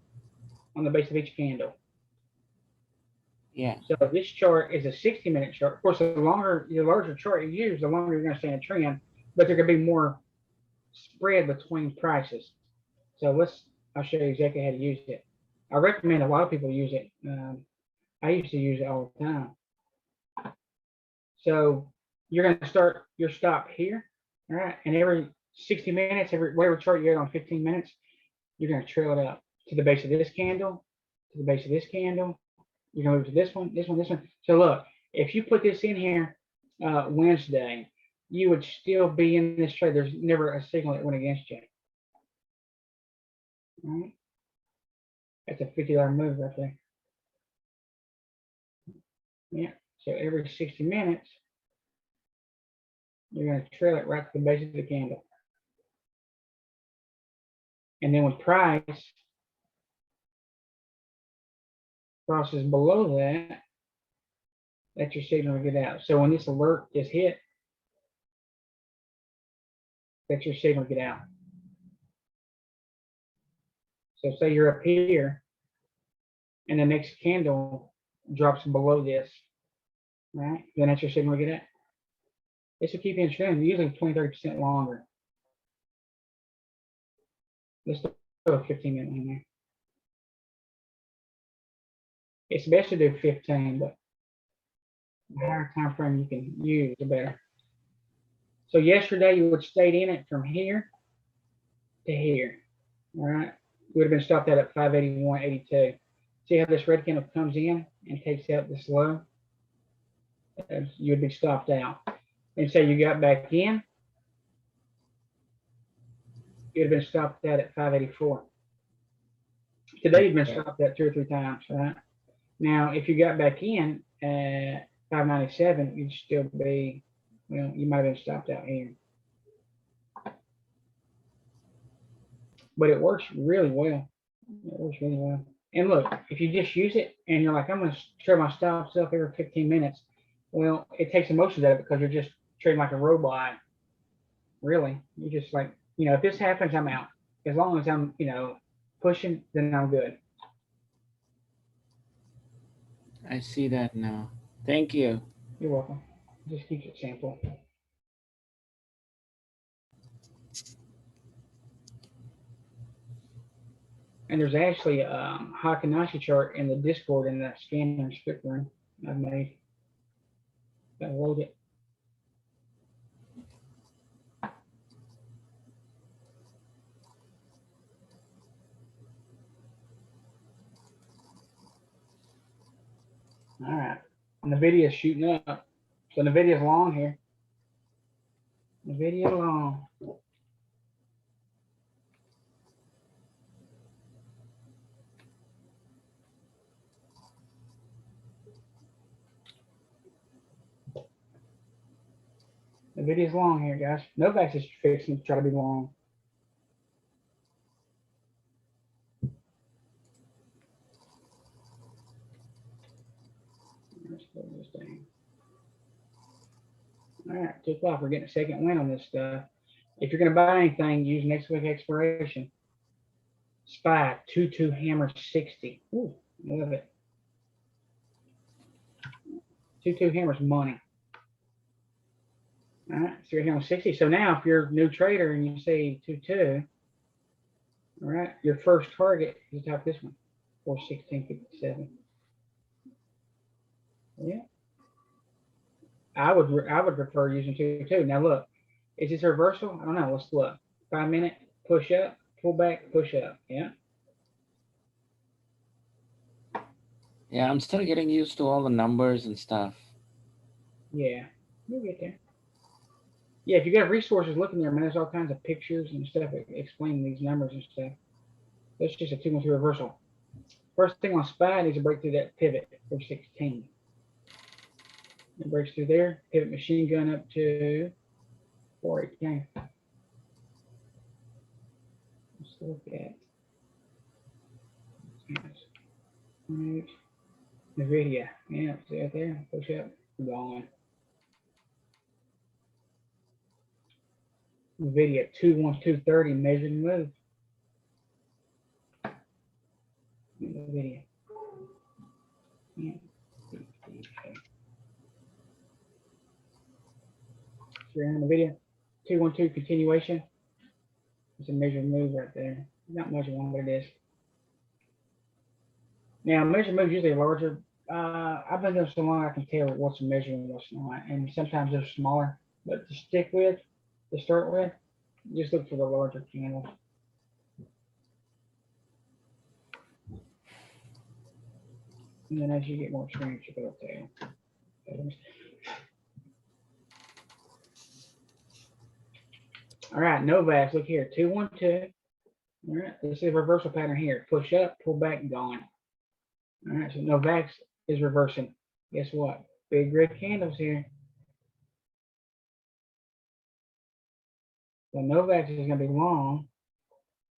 on the base of each candle. Yeah. So this chart is a 60-minute chart. Of course, the larger chart you use, the longer you're gonna stay in a trend, but there could be more spread between prices. So I'll show you exactly how to use it. I recommend a lot of people use it. I used to use it all the time. So you're going to start your stop here, all right? And every 60 minutes, whatever chart you had on 15 minutes, you're going to trail it up to the base of this candle, to the base of this candle. You're going to move to this one, this one, this one. So look, if you put this in here Wednesday, you would still be in this trade. There's never a signal that went against you. All right. That's a $50 move right there. Yeah. So every 60 minutes, you're going to trail it right to the base of the candle. And then when price crosses below that, that's your signal to get out. So when this alert is hit, that's your signal to get out. So say you're up here and the next candle drops below this, right? Then that's your signal to get out. This will keep you in trend, usually 20-30% longer. Let's do a 15-minute in there. It's best to do 15, but the higher time frame you can use, the better. So yesterday you would have stayed in it from here to here, all right? You would have been stopped out at 581.82. See how this red candle comes in and takes out this low? You'd be stopped out. And say you got back in, you'd have been stopped out at 584. Today you've been stopped out 2 or 3 times, right? Now, if you got back in at 597, you'd still be, well, you might have been stopped out here. But it works really well. It works really well. And look, if you just use it and you're like, I'm going to trail my stops up every 15 minutes, well, it takes emotions out of it because you're just trading like a robot. Really, you're just like, you know, if this happens, I'm out. As long as I'm, you know, pushing, then I'm good. I see that now. Thank you. You're welcome. Just keep it simple. And there's actually a Hockenassi chart in the Discord in that scanner and script room I've made. Gotta load it. All right, and the video is shooting up. So the video is long here. The video long. The video is long here, guys. Novak's is fixing to try to be long. All right, 2 o'clock. We're getting a second win on this stuff. If you're gonna buy anything, use next week expiration. SPY 22 hammer 60. Ooh, love it. 22 hammers money. All right, so you're here on 60. So now if you're a new trader and you say 22, all right, your first target is the top of this one, 416.57. Yeah. I would prefer using 22. Now look, is this a reversal? I don't know. Let's look. 5 minute push up, pull back, push up. Yeah. Yeah, I'm still getting used to all the numbers and stuff. Yeah, you'll get there. Yeah, if you got resources, look in there, man. There's all kinds of pictures and stuff explaining these numbers and stuff. That's just a 2-1-2 reversal. First thing on SPY needs to break through that pivot for 16. It breaks through there. Pivot machine gun up to 418. Let's look at NVIDIA. Yeah, see it there. Push up. Gone. NVIDIA 21230 measured and move. NVIDIA. Yeah. So you're on the video. 212 continuation. It's a measure and move right there. Not much of one, but it is. Now, measure and move is usually larger. I've been doing so long I can tell what's a measure and what's not. And sometimes they're smaller. But to stick with, to start with, just look for the larger candles. And then as you get more experience, you go to. All right, Novavax, look here, 212. All right, this is a reversal pattern here. Push up, pull back, and gone. All right, so Novavax is reversing. Guess what? Big red candles here. So Novavax is going to be long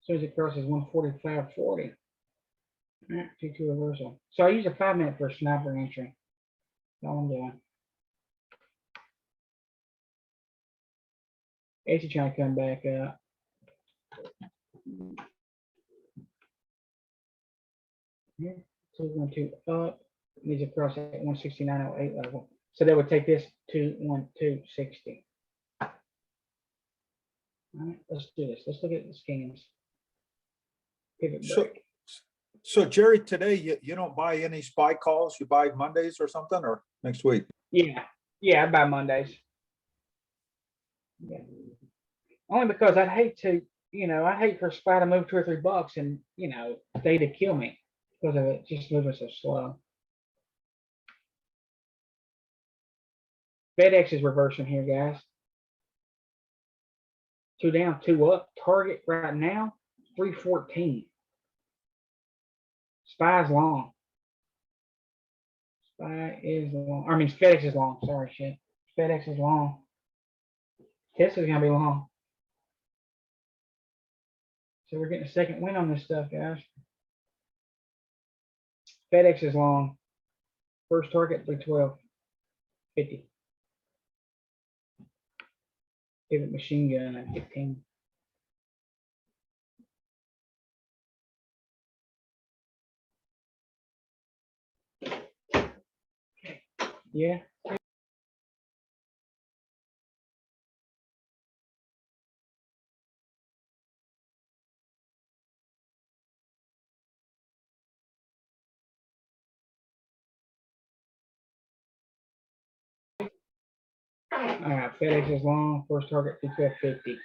as soon as it crosses 145.40. All right, 2-2 reversal. So I use a 5 minute for a sniper entry. That's all I'm doing. AC trying to come back up. Here, 212 up. Needs to cross at 169.08 level. So that would take this to 112.60. All right, let's do this. Let's look at the scans. Pivot break. So Jerry, today you don't buy any SPY calls? You buy Mondays or something, or next week? Yeah, I buy Mondays. Yeah. Only because I'd hate to, I'd hate for SPY to move $2 or $3 and, they to kill me because of it just moving so slow. FedEx is reversing here, guys. 2 down, 2 up. Target right now, 314. SPY is long. SPY is long. I mean, FedEx is long. Sorry, shit. FedEx is long. Tesla's gonna be long. So we're getting a second win on this stuff, guys. FedEx is long. First target 312.50. Pivot machine gun at 15. Yeah. All right, FedEx is long. First target 212.50.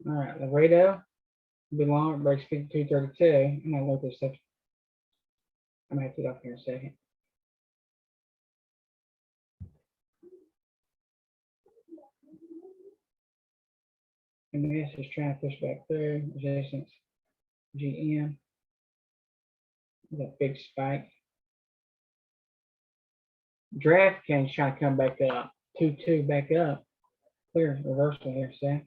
All right, Laredo will be long. It breaks 52.32. I'm gonna look this up. I'm gonna have to get up here in a second. MS is trying to push back through. Resistance. GM. That big spike. DraftKings trying to come back up. 2-2 back up. Clear reversal here, see?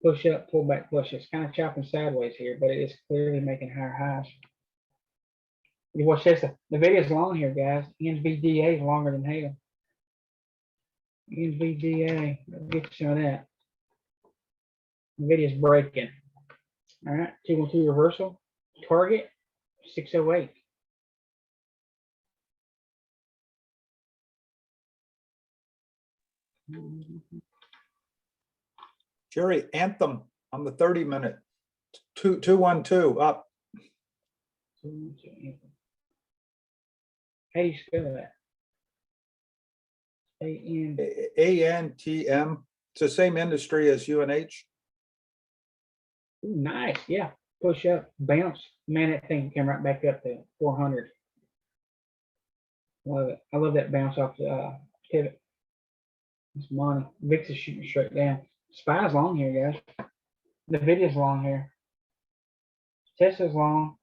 Push up, pull back, push. It's kind of chopping sideways here, but it is clearly making higher highs. You watch this, the video's long here, guys. NVDA is longer than hell. NVDA, let's get you some of that. The video's breaking. All right, 212 reversal, target 608. Jerry, Anthem on the 30-minute, 212 up. How do you spell that? A-N. ANTM. It's the same industry as UNH. Ooh, nice, yeah. Push up, bounce. Man, that thing came right back up to 400. Love it. I love that bounce off the pivot. It's money. VIX is shooting straight down. SPY's long here, guys. The video's long here. Tesla's long.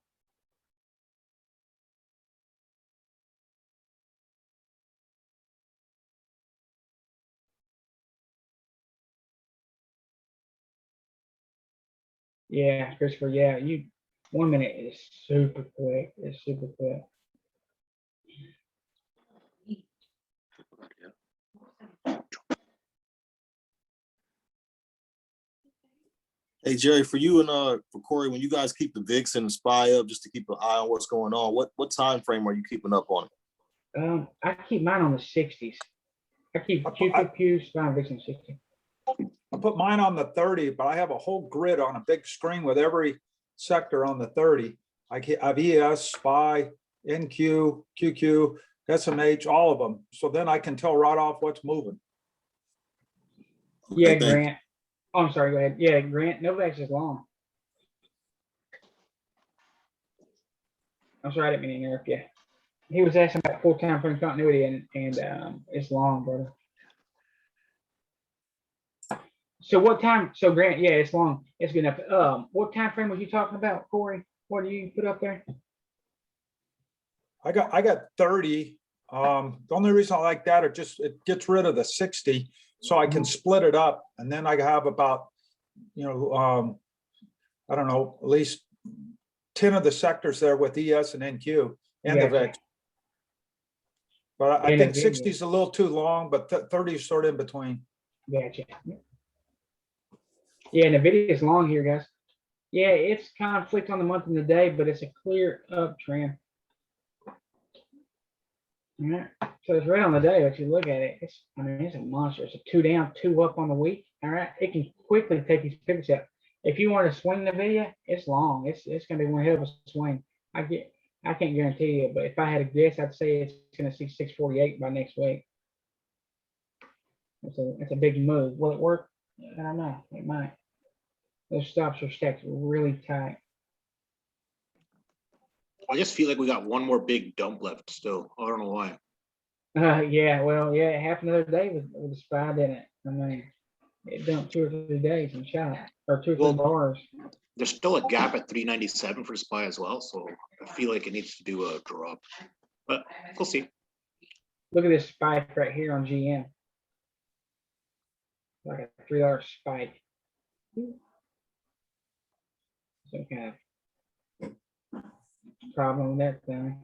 Yeah, Christopher, yeah, 1 minute is super quick. It's super quick. Hey Jerry, for you and for Corey, when you guys keep the VIX and the SPY up just to keep an eye on what's going on, what time frame are you keeping up on it? I keep mine on the 60s. I keep QQQ, SPY, VIX on 60. I put mine on the 30, but I have a whole grid on a big screen with every sector on the 30. I've ES, SPY, NQ, QQ, SMH, all of them. So then I can tell right off what's moving. Yeah, Okay, thank Grant. Oh, I'm sorry, go ahead. Yeah, Grant, Novak's is long. I'm sorry, I didn't mean to interrupt you. He was asking about full time frame continuity, and it's long, brother. So what time? So Grant, yeah, it's long. It's good enough. What time frame was you talking about, Corey? What do you put up there? I got 30. The only reason I like that, it gets rid of the 60, so I can split it up, and then I have about, I don't know, at least 10 of the sectors there with ES and NQ and the VIX. But I think 60 is a little too long, but 30 is sort of in between. Gotcha. Yeah, and the video is long here, guys. Yeah, it's conflict on the month and the day, but it's a clear uptrend. All right, so it's right on the day. If you look at it, it's a monster. It's a 2 down, 2 up on the week. All right, it can quickly take these pivots out. If you want to swing the video, it's long. It's gonna be one hell of a swing. I can't guarantee you, but if I had a guess, I'd say it's gonna see 648 by next week. It's a big move. Will it work? I don't know. It might. Those stops are stacked really tight. I just feel like we got one more big dump left still. I don't know why. Yeah, well, yeah, it happened the other day with the SPY, didn't it? I mean, it dumped 2 or 3 days and shot, or 2 or 3 bars. There's still a gap at 397 for SPY as well, so I feel like it needs to do a drop. But we'll see. Look at this spike right here on GM. Like a $3 spike. Some kind of problem with that thing.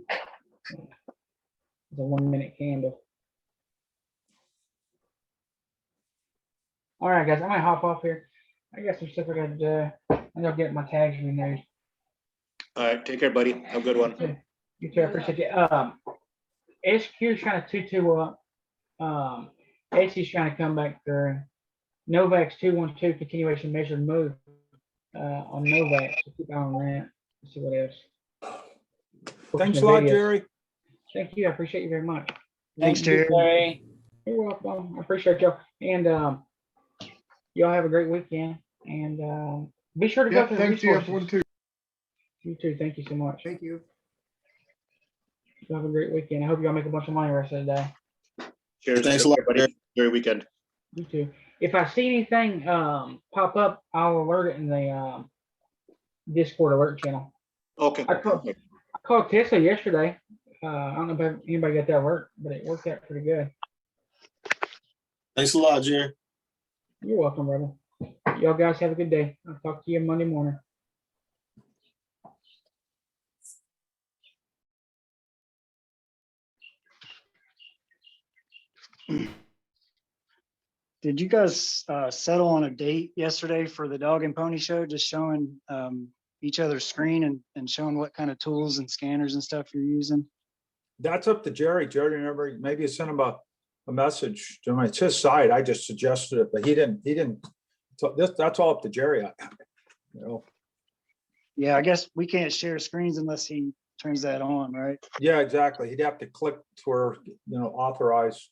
It's a 1 minute candle. All right, guys, I'm gonna hop off here. I got some stuff I got to do. I'm gonna get my tags renewed. All right, take care, buddy. Have a good one. You too, I appreciate you. SQ is trying to 2-2 up. AC's trying to come back through. Novak's 212 continuation measured move on Novak. So keep an eye on that. Let's see what else. Thanks a lot, Jerry. Thank you. I appreciate you very much. Thanks, Jerry. You're welcome. I appreciate y'all. And y'all have a great weekend. And be sure to go to the Thanks, you. resources. One, too. You too. Thank you so much. Thank you. You have a great weekend. I hope y'all make a bunch of money the rest of the day. Cheers. Thanks a lot, everybody. Great weekend. You too. If I see anything pop up, I'll alert it in the Discord alert channel. Okay. I called Tesla yesterday. I don't know if anybody got that alert, but it worked out pretty good. Thanks a lot, Jerry. You're welcome, brother. Y'all guys have a good day. I'll talk to you Monday morning. Did you guys settle on a date yesterday for the dog and pony show? Just showing each other's screen and showing what kind of tools and scanners and stuff you're using? That's up to Jerry. Jerry, remember, maybe you sent him a message to him. It's his side. I just suggested it, but he didn't. So that's all up to Jerry. You know, Yeah, I guess we can't share screens unless he turns that on, right? yeah, exactly. He'd have to click to where, you know, authorize.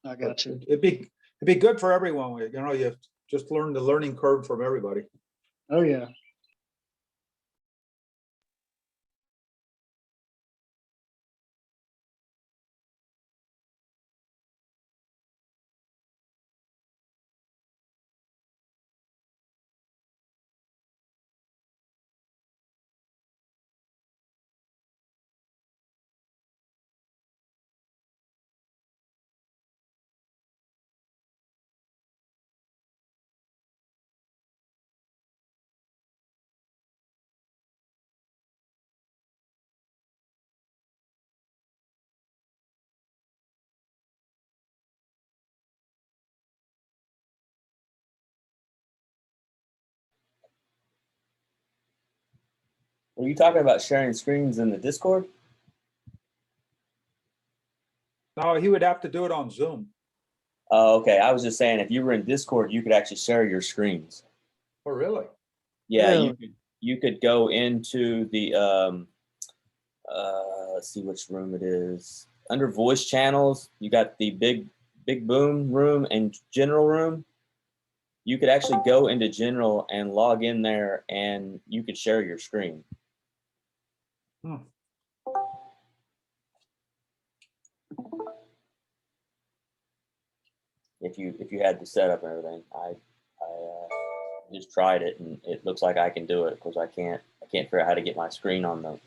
I got you. It'd be good for everyone. You know, you just learn the learning curve from everybody. Oh, yeah. Were you talking about sharing screens in the Discord? No, he would have to do it on Zoom. Oh, okay. I was just saying, if you were in Discord, you could actually share your screens. Oh, really? Yeah, Really? you could go into the let's see which room it is. Under voice channels, you got the big boom room and general room. You could actually go into general and log in there, and you could share your screen. Hmm. If you had the setup and everything. I just tried it, and it looks like I can do it because I can't figure out how to get my screen on the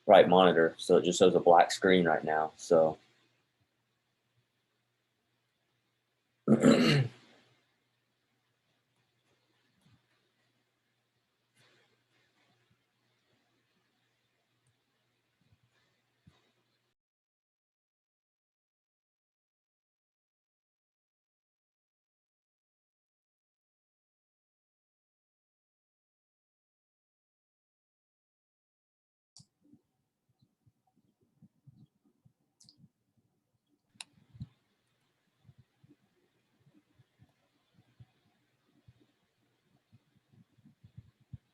right monitor, so it just shows a black screen right now. So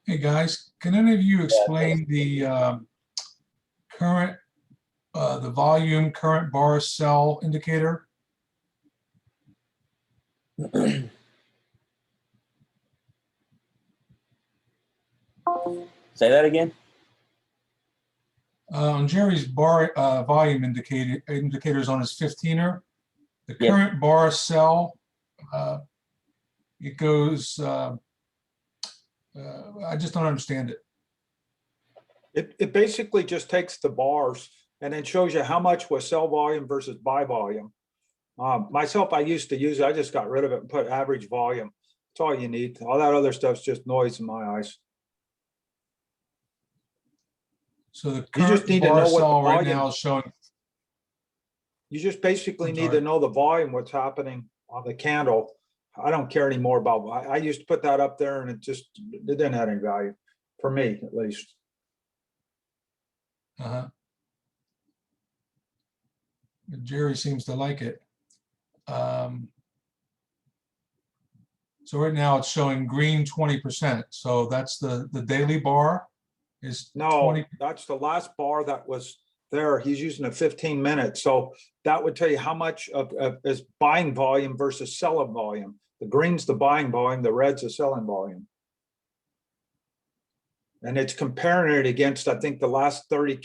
Hey, guys, can any of you explain the current, the volume, current bar cell indicator? say that again. On Jerry's bar volume indicators on his 15er, the Yep. current bar cell, it goes, I just don't understand it. It basically just takes the bars and then shows you how much was cell volume versus buy volume. Myself, I used to use it. I just got rid of it and put average volume. That's all you need. All that other stuff's just noise in my eyes. So the You just current need to know bar what the cell right volume- now is showing, You just basically I'm need to sorry. know the volume, what's happening on the candle. I don't care anymore about, I used to put that up there and it didn't have any value, for me at least. Jerry seems to like it. So right now it's showing green 20%. So that's the daily bar is No, 20. that's the last bar that was there. He's using a 15 minutes. So that would tell you how much of is buying volume versus selling volume. The green's the buying volume, the red's the selling volume. And it's comparing it against, I think, the last 30